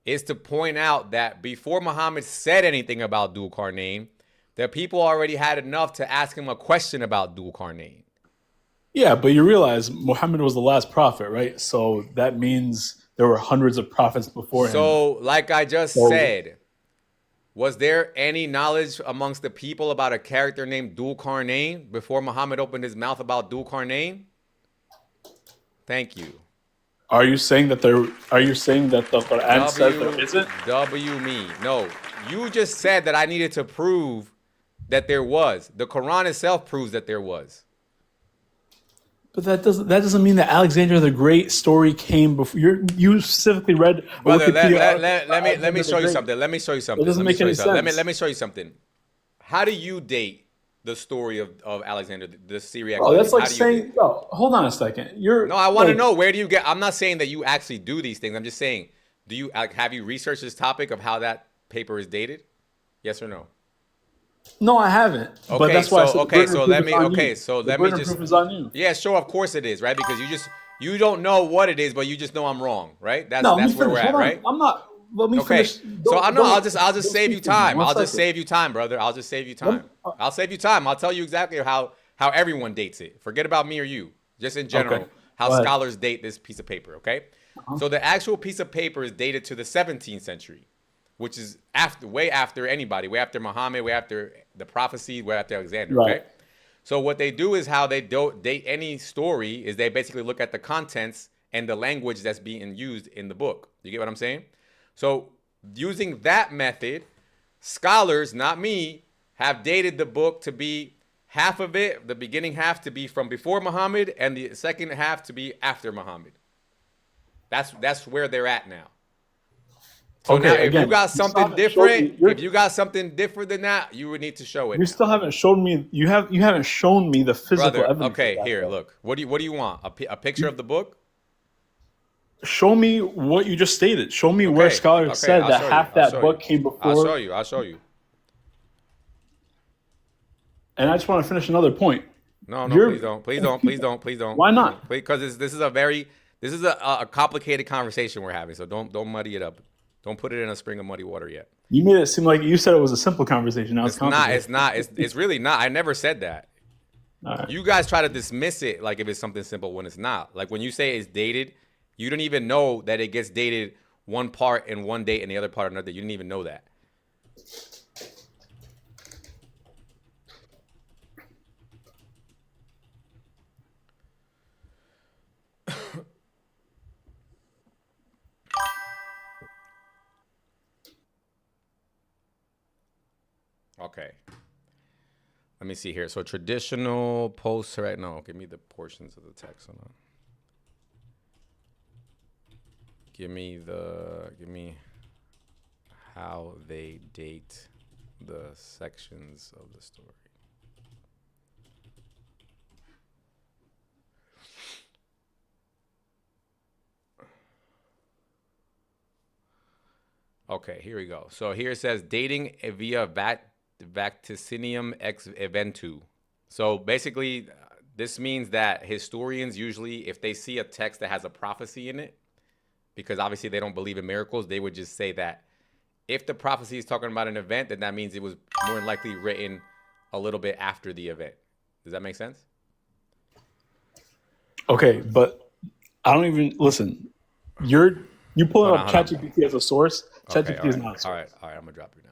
is to point out that before Muhammad said anything about Dhul Qarnayn, the people already had enough to ask him a question about Dhul Qarnayn. Yeah, but you realize Muhammad was the last prophet, right? So that means there were hundreds of prophets before him. So, like I just said, was there any knowledge amongst the people about a character named Dhul Qarnayn before Muhammad opened his mouth about Dhul Qarnayn? Thank you. Are you saying that the Quran says there isn't? Me. No. You just said that I needed to prove that there was. The Quran itself proves that there was. But that doesn't mean that Alexander the Great story came before. You specifically read. Brother, let me show you something. Let me show you something. It doesn't make any sense. Let me show you something. How do you date the story of Alexander, the Syriac? Oh, that's like saying. Oh, hold on a second. No, I want to know, where do you get? I'm not saying that you actually do these things. I'm just saying, have you researched this topic of how that paper is dated? Yes or no? No, I haven't. Okay, but that's why. Let me just. Proof is on you. Yeah, sure, of course it is, right? Because you don't know what it is, but you just know I'm wrong, right? That's where we're at, right? I'm not. Let me finish. So I know I'll just save you time. I'll just save you time, brother. I'll just save you time. I'll save you time. I'll tell you exactly how everyone dates it. Forget about me or you. Just in general, how scholars date this piece of paper, okay? So the actual piece of paper is dated to the 17th century, which is way after anybody, way after Muhammad, way after the prophecy, way after Alexander, okay? So what they do is how they date any story is they basically look at the contents and the language that's being used in the book. You get what I'm saying? So using that method, scholars, not me, have dated the book to be half of it, the beginning half to be from before Muhammad and the second half to be after Muhammad. That's where they're at now. So now, Okay, if you again, got you still something haven't showed different, me. if you got something different than that, you would need to show it You now, still haven't shown me. You haven't shown me the physical brother. evidence of Okay, that, here, though. look. What do you want? A picture of the book? Show me what you just stated. Show me where Okay, scholars okay. said I'll that show you. half I'll that show you. book came I'll show before. you. I'll show you. And I just want to finish another point. No, no, please You're don't. Please don't. Please don't. Please don't. Why Please not? don't. Because this is a complicated conversation we're having. So don't muddy it up. Don't put it in a spring of muddy water yet. You made it seem like you said it was a simple conversation. Now it's It's not. complicated. It's not. It's really not. I never said that. All right. You guys try to dismiss it like if it's something simple when it's not. Like when you say it's dated, you don't even know that it gets dated one part in one date and the other part another. You didn't even know that. Okay. Let me see here. So traditional posts right now. Give me the portions of the text. Hold on. Give me how they date the sections of the story. Okay, here we go. So here it says dating via vaticinium ex eventu. So basically, this means that historians usually, if they see a text that has a prophecy in it, because obviously they don't believe in miracles, they would just say that if the prophecy is talking about an event, then that means it was more than likely written a little bit after the event. Does that make sense? Okay, but I don't even listen. You pulling up ChatGPT as a source. Okay, ChatGPT is not a source. all right. I'm gonna drop you now.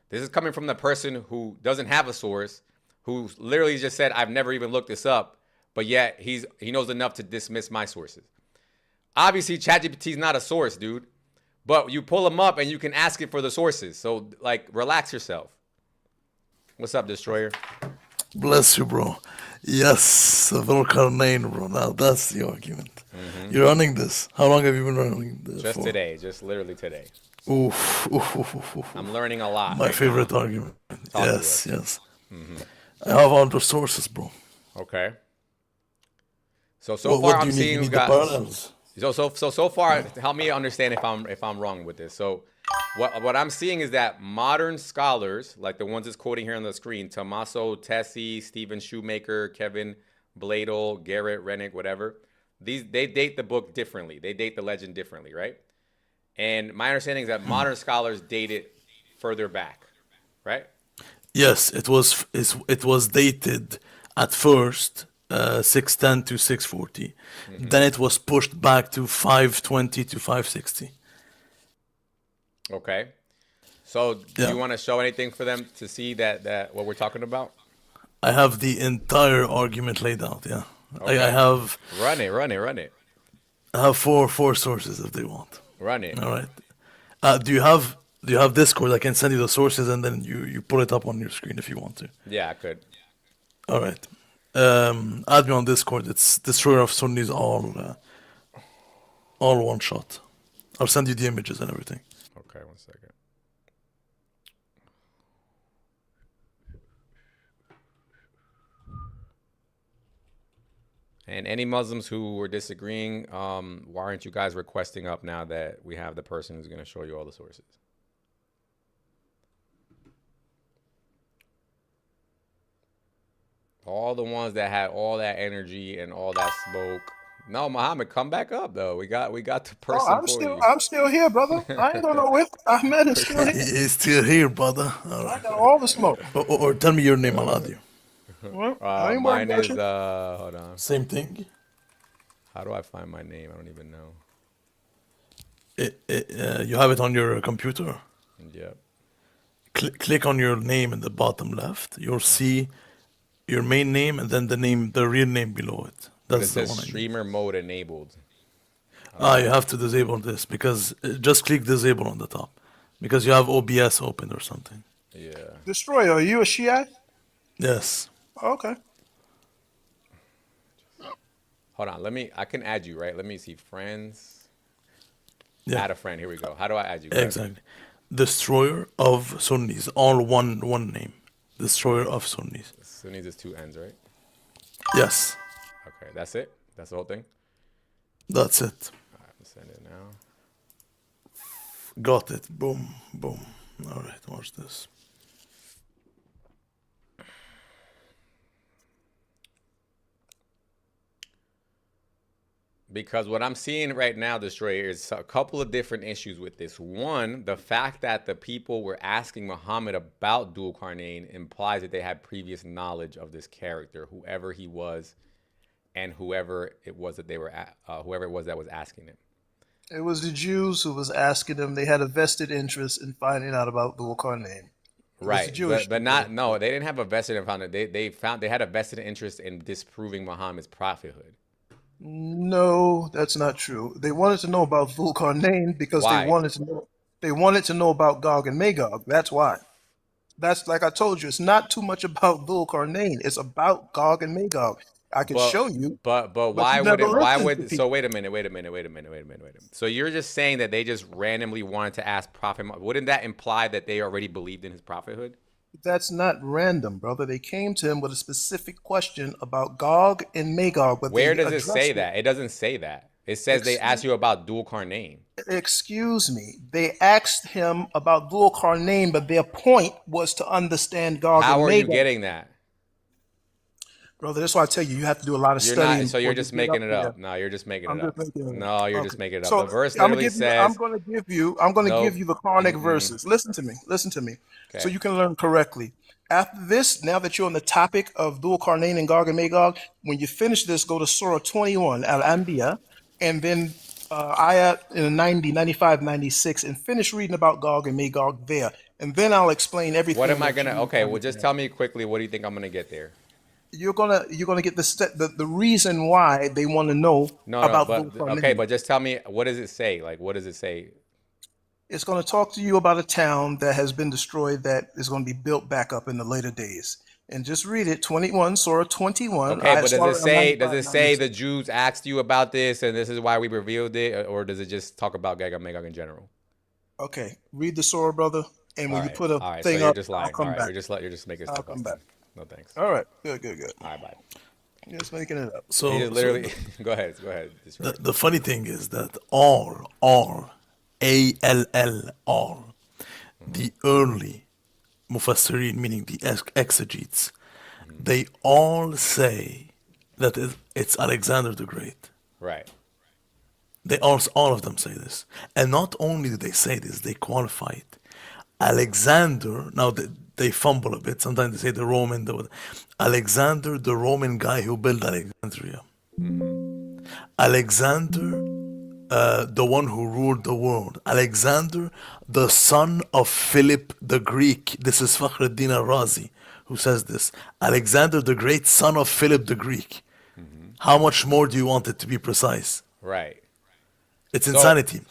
This is coming from the person who doesn't have a source, who literally just said, "I've never even looked this up," but yet he knows enough to dismiss my sources. Obviously, ChatGPT is not a source, dude. But you pull them up and you can ask it for the sources. So, like, relax yourself. What's up, Destroyer? Bless you, bro. Yes, Volcarnain, bro. Now that's the argument. You're running this. How long have you been running this Just for? today. Just literally today. Oof, oof, oof, oof, oof. I'm learning a lot. My right favorite now. argument. Talk to Yes, us. yes. I have other sources, bro. Okay. So What far do I'm you need? seeing You we need the got parallels. so far help me understand if I'm wrong with this. So what I'm seeing is that modern scholars, like the ones it's quoting here on the screen, Tommaso Tessi, Stephen Shoemaker, Kevin Bladel, Garrett Rennick, whatever, they date the book differently. They date the legend differently, right? And my understanding is that modern scholars date it further back, right? Yes, it was dated at first 610 to 640. Then it was pushed back to 520 to 560. Okay. So do Yeah. you want to show anything for them to see that what we're talking about? I have the entire argument laid out. Yeah, Okay. I have Run it. four sources if they want. Run it. All right. Do you have Discord? I can send you the sources and then you pull it up on your screen if you want to. Yeah, I could. All right. Add me on Discord. It's Destroyer of Sunnis all one shot. I'll send you the images and everything. Okay, 1 second. And any Muslims who were disagreeing, why aren't you guys requesting up now that we have the person who's going to show you all the sources? All the ones that had all that energy and all that smoke. No, Muhammad, come back up though. We got the person Oh, for you. I'm still here, brother. I ain't going nowhere. Ahmed is still here. He's still here, brother. All I right. got all the smoke. Or tell me your name, I'll add you. Well, I ain't worried Mine about is you. hold on. Same thing. How do I find my name? I don't even know. You have it on your computer. Yep. Click on your name in the bottom left. You'll see your main name and then the real name below it. But it That's the says one I need. streamer mode enabled. You have to disable this because just click disable on the top because you have OBS open or something. Yeah. Destroyer, are you a Shiite? Yes. Okay. Hold on. I can add you, right? Let me see. Friends. Yeah, Add a friend. Here we go. How do I add you? Go ahead. exactly. Destroyer of Sunnis, all one name. Destroyer of Sunnis. Sunnis is two N's, right? Yes, Okay, that's it. That's the whole thing. that's it. All right, I'm send it now. Got it. Boom, boom. All right, watch this. Because what I'm seeing right now, Destroyer, is a couple of different issues with this. One, the fact that the people were asking Muhammad about Dhul Qarnayn implies that they had previous knowledge of this character, whoever he was, and whoever it was that whoever it was that was asking him. It was the Jews who was asking them. They had a vested interest in finding out about Dhul Qarnayn. Right, Jewish but not no, they didn't have a vested interest. They had a vested interest in disproving Muhammad's prophethood. No, that's not true. They wanted to know about Dhul Qarnayn because Why? they wanted to know about Gog and Magog. That's why. That's like I told you, it's not too much about Dhul Qarnayn. It's about Gog and Magog. I can show you. But but why you would never it? Why listen to would? So people. wait a minute. So you're just saying that they just randomly wanted to ask Prophet? Wouldn't that imply that they already believed in his prophethood? That's not random, brother. They came to him with a specific question about Gog and Magog. But Where they does it say addressed that? It doesn't say that. It says they asked you about Dhul Qarnayn. Excuse me. They asked him about Dhul Qarnayn, but their point was to understand Gog How and are you Magog. getting that? Brother, that's why I tell you, you have to do a lot of You're studying. not. So you're before you just get making up it there. up. No, you're just making I'm it up. just making it No, you're up. just Okay. making it up. So The verse I'm literally says. going to give you the Quranic verses. Listen to me. Listen to me. So Okay. you can learn correctly. After this, now that you're on the topic of Dhul Qarnayn and Gog and Magog, when you finish this, go to Surah 21, Al-Anbiya, and then ayat in 90, 95, 96, and finish reading about Gog and Magog there. And then I'll explain everything. What am I that you gonna? need Okay, to well, just understand. tell me quickly. What do you think I'm gonna get there? You're gonna get the reason why they want to know No, about but Dhul Qarnayn. okay, but just tell me, what does it say? Like, what does it say? It's going to talk to you about a town that has been destroyed that is going to be built back up in the later days. And just read it, 21, Surah 21. Okay, but started on 95, does it say 96. the Jews asked you about this and this is why we revealed it, or does it just talk about Gog and Magog in general? Okay, read the Surah, brother. And when you put a All right, thing so you're up, just I'll lying. come All right, back. you're just making I'll stuff come up. back. No thanks. All right, good. All right, bye. You're just making it up. So, He just so literally. Go ahead. the funny thing is that all, all, the early Mufassirin, meaning the exegetes, they all say that it's Alexander the Great. Right. They all of them say this. And not only do they say this, they qualify it. Alexander, now they fumble a bit. Sometimes they say the Roman, Alexander, the Roman guy who built Alexandria. Alexander, the one who ruled the world. Alexander, the son of Philip the Greek. This is Fakhruddin al-Razi who says this. Alexander the Great, son of Philip the Greek. How much more do you want it to be precise? Right. It's insanity.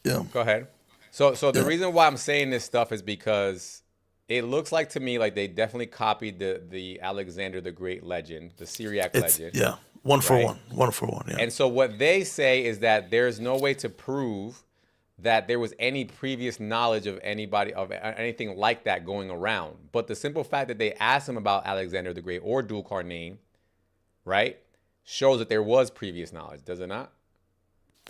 Yeah. Go ahead. So the reason why I'm saying this stuff is because it looks like to me like they definitely copied the Alexander the Great legend, the Syriac legend. Yeah, one for right? one for one. Yeah. And so what they say is that there's no way to prove that there was any previous knowledge of anybody of anything like that going around. But the simple fact that they asked him about Alexander the Great or Dhul Qarnayn, right, shows that there was previous knowledge, does it not?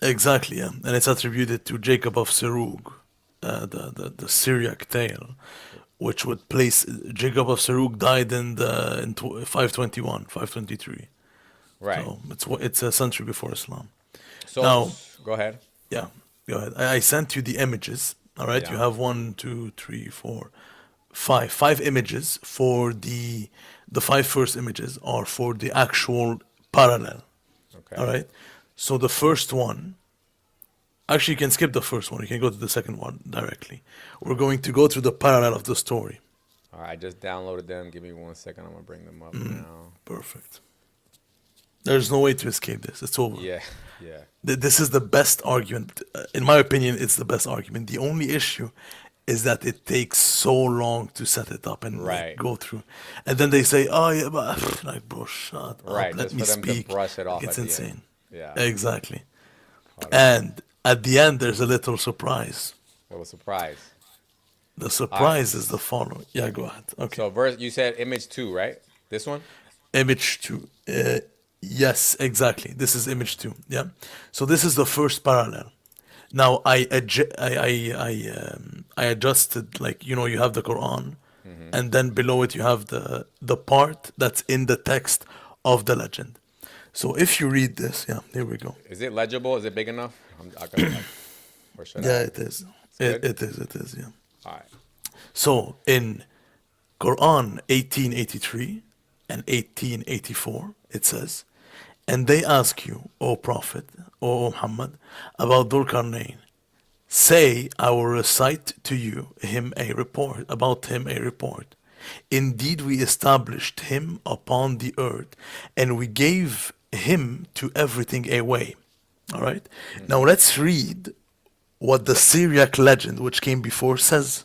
Exactly, yeah. And it's attributed to Jacob of Serug, the Syriac tale, which would place Jacob of Serug died in 521, 523. Right. So it's a century before Islam. So Now, go ahead. Yeah, go ahead. I sent you the images. All right, Yeah. you have 1, 2, 3, 4, 5 images for the 5 first images are for the actual parallel. Okay. All right. So the first one, actually, you can skip the first one. You can go to the second one directly. We're going to go through the parallel of the story. All right, I just downloaded them. Give me 1 second. I'm gonna bring them up now. Perfect. There's no way to escape this. It's over. Yeah, yeah. This is the best argument. In my opinion, it's the best argument. The only issue is that it takes so long to set it up and Right. go through. And then they say, oh, yeah, but like, bro, shut Right, up. Let just me for them to speak. brush it off It's at the insane. end. Yeah. Exactly. And At the end, there's a little surprise. Little surprise. The All right. surprise is the following. Yeah, go ahead. Okay. So verse, you said image 2, right? This one? Image 2. Yes, exactly. This is image 2. Yeah. So this is the first parallel. Now I adjusted, like, you know, you have the Quran, and then below it you have the part that's in the text of the legend. So if you read this, yeah, here we go. Is it legible? Is it big enough? I gotta, or should Yeah, I? it is. Good? It is, yeah. All right. So in Quran 1883 and 1884, it says, and they ask you, O Prophet, O Muhammad, about Dhul Qarnayn. Say, I will recite to you about him a report. Indeed, we established him upon the earth, and we gave him to everything a way. All right? Now let's read what the Syriac legend, which came before, says.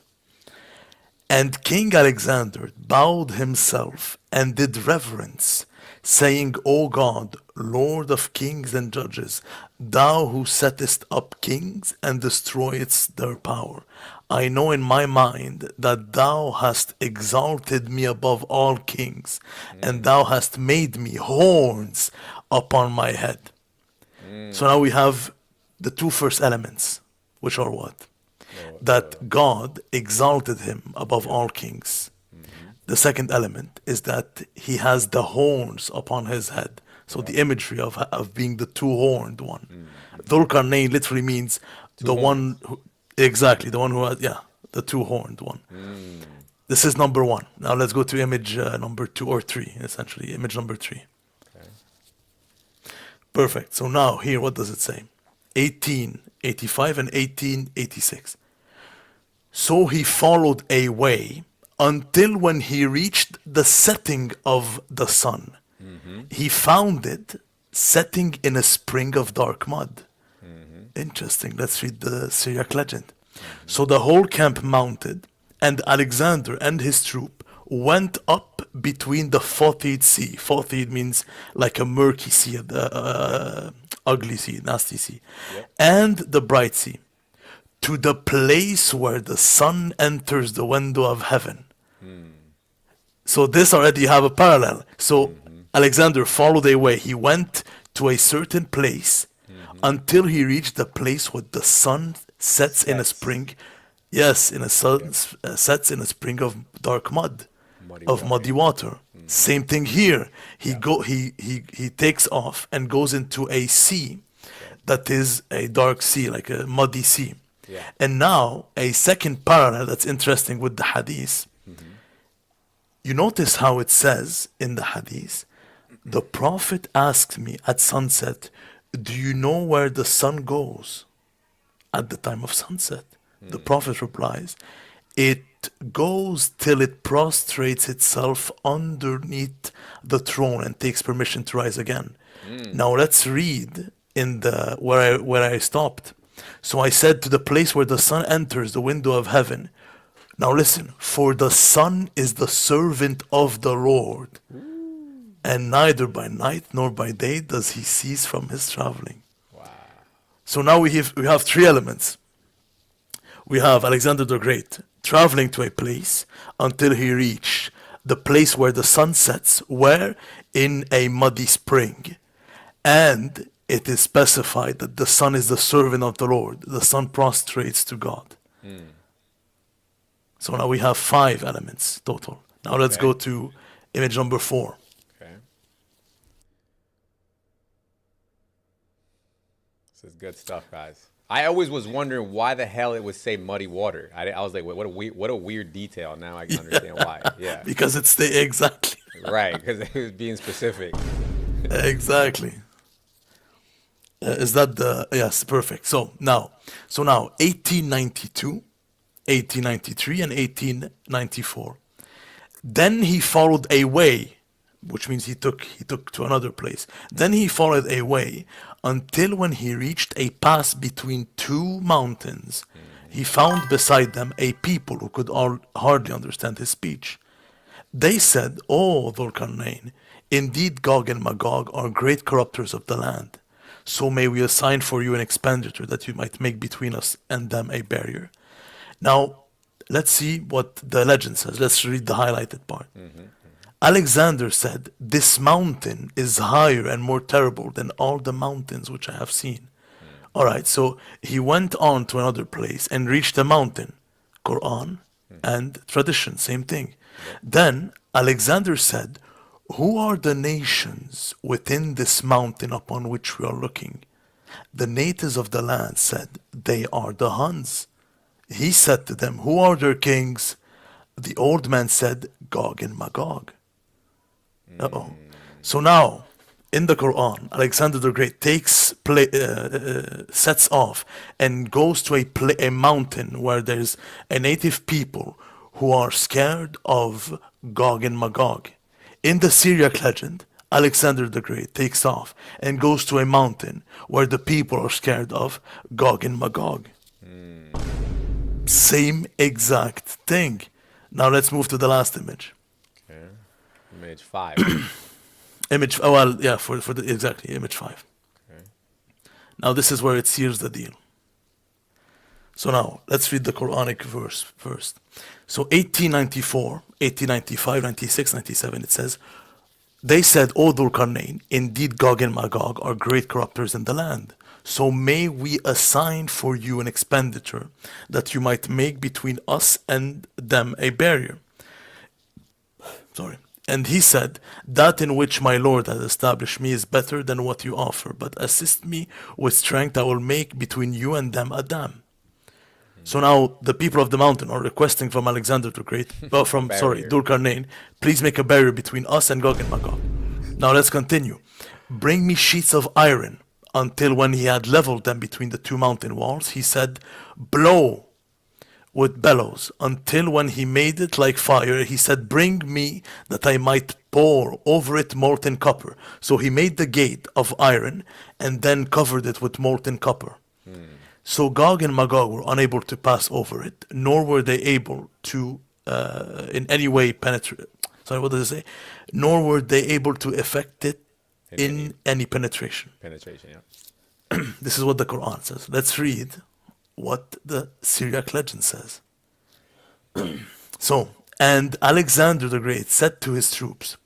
And King Alexander bowed himself and did reverence, saying, O God, Lord of kings and judges, thou who settest up kings and destroyest their power, I know in my mind that thou hast exalted me above all kings, and thou hast made me horns upon my head. So now we have the two first elements, which are what? That God exalted him above all kings. The second element is that he has the horns upon his head. So the imagery of being the two-horned one. Dhul Qarnayn literally means the one who, exactly, the one who has, yeah, the two-horned one. This is number one. Now let's go to image number 2 or 3, essentially. Image number 3. Okay. Perfect. So now here, what does it say? 1885 and 1886. So he followed a way until when he reached the setting of the sun. He found it setting in a spring of dark mud. Interesting. Let's read the Syriac legend. So the whole camp mounted, and Alexander and his troop went up between the Fothid Sea. Fothid means like a murky sea, the ugly sea, nasty sea, and the bright sea, to the place where the sun enters the window of heaven. So this already have a parallel. So Alexander followed a way. He went to a certain place until he reached the place where the sun sets in a spring. Yes, in a sun sets in a spring of dark mud, muddy water. Same thing here. He takes off and goes into a sea that is a dark sea, like a muddy sea. And now a second parallel that's interesting with the hadith. You notice how it says in the hadith, the Prophet asked me at sunset, do you know where the sun goes at the time of sunset? The Prophet replies, it goes till it prostrates itself underneath the throne and takes permission to rise again. Now let's read in the where I stopped. So I said, to the place where the sun enters the window of heaven. Now listen, for the sun is the servant of the Lord, and neither by night nor by day does he cease from his traveling. So now we have 3 elements. We have Alexander the Great traveling to a place until he reached the place where the sun sets, where? In a muddy spring. And it is specified that the sun is the servant of the Lord. The sun prostrates to God. So now we have 5 elements total. Now let's go to image number 4. Okay. This is good stuff, guys. I always was wondering why the hell it would say muddy water. I was like, what a weird detail. Now I can understand why. Yeah. Because it's exactly. Right, because it was being specific. Exactly. Is that the, yes, perfect. So now 1892, 1893, and 1894. Then he followed a way, which means he took to another place. Then he followed a way until when he reached a pass between 2 mountains. He found beside them a people who could hardly understand his speech. They said, O Dhul Qarnayn, indeed Gog and Magog are great corrupters of the land. So may we assign for you an expenditure that you might make between us and them a barrier. Now, let's see what the legend says. Let's read the highlighted part. Alexander said, "This mountain is higher and more terrible than all the mountains which I have seen." All right, so he went on to another place and reached a mountain. Quran and tradition, same thing. Then Alexander said, "Who are the nations within this mountain upon which we are looking?" The natives of the land said, "They are the Huns." He said to them, "Who are their kings?" The old man said, "Gog and Magog." Uh-oh. So now, in the Quran, Alexander the Great sets off and goes to a mountain where there's a native people who are scared of Gog and Magog. In the Syriac legend, Alexander the Great takes off and goes to a mountain where the people are scared of Gog and Magog. Same exact thing. Now let's move to the last image. Okay. Image 5. Image, oh, well, yeah, for the exactly image 5. Okay. Now this is where it seals the deal. So now let's read the Quranic verse first. So 1894, 1895, 96, 97, it says, "They said, O Dhul Qarnayn, indeed Gog and Magog are great corrupters in the land. So may we assign for you an expenditure that you might make between us and them a barrier." Sorry. And he said, "That in which my Lord has established me is better than what you offer, but assist me with strength, I will make between you and them a dam." So now the people of the mountain are requesting from Alexander the Great, Dhul Qarnayn, "Please make a barrier between us and Gog and Magog." Now let's continue. "Bring me sheets of iron," until when he had leveled them between the two mountain walls, he said, "Blow with bellows," until when he made it like fire, he said, "Bring me that I might pour over it molten copper." So he made the gate of iron and then covered it with molten copper. So Gog and Magog were unable to pass over it, nor were they able to in any way penetrate. Sorry, what does it say? Nor were they able to affect it in any penetration. Penetration, yeah. This is what the Quran says. Let's read what the Syriac legend says. So, and Alexander the Great said to his troops,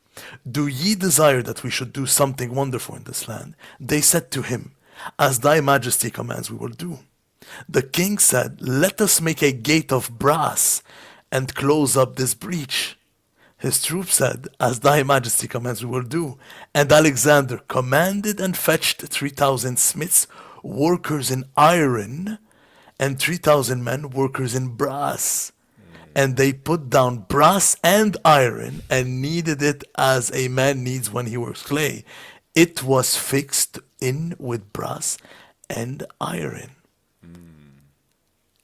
"Do ye desire that we should do something wonderful in this land?" They said to him, "As thy majesty commands, we will do." The king said, "Let us make a gate of brass and close up this breach." His troops said, "As thy majesty commands, we will do." And Alexander commanded and fetched 3,000 smiths, workers in iron, and 3,000 men, workers in brass. And they put down brass and iron and kneaded it as a man kneads when he works clay. It was fixed in with brass and iron.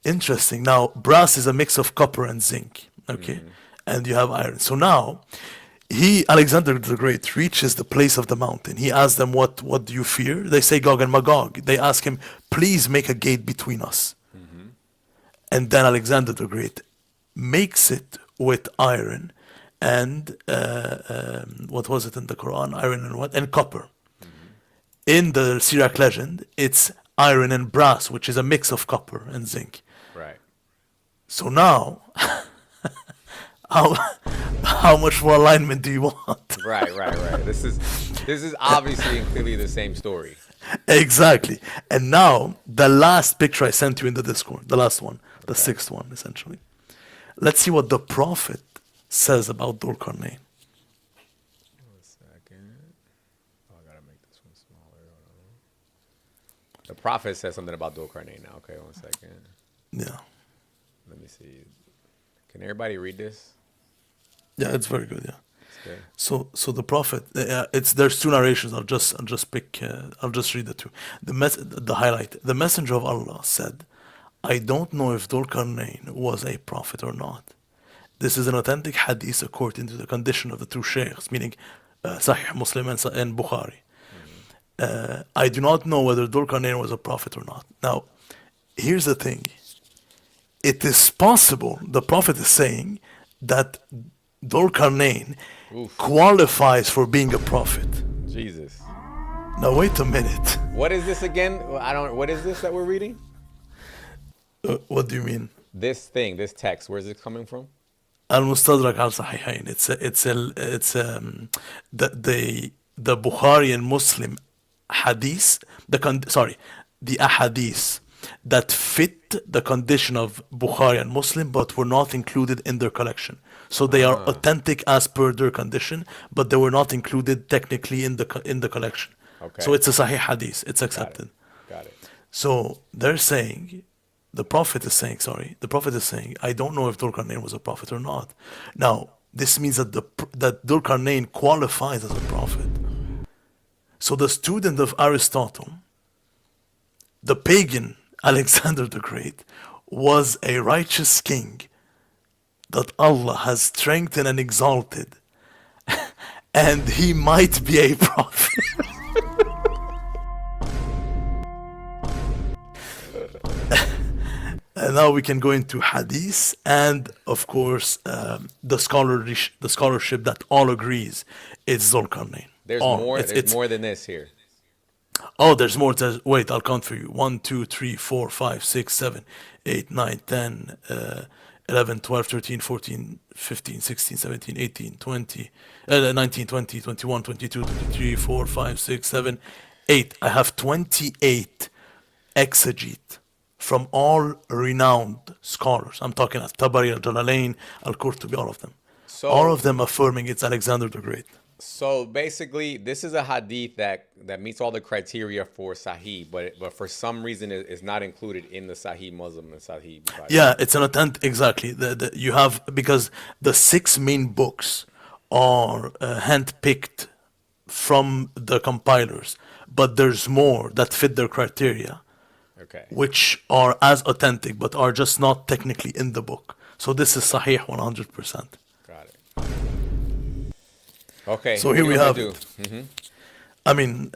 Interesting. Now, brass is a mix of copper and zinc. Okay. And you have iron. So now, Alexander the Great, reaches the place of the mountain. He asks them, what do you fear? They say Gog and Magog. They ask him, "Please make a gate between us." And then Alexander the Great makes it with iron and what was it in the Quran? Iron and what? And copper. In the Syriac legend, it's iron and brass, which is a mix of copper and zinc. Right. So now, how much more alignment do you want? Right. This is obviously and clearly the same story. Exactly. And now, the last picture I sent you in the Discord, the last one, the sixth one, essentially. Let's see what the Prophet says about Dhul Qarnayn. 1 second. Oh, I gotta make this one smaller. The Prophet says something about Dhul Qarnayn now. Okay, 1 second. Yeah. Let me see. Can everybody read this? Yeah, it's very good. Yeah. Okay. So the Prophet, there's two narrations. I'll just read the two. The highlight. The Messenger of Allah said, "I don't know if Dhul Qarnayn was a prophet or not. This is an authentic hadith according to the condition of the two sheikhs, meaning Sahih Muslim and Bukhari. I do not know whether Dhul Qarnayn was a prophet or not." Now, here's the thing. It is possible, the Prophet is saying, that Dhul Qarnayn qualifies for being a prophet. Jesus. Now wait a minute. What is this again? I don't. What is this that we're reading? What do you mean? This thing, this text. Where's it coming from? المستدرك على الصحيحين. It's the Bukhari and Muslim hadith, the ahadith that fit the condition of Bukhari and Muslim, but were not included in their collection. So they are authentic as per their condition, but they were not included technically in the collection. Okay. So it's a Sahih hadith. It's accepted. Got it. So they're saying, the Prophet is saying, I don't know if Dhul Qarnayn was a prophet or not. Now, this means that that Dhul Qarnayn qualifies as a prophet. So the student of Aristotle, the pagan Alexander the Great, was a righteous king that Allah has strengthened and exalted, and he might be a prophet. And now we can go into hadith and, of course, the scholarship that all agrees it's Dhul Qarnayn. There's All. more. It's- There's it's- more than this here. Oh, there's more. Wait, I'll count for you. 1, 2, 3, 4, 5, 6, 7, 8, 9, 10, 11, 12, 13, 14, 15, 16, 17, 18, 20, 19, 20, 21, 22, 23, 4, 5, 6, 7, 8. I have 28 exegete from all renowned scholars. I'm talking Al-Tabari, Al-Jalalain, Al-Qurtubi, all of them. So, All of them affirming it's Alexander the Great. so basically, this is a hadith that meets all the criteria for Sahih, but for some reason it is not included in the Sahih Muslim and Sahih Bukhari. Yeah, it's an authentic, exactly. You have, because the 6 main books are handpicked from the compilers, but there's more that fit their criteria, Okay. which are as authentic, but are just not technically in the book. So this is Sahih 100%. Got it. Okay. So what here do we you wanna have do? it. I mean,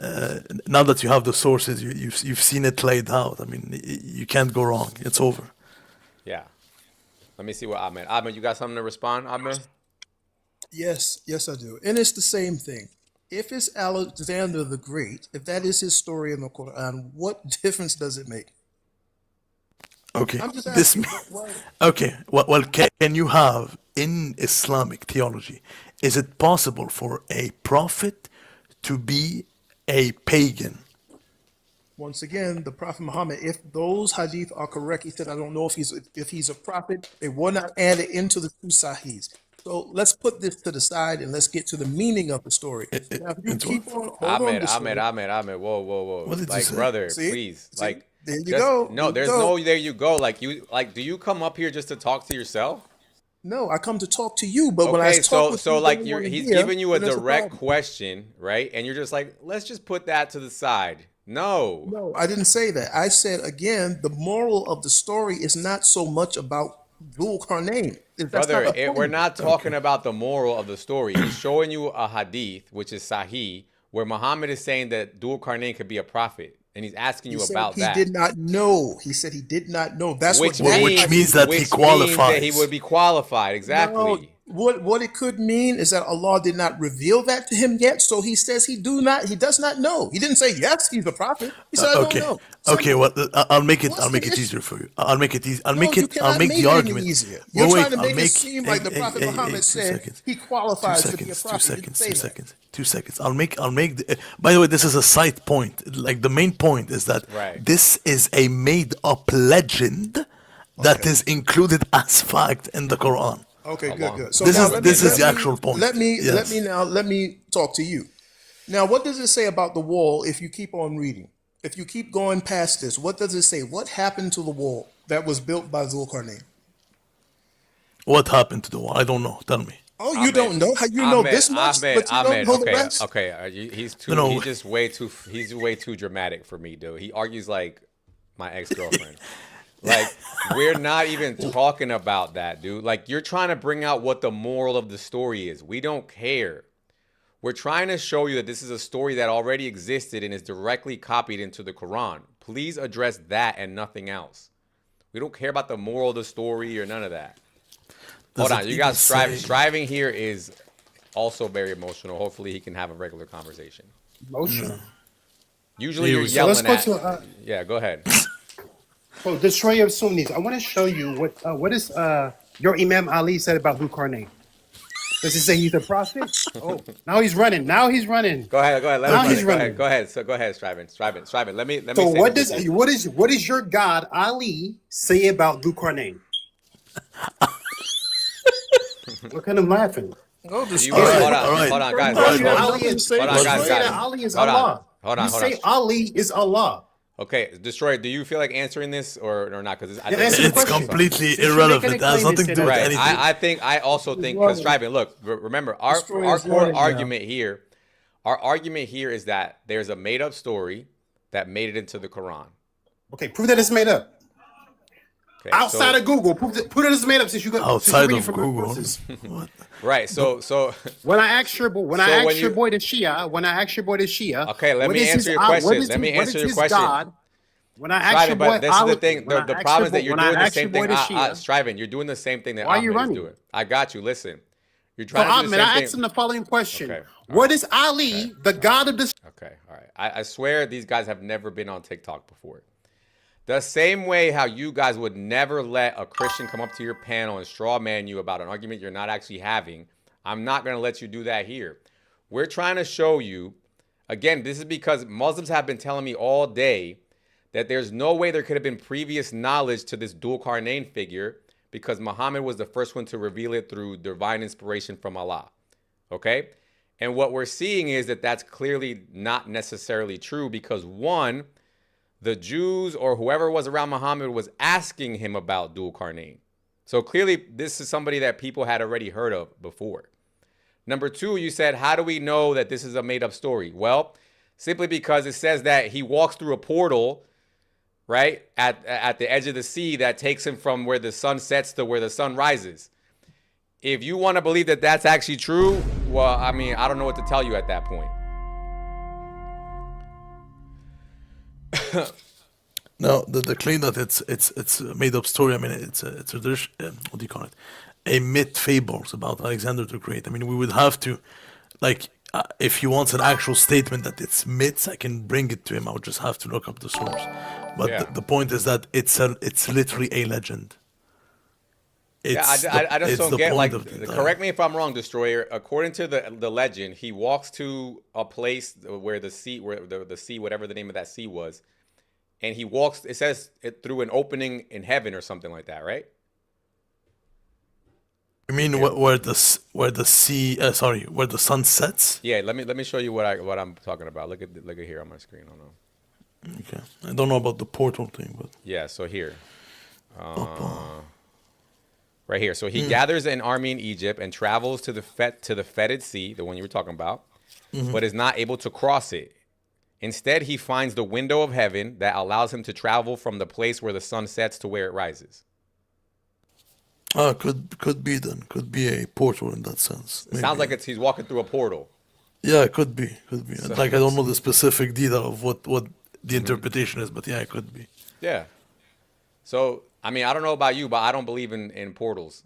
now that you have the sources, you've seen it laid out. I mean, you can't go wrong. It's over. Yeah. Let me see what Ahmed. Ahmed, you got something to respond, Ahmed? Yes, yes, I do. And it's the same thing. If it's Alexander the Great, if that is his story in the Quran, what difference does it make? Okay. I'm just This. asking. Why? Okay. Well, can you have in Islamic theology? Is it possible for a prophet to be a pagan? Once again, the Prophet Muhammad, if those hadith are correct, he said, I don't know if he's a prophet. They were not added into the two sahihs. So let's put this to the side and let's get to the meaning of the story. Now, if you It's keep on, hold on Ahmed, to Ahmed, it. Ahmed. Whoa. What did you Like, say? brother, See? please. See? Like, There you just- go. No, There you there's go. no there you go. Like, do you come up here just to talk to yourself? No, I come to talk to you, but when I Okay, talk with you, like then you wanna he's hear, giving you a then there's direct problem. question, right? And you're just like, let's just put that to the side. No. No, I didn't say that. I said again, the moral of the story is not so much about Dhul Qarnayn. That's Brother, not the we're point. not talking about the moral of the story. He's showing you a hadith, which is Sahih, where Muhammad is saying that Dhul Qarnayn could be a prophet. And he's asking He you said about he that. did not know. He said he did not know. That's Which what means that he which means qualifies. that he would be qualified. Exactly. No, what it could mean is that Allah did not reveal that to him yet. So he says he does not know. He didn't say yes, he's a prophet. He said I Okay. don't know. Okay. Simple. Well, I'll make it. What's I'll make the it issue? easier for you. I'll make it easy. I'll No, make you it. cannot I'll make make the it any argument. easier. You're trying to make it seem like the Prophet Muhammad said he qualifies to be a prophet. He didn't say that. 2 seconds. I'll make. By the way, this is a side point. Like the main point is that Right. this is a made-up legend that is included as fact in the Quran. Okay, good. So This now is- let this me- is the let me- actual point. Let me Yes. let me talk to you. Now, what does it say about the wall if you keep on reading? If you keep going past this, what does it say? What happened to the wall that was built by Zulkarnain? What happened to the wall? I don't know. Tell me. Oh, you Ahmed, don't know? How you know this much, but you don't know the okay, rest? okay. He's too. No. He's just way too. He's way too dramatic for me, dude. He argues like my ex-girlfriend. Like, we're not even talking about that, dude. Like, you're trying to bring out what the moral of the story is. We don't care. We're trying to show you that this is a story that already existed and is directly copied into the Quran. Please address that and nothing else. We don't care about the moral of the story or none of that. Does Hold it on, you even guys say- striving here is also very emotional. Hopefully he can have a regular conversation. Emotional. Usually Here you're we So go. let's yelling go at. to Yeah, go ahead. Destroyer of Sunnis. I want to show you what is your Imam Ali said about Dhul-Qarnayn. Does he say he's a prophet? Oh, now he's running. Now he's running. Go ahead. Go ahead. Let him Now run he's it. Go ahead. running. Go ahead. So go ahead, Striven. Let me So say this with you. what is your God Ali say about Dhul-Qarnayn? Look at him laughing. Go You destroy. hold all right. on, guys. Bro, Hold you have on, nothing to say hold to on, us, guys. You say that Ali is Hold on. Allah. Hold on. You say Ali is Allah. Okay, Destroyer, do you feel like answering this or not? Because I Yeah, think answer the It's question. completely Since you're irrelevant. making It a has claim, nothing to do it's with right. anything. I also think because Striven, look, remember our Destroyer's core running now. argument here. Our argument here is that there's a made up story that made it into the Quran. Okay, prove that it's made up. Okay, Outside so, of Google, prove that it's made up since you got Outside reading of from Google. references. What? right. So When I asked your boy, when you- the Shia, Okay, let what me is answer his your God- what question. is Let me his- what answer is your his question. God, when I asked your Striving, boy, but this is the Ali- thing. when I The asked problem your is that boy- you're when I doing the asked same your boy thing. the Shia, Striving, you're doing the same thing that Why are you Ahmed is running? doing. I got you. Listen, you're So trying to do Ahmed, the same I thing. asked him the following question: Okay, what is Ali, the God of the? Okay, all right. I swear these guys have never been on TikTok before. The same way how you guys would never let a Christian come up to your panel and straw man you about an argument you're not actually having, I'm not going to let you do that here. We're trying to show you, again, this is because Muslims have been telling me all day that there's no way there could have been previous knowledge to this Dhul-Qarnayn figure because Muhammad was the first one to reveal it through divine inspiration from Allah. Okay? And what we're seeing is that that's clearly not necessarily true because one, the Jews or whoever was around Muhammad was asking him about Dhul-Qarnayn. So clearly this is somebody that people had already heard of before. Number two, you said, how do we know that this is a made up story? Well, simply because it says that he walks through a portal, right, at the edge of the sea that takes him from where the sun sets to where the sun rises. If you want to believe that that's actually true, well, I mean, I don't know what to tell you at that point. No, the claim that it's a made up story. I mean, it's a tradition. What do you call it? A myth, fables about Alexander the Great. I mean, we would have to, like, if he wants an actual statement that it's myths, I can bring it to him. I would just have to look up the source. But Yeah. the point is that it's literally a legend. It's I just it's don't the get, point like, of the correct me if I'm wrong, Destroyer. According to the legend, he walks to a place where the sea, whatever the name of that sea was, and he walks, it says it through an opening in heaven or something like that, right? You mean where the sun sets? Yeah, let me show you what I'm talking about. Look at here on my screen. I don't know. Okay, I don't know about the portal thing, but Yeah, so here. Right here. So he gathers an army in Egypt and travels to the fetid sea, the one you were talking about, but is not able to cross it. Instead, he finds the window of heaven that allows him to travel from the place where the sun sets to where it rises. could be then. Could be a portal in that sense. It sounds maybe. like he's walking through a portal. Yeah, it could be. Like I don't know the specific detail of what the interpretation is, but yeah, it could be. Yeah. So, I mean, I don't know about you, but I don't believe in portals.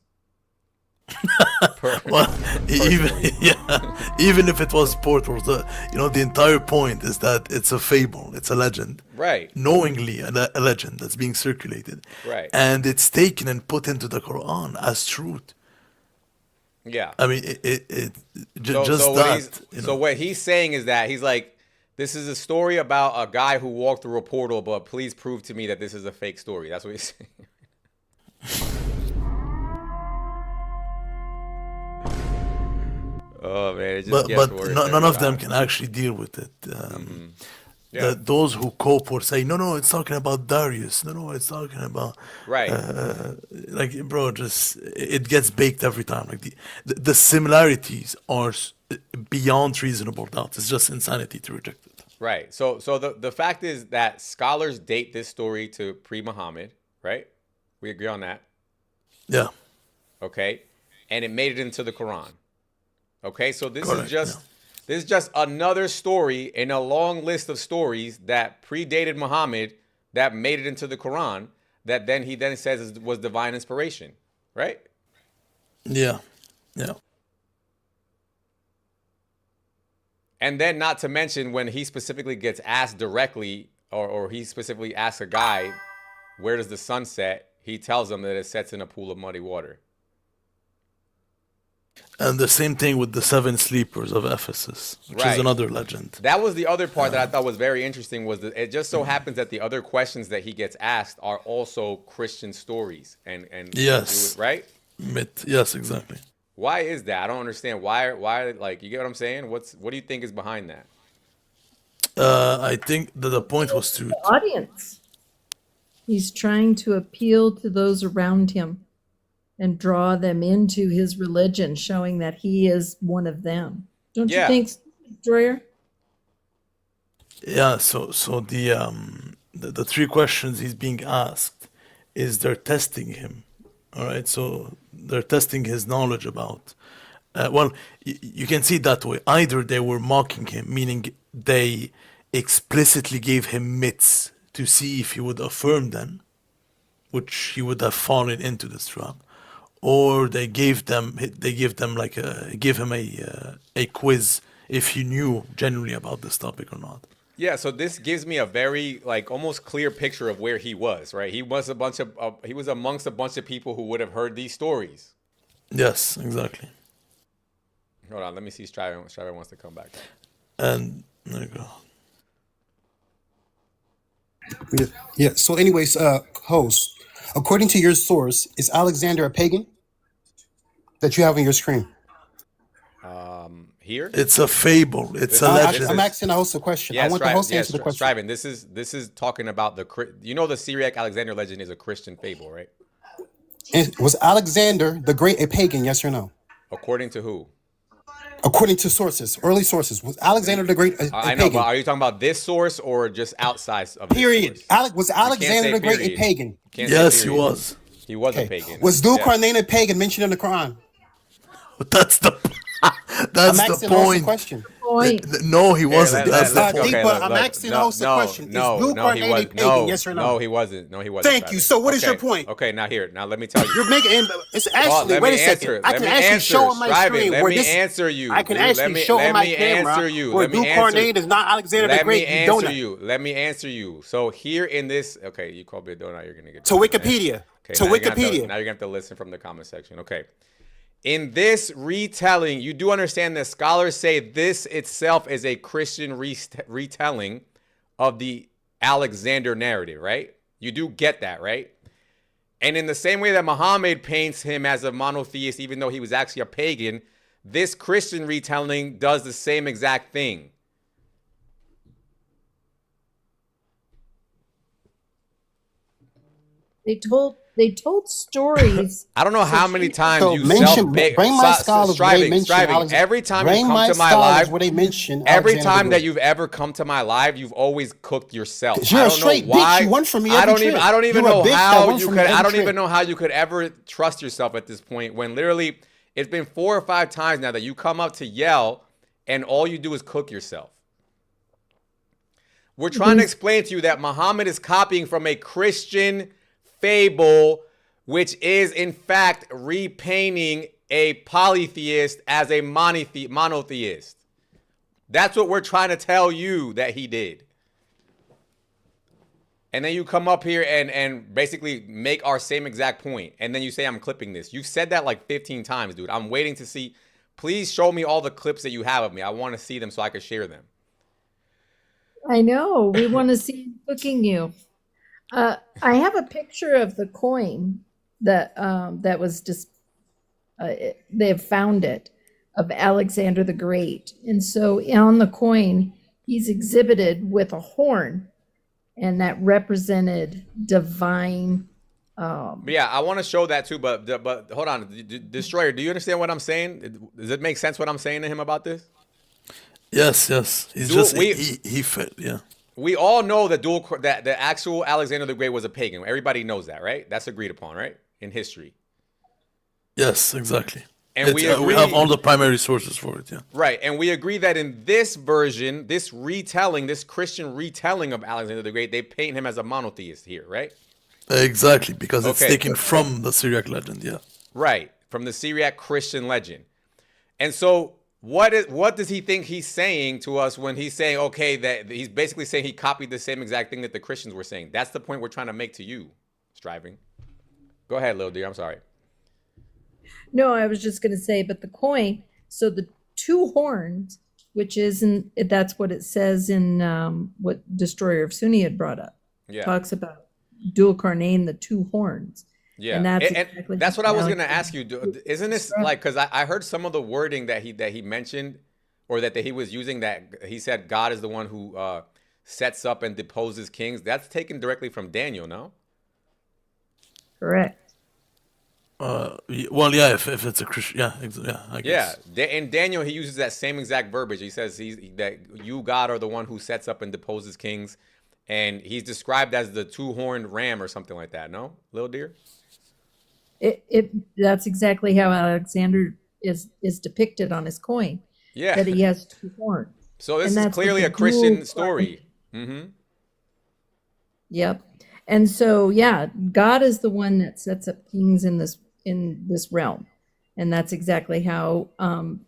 Well, even if it was portals, the entire point is that it's a fable, it's a legend, Right. knowingly a legend that's being circulated, Right. and it's taken and put into the Quran as truth. Yeah. I mean, What he's saying is that he's like, this is a story about a guy who walked through a portal, but please prove to me that this is a fake story. That's what he's saying. Oh man, it just gets worse. None of them can actually deal with it. Yeah. Those who cope or say, no, it's talking about Darius. No, it's talking about Right. like, bro, just it gets baked every time. Like the similarities are beyond reasonable doubt. It's just insanity to reject it. Right. So the fact is that scholars date this story to pre-Muhammad, right? We agree on that. Yeah. Okay. And it made it into the Quran. Okay, so this Correct, is just another story in a long list of stories that predated Muhammad that made it into the Quran that then he says was divine inspiration, right? Yeah. And then not to mention when he specifically gets asked directly, or he specifically asks a guy, where does the sun set? He tells him that it sets in a pool of muddy water. And the same thing with the 7 sleepers of Ephesus, which is another legend. That was the other part that I thought was very interesting, was that it just so happens that the other questions that he gets asked are also Christian stories. And yes. Right? Myth. Yes, exactly. Why is that? I don't understand. Why, like, you get what I'm saying? What do you think is behind that? I think that the point was to... The audience. He's trying to appeal to those around him and draw them into his religion, showing that he is one of them. Don't you think, Destroyer? Yeah, so the 3 questions he's being asked is they're testing him. All right, so they're testing his knowledge about. You can see it that way. Either they were mocking him, meaning they explicitly gave him myths to see if he would affirm them, which he would have fallen into this trap, or they gave him a quiz if he knew genuinely about this topic or not. Yeah, so this gives me a very, like, almost clear picture of where he was, right? He was amongst a bunch of people who would have heard these stories. Yes, exactly. Hold on, let me see. Striver wants to come back. And there you go. Yeah. So, anyways, host, according to your source, is Alexander a pagan that you have on your screen? Here? It's a fable. It's a legend. I'm asking the host a question. Yes, I want the host to answer the question. Striving. This is talking about the Syriac Alexander legend is a Christian fable, right? And was Alexander the Great a pagan? Yes or no? According to who? According to sources, early sources, was Alexander the Great a I know, pagan? but are you talking about this source or just outside of this Period. source? Was Alexander the Great a pagan? Yes, he was. He was a pagan. Was Dhul-Qarnayn a pagan mentioned in the Quran? That's the point. Question. No, he wasn't. That's the point. I'm asking the host a question. Is Dhul-Qarnayn a pagan? Yes or no? No, he wasn't. No, he wasn't. Thank you. So what is your point? Okay, now let me tell you. You're making it's actually wait a second. I can actually show on my screen where this. Answer you. I can actually show on my camera where Dhul-Qarnayn is not Alexander the Great. Let me answer you. So here in this, okay, you called me a donut. You're gonna get to Wikipedia. To Wikipedia. Now you're gonna have to listen from the comment section. Okay. In this retelling, you do understand that scholars say this itself is a Christian retelling of the Alexander narrative, right? You do get that, right? And in the same way that Muhammad paints him as a monotheist, even though he was actually a pagan, this Christian retelling does the same exact thing. They told stories. I don't know how many times you bring my scholars striving. Every time you come to my live, every time that you've ever come to my live, you've always cooked yourself. You're a straight bitch. You won from me. I don't even know how you could. I don't even know how you could ever trust yourself at this point. When literally, it's been 4 or 5 times now that you come up to yell, and all you do is cook yourself. We're trying to explain to you that Muhammad is copying from a Christian fable, which is in fact repainting a polytheist as a monotheist. That's what we're trying to tell you that he did. And then you come up here and basically make our same exact point. And then you say, I'm clipping this. You've said that like 15 times, dude. I'm waiting to see. Please show me all the clips that you have of me. I want to see them so I can share them. I know. We want to see him cooking you. I have a picture of the coin that was just they have found it, of Alexander the Great, and so on the coin he's exhibited with a horn, and that represented divine. Yeah, I want to show that too, but hold on, Destroyer, do you understand what I'm saying? Does it make sense what I'm saying to him about this? Yes. He fit. Yeah. We all know that the actual Alexander the Great was a pagan. Everybody knows that, right? That's agreed upon, right? In history. Yes, exactly. And we have all the primary sources for it, yeah. Right, and we agree that in this version, this retelling, this Christian retelling of Alexander the Great, they paint him as a monotheist here, right? Exactly, because it's taken from the Syriac legend, yeah. Right, from the Syriac Christian legend. And so What does he think he's saying to us when he's saying, okay, that he's basically saying he copied the same exact thing that the Christians were saying? That's the point we're trying to make to you, Striving. Go ahead, little dear. I'm sorry. No, I was just going to say, but the coin, so the two horns, which isn't, that's what it says in what Destroyer of Sunni had brought up. Yeah. Talks about Dul Qarnayn, the two horns. Yeah, and that's, exactly that's what I was going to ask you. Isn't this like, because I heard some of the wording that he mentioned, or that he was using, that he said God is the one who sets up and deposes kings. That's taken directly from Daniel, no? Correct. Well, yeah, if it's a Christian, yeah, I guess. Yeah, in Daniel, he uses that same exact verbiage. He says that you, God, are the one who sets up and deposes kings. And he's described as the two-horned ram or something like that, no? Little dear? That's exactly how Alexander is depicted on his coin. Yeah. That he has two horns. So this is clearly a Christian story. Mm-hmm. Yep. And so, yeah, God is the one that sets up kings in this realm. And that's exactly how Dul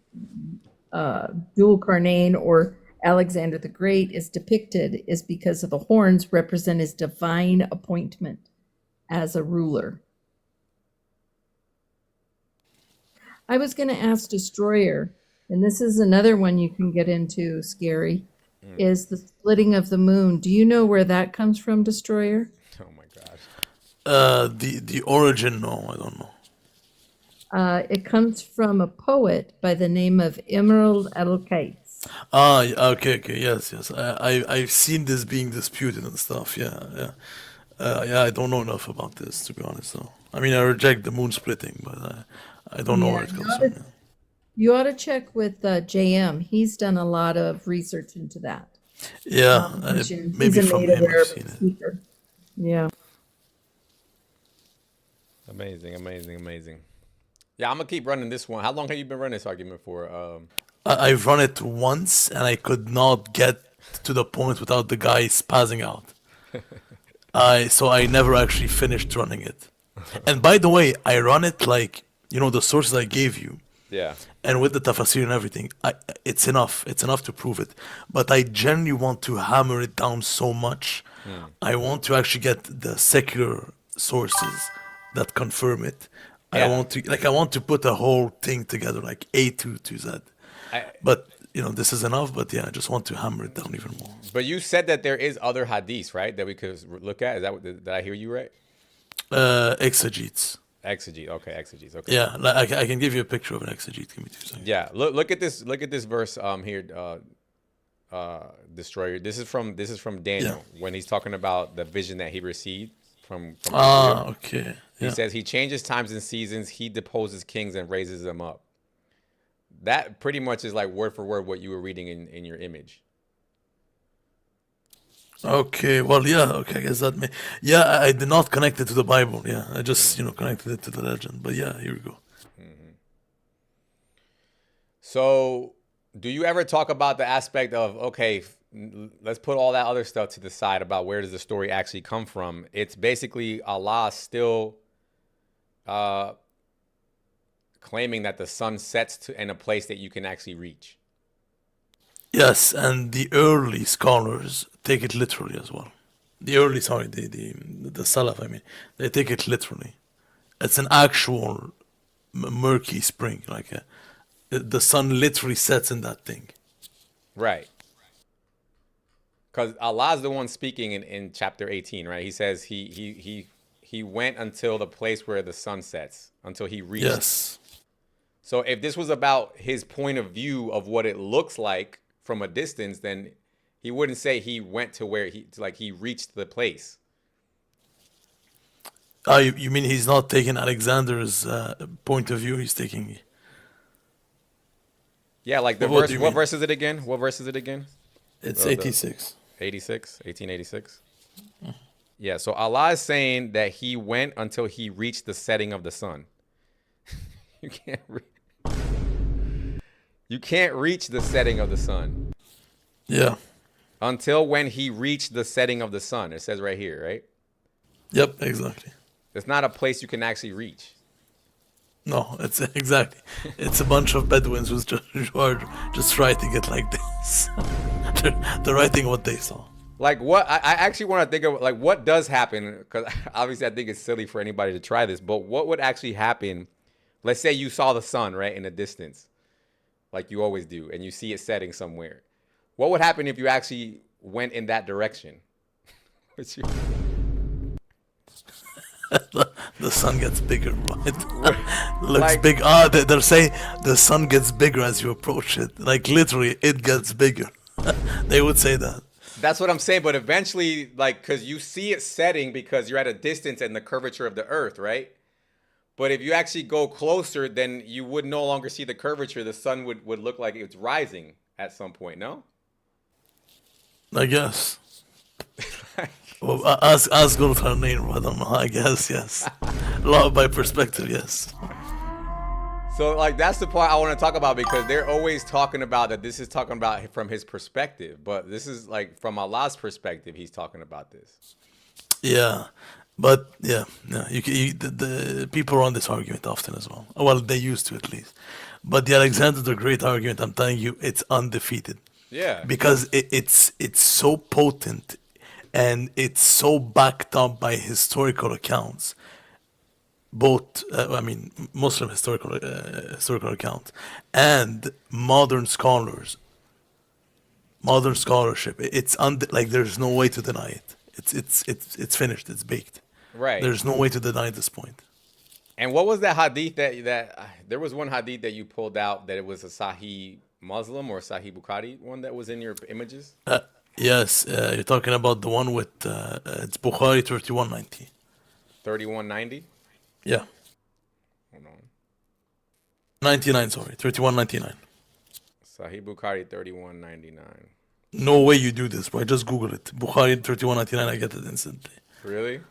Qarnayn, or Alexander the Great, is depicted, is because of the horns represent his divine appointment as a ruler. I was going to ask Destroyer, and this is another one you can get into, Scary, is the splitting of the moon. Do you know where that comes from, Destroyer? Oh my gosh. The origin, no, I don't know. It comes from a poet by the name of Emerald El-Kates. Okay, yes. I've seen this being disputed and stuff. Yeah. I don't know enough about this, to be honest. So, I mean, I reject the moon splitting, but I don't know where it comes from. Yeah. You ought to check with JM. He's done a lot of research into that. Yeah, maybe from him I've seen it. Speaker. Yeah. Amazing. Yeah, I'm gonna keep running this one. How long have you been running this argument for? I've run it once, and I could not get to the point without the guy spazzing out. So I never actually finished running it. And by the way, I run it like, the sources I gave you. Yeah. And with the tafsir and everything, it's enough. It's enough to prove it. But I genuinely want to hammer it down so much. I want to actually get the secular sources that confirm it. Yeah. I want to put the whole thing together, like A to Z. But this is enough. But yeah, I just want to hammer it down even more. But you said that there is other hadiths, right, that we could look at. Is that did I hear you right? Exegetes. Okay, exegetes. Okay. Yeah, like I can give you a picture of an exegete. Give me 2 seconds. Yeah, look at this. Look at this verse here, Destroyer. This is from Daniel when he's talking about the vision that he received from Israel. Okay. He says he changes times and seasons. He deposes kings and raises them up. That pretty much is like word for word what you were reading in your image. Okay, well, yeah, okay, I guess that may... Yeah, I did not connect it to the Bible, yeah. I just, connected it to the legend. But yeah, here we go. Mm-hmm. So, do you ever talk about the aspect of, okay, let's put all that other stuff to the side about where does the story actually come from? It's basically Allah still claiming that the sun sets in a place that you can actually reach. Yes, and the early scholars take it literally as well. The Salaf, I mean, they take it literally. It's an actual murky spring, like the sun literally sets in that thing. Right. Because Allah is the one speaking in chapter 18, right? He says he went until the place where the sun sets, until he reached. Yes. So if this was about his point of view of what it looks like from a distance, then he wouldn't say he went to where he reached the place. You mean he's not taking Alexander's point of view? He's taking. Yeah, like the verse. What verse is it again? What verse is it again? It's 86. 1886. Yeah. So Allah is saying that he went until he reached the setting of the sun. You can't reach the setting of the sun. Yeah. Until when he reached the setting of the sun. It says right here, right? Yep, exactly. It's not a place you can actually reach. No, it's exactly. It's a bunch of Bedouins who are just writing it like this. they're writing what they saw. Like what? I actually want to think of like what does happen, because obviously I think it's silly for anybody to try this, but what would actually happen? Let's say you saw the sun right in the distance, like you always do, and you see it setting somewhere. What would happen if you actually went in that direction? The sun gets bigger, right? Looks like, big. They're saying the sun gets bigger as you approach it. Like literally, it gets bigger. They would say that. That's what I'm saying. But eventually, like, because you see it setting because you're at a distance and the curvature of the earth, right? But if you actually go closer, then you would no longer see the curvature. The sun would look like it's rising at some point, no? I guess. Well, ask Quranic, I don't know. I guess, yes. Law by perspective, yes. So, like, that's the part I want to talk about, because they're always talking about that this is talking about from his perspective. But this is, like, from Allah's perspective, he's talking about this. Yeah. But, yeah. The people run this argument often as well. Well, they used to at least. But the Alexander the Great argument, I'm telling you, it's undefeated. Yeah. Because it's so potent. And it's so backed up by historical accounts, both Muslim historical accounts and modern scholarship. It's like there's no way to deny it. It's finished. It's baked. Right. There's no way to deny this point. And what was that hadith that there was one hadith that you pulled out that it was a Sahih Muslim or Sahih Bukhari one that was in your images? Yes, you're talking about the one with it's Bukhari 3190. 3190? Yeah. Hold on. 99, sorry. 3199. Sahih Bukhari 3199. No way you do this, bro. Just Google it. Bukhari 3199, I get it instantly. Really?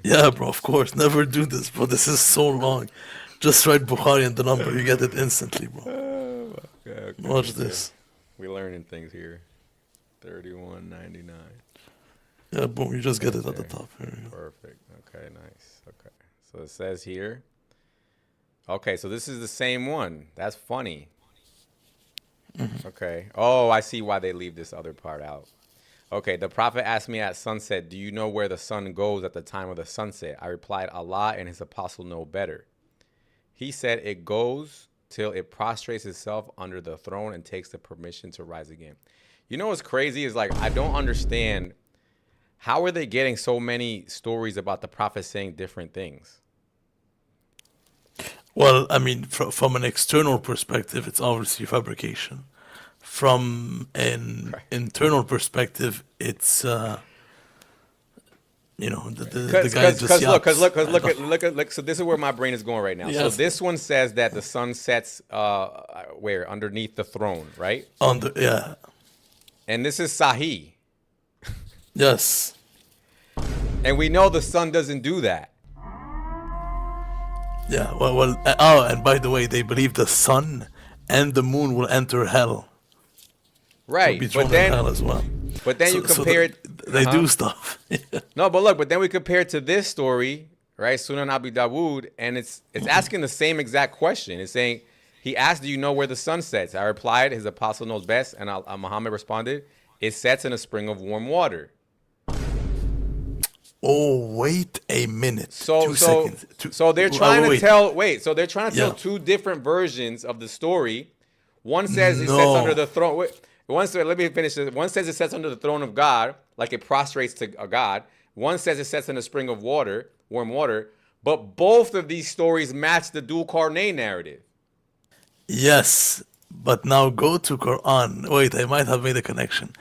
Yeah, bro, of course. Never do this, bro. This is so long. Just write Bukhari and the number. You get it instantly, bro. Okay. Watch this. We're learning things here. 3199. Yeah, boom, you just get it at the top. Perfect. Okay, nice. Okay. So it says here. Okay, so this is the same one. That's funny. Mm-hmm. Okay. Oh, I see why they leave this other part out. Okay, the Prophet asked me at sunset, do you know where the sun goes at the time of the sunset? I replied, Allah and his apostle know better. He said, it goes till it prostrates itself under the throne and takes the permission to rise again. You know what's crazy is, like, I don't understand, how are they getting so many stories about the Prophet saying different things? Well, I mean, from an external perspective, it's obviously fabrication. From an internal perspective, it's the guy just yaps. Look. So this is where my brain is going right now. Yes. So this one says that the sun sets where underneath the throne, right? Yeah. And this is Sahih. Yes. And we know the sun doesn't do that. Yeah, and by the way, they believe the sun and the moon will enter hell. Right, but then hell as well. But then you compare it. They do stuff. No, but look, but then we compare it to this story, right? Sunan Abi Dawud, and it's asking the same exact question. It's saying, he asked, do you know where the sun sets? I replied, his apostle knows best, and Muhammad responded, it sets in a spring of warm water. Oh, wait a minute. So they're trying to tell two different versions of the story. One says it sets under the throne. Let me finish this. One says it sets under the throne of God, like it prostrates to a God. One says it sets in a spring of water, warm water. But both of these stories match the Dhul Qarnayn narrative. Yes, but now go to Quran. Wait, I might have made a connection.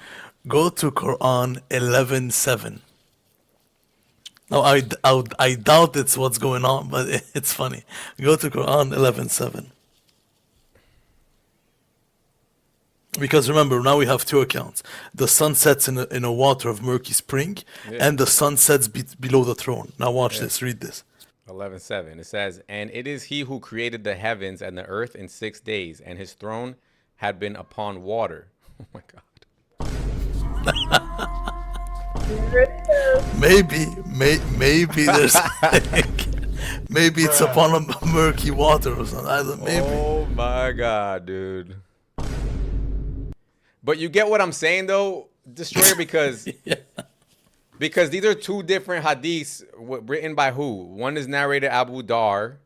Go to Quran 11:7. No, I doubt it's what's going on, but it's funny. Go to Quran 11:7. Because remember, now we have two accounts. The sun sets in a water of murky spring, and the sun sets below the throne. Now watch this, read this. 11:7. It says, and it is he who created the heavens and the earth in 6 days, and his throne had been upon water. Oh my God. Maybe there's Maybe it's upon a murky water or something. I don't know, maybe. Oh my God, dude. But you get what I'm saying though, Destroyer, because because these are two different hadiths written by who? One is narrated Abu Dar.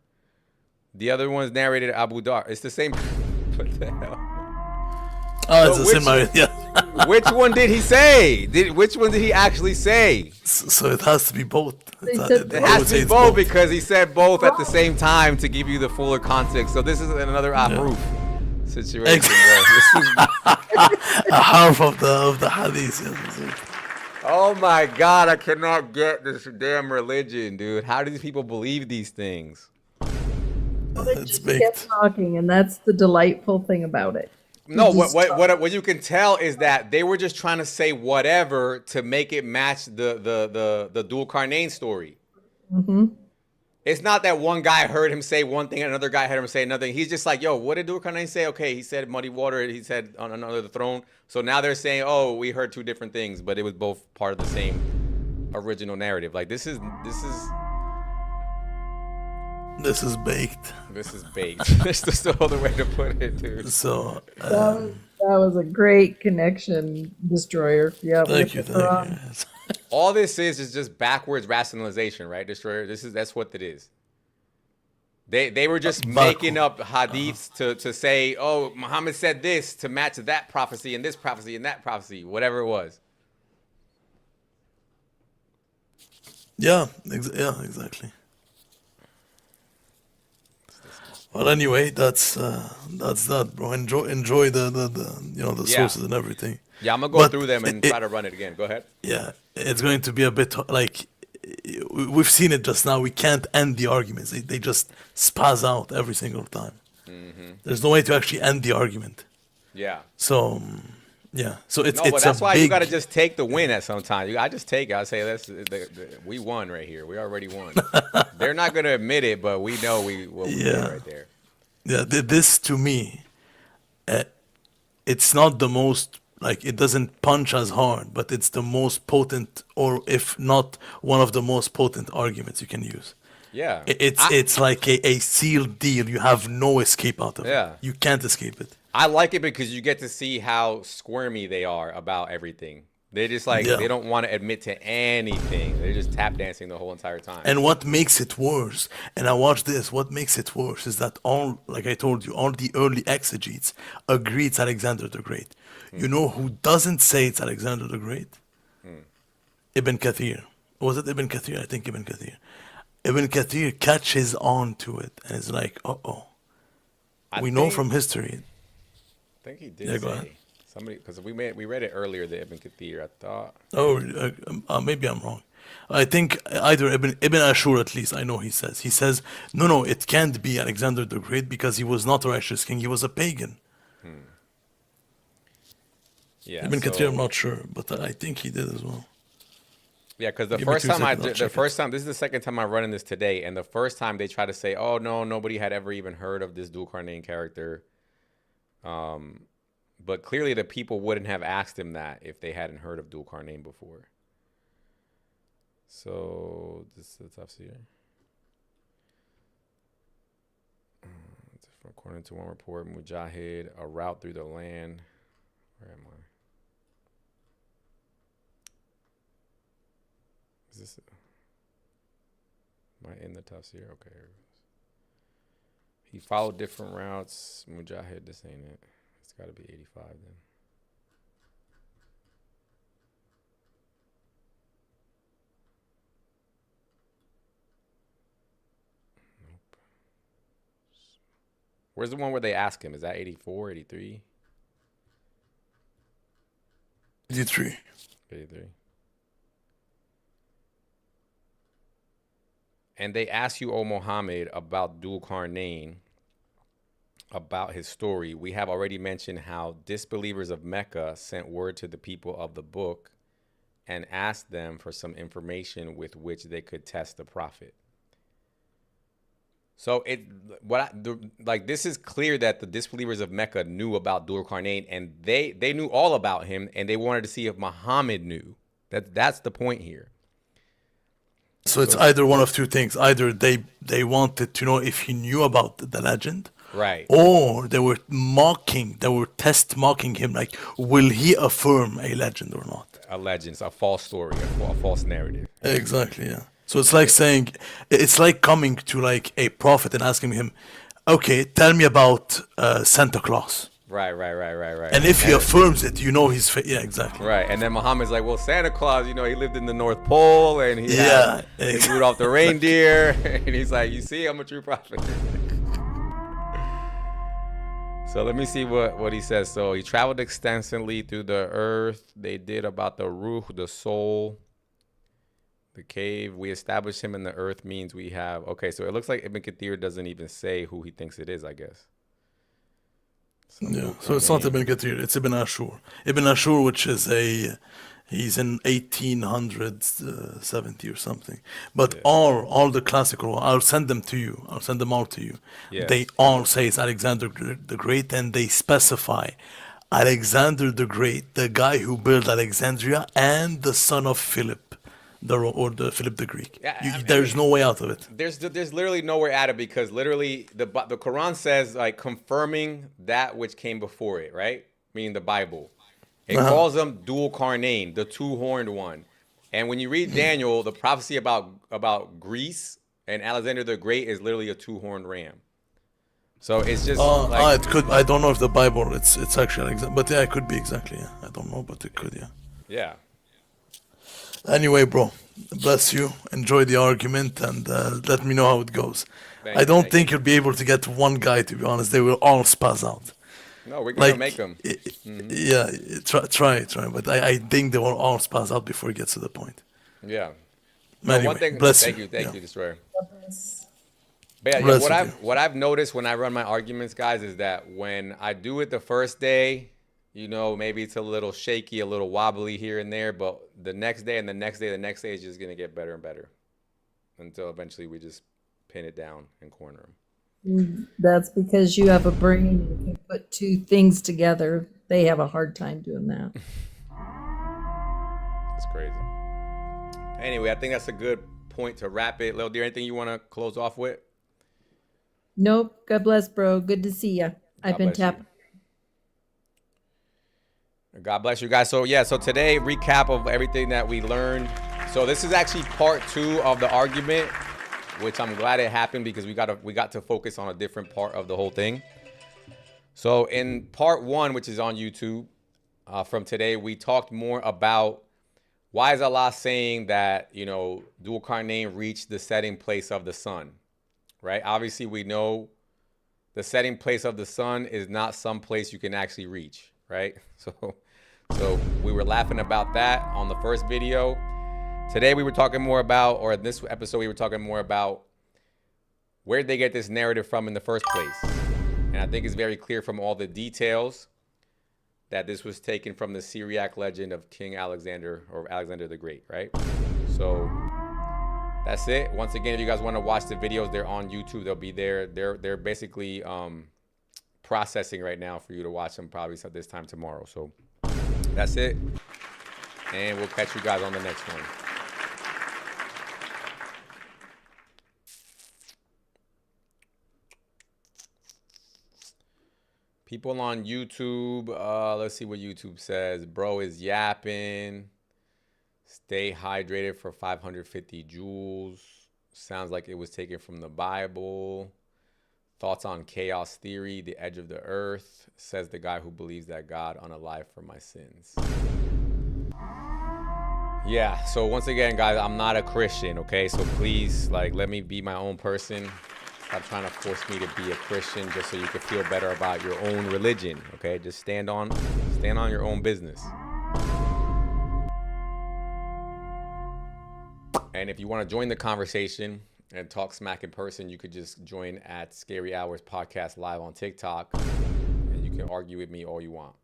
The other one's narrated Abu Dar. It's the same. What the hell? Oh, it's the same. Yeah. Which one did he say? Which one did he actually say? So it has to be both. It has to be both because he said both at the same time to give you the fuller context. So this is another proof situation, bro. This is a half of the hadith. Oh my God, I cannot get this damn religion, dude. How do these people believe these things? They just kept talking, and that's the delightful thing about it. No, what you can tell is that they were just trying to say whatever to make it match the Dhul Qarnayn story. Mm-hmm. It's not that one guy heard him say one thing and another guy heard him say another thing. He's just like, yo, what did Dhul Qarnayn say? Okay, he said muddy water. He said on another throne. So now they're saying, oh, we heard two different things, but it was both part of the same original narrative. Like this is baked. This is baked. That's just the other way to put it, dude. So that was a great connection, Destroyer. Yeah. Thank you. All this is just backwards rationalization, right, Destroyer? That's what it is. They were just making up hadiths to say, oh, Muhammad said this to match that prophecy and this prophecy and that prophecy, whatever it was. Yeah, exactly. Well, anyway, that's that, bro. Enjoy the sources and everything. Yeah, I'm gonna go through them and try to run it again. Go ahead. Yeah, it's going to be a bit like we've seen it just now. We can't end the arguments. They just spaz out every single time. Mm-hmm. There's no way to actually end the argument. Yeah. So yeah. So it's but that's why you gotta just take the win at some time. I just take it. I say we won right here. We already won. They're not gonna admit it, but we know we did right there. Yeah, this to me, it's not the most, like, it doesn't punch as hard, but it's the most potent, or if not one of the most potent arguments you can use. Yeah. It's like a sealed deal. You have no escape out of it. You can't escape it. I like it because you get to see how squirmy they are about everything. They just they don't want to admit to anything. They're just tap dancing the whole entire time. And what makes it worse, and I watched this, what makes it worse is that all, like I told you, all the early exegetes agree it's Alexander the Great. You know who doesn't say it's Alexander the Great? Ibn Kathir. Was it Ibn Kathir? I think Ibn Kathir. Ibn Kathir catches on to it and is like, we know from history. I think he did say. Somebody, because we read it earlier, the Ibn Kathir, I thought. Oh, maybe I'm wrong. I think either Ibn Ashur, at least I know he says no, it can't be Alexander the Great because he was not a righteous king, he was a pagan. Yeah, Ibn Kathir, I'm not sure, but I think he did as well. Yeah, because the first time, this is the second time I'm running this today, and the first time they try to say, oh no, nobody had ever even heard of this Dhul Qarnayn character. But clearly the people wouldn't have asked him that if they hadn't heard of Dhul Qarnayn before. So this is tough here. According to one report, Mujahid, a route through the land. Where am I? Is this? Am I in the tafsir? Okay. He followed different routes. Mujahid, this ain't it. It's got to be 85 then. Nope. Where's the one where they ask him? Is that 84, 83? 83. 83. And they ask you, O Muhammad, about Dhul Qarnayn, about his story. We have already mentioned how disbelievers of Mecca sent word to the people of the book and asked them for some information with which they could test the prophet. So this is clear that the disbelievers of Mecca knew about Dhul Qarnayn, and they knew all about him, and they wanted to see if Muhammad knew. That's the point here. So it's either one of two things. Either they wanted to know if he knew about the legend, Right. or they were mocking him, like, will he affirm a legend or not? A legend, a false story, a false narrative. Exactly, yeah. So it's like saying, it's like coming to like a prophet and asking him, okay, tell me about Santa Claus. Right. And if he affirms it, you know he's yeah, exactly. Right, and then Muhammad's like, well, Santa Claus, you know, he lived in the North Pole, and he had Rudolph the reindeer, and he's like, you see, I'm a true prophet. So let me see what he says. So he traveled extensively through the earth. They did about the ruh, the soul, the cave. We established him in the earth means we have. Okay, so it looks like Ibn Kathir doesn't even say who he thinks it is, I guess. So it's not Ibn Kathir, it's Ibn Ashur. Ibn Ashur, which is he's in 1870 or something. But all the classical, I'll send them to you. I'll send them all to you. Yeah. They all say it's Alexander the Great, and they specify Alexander the Great, the guy who built Alexandria, and the son of Philip. The Philip the Greek. Yeah, there's no way out of it. There's literally nowhere out of it, because literally the Quran says, like, confirming that which came before it, right? Meaning the Bible. It calls them dual carnain, the two-horned one. And when you read Daniel, the prophecy about Greece and Alexander the Great is literally a two-horned ram. So it's just it could. I don't know if the Bible it's actually but yeah, it could be exactly. Yeah, I don't know, but it could. Yeah. Yeah. Anyway, bro, bless you. Enjoy the argument, and let me know how it goes. I don't think you'll be able to get one guy, to be honest. They will all spaz out. No, we're going to make them. Yeah, try. But I think they will all spaz out before it gets to the point. Yeah. Anyway, one thing, bless thank you. you, Destroyer. But yeah, what I've noticed when I run my arguments, guys, is that when I do it the first day, you know, maybe it's a little shaky, a little wobbly here and there, but the next day and the next day is just going to get better and better until eventually we just pin it down and corner them. That's because you have a brain and can put two things together. They have a hard time doing that. That's crazy. Anyway, I think that's a good point to wrap it. Lil Deer, anything you want to close off with? Nope. God bless, bro. Good to see you. I've been tapping. God bless you guys. So today, recap of everything that we learned. So this is actually part 2 of the argument, which I'm glad it happened because we got to focus on a different part of the whole thing. So in part 1, which is on YouTube, from today, we talked more about why is Allah saying that, you know, Dhul Qarnayn reached the setting place of the sun, right? Obviously, we know the setting place of the sun is not some place you can actually reach, right? So we were laughing about that on the first video. Today we were talking more about, or in this episode we were talking more about where did they get this narrative from in the first place. And I think it's very clear from all the details that this was taken from the Syriac legend of King Alexander, or Alexander the Great, right? So that's it. Once again, if you guys want to watch the videos, they're on YouTube. They'll be there. They're basically processing right now for you to watch them probably this time tomorrow. So that's it. And we'll catch you guys on the next one. People on YouTube, let's see what YouTube says. Bro is yapping. Stay hydrated for 550 joules. Sounds like it was taken from the Bible. Thoughts on chaos theory, the edge of the earth, says the guy who believes that God unalived for my sins. Yeah, so once again, guys, I'm not a Christian, okay? So please, like, let me be my own person. Stop trying to force me to be a Christian just so you can feel better about your own religion, okay? Just stand on your own business. And if you want to join the conversation and talk smack in person, you could just join at Scary Hours Podcast Live on TikTok, and you can argue with me all you want.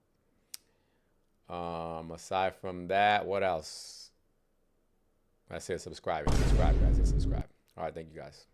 Aside from that, what else? I said subscribe. Subscribe, guys. Subscribe. All right, thank you, guys.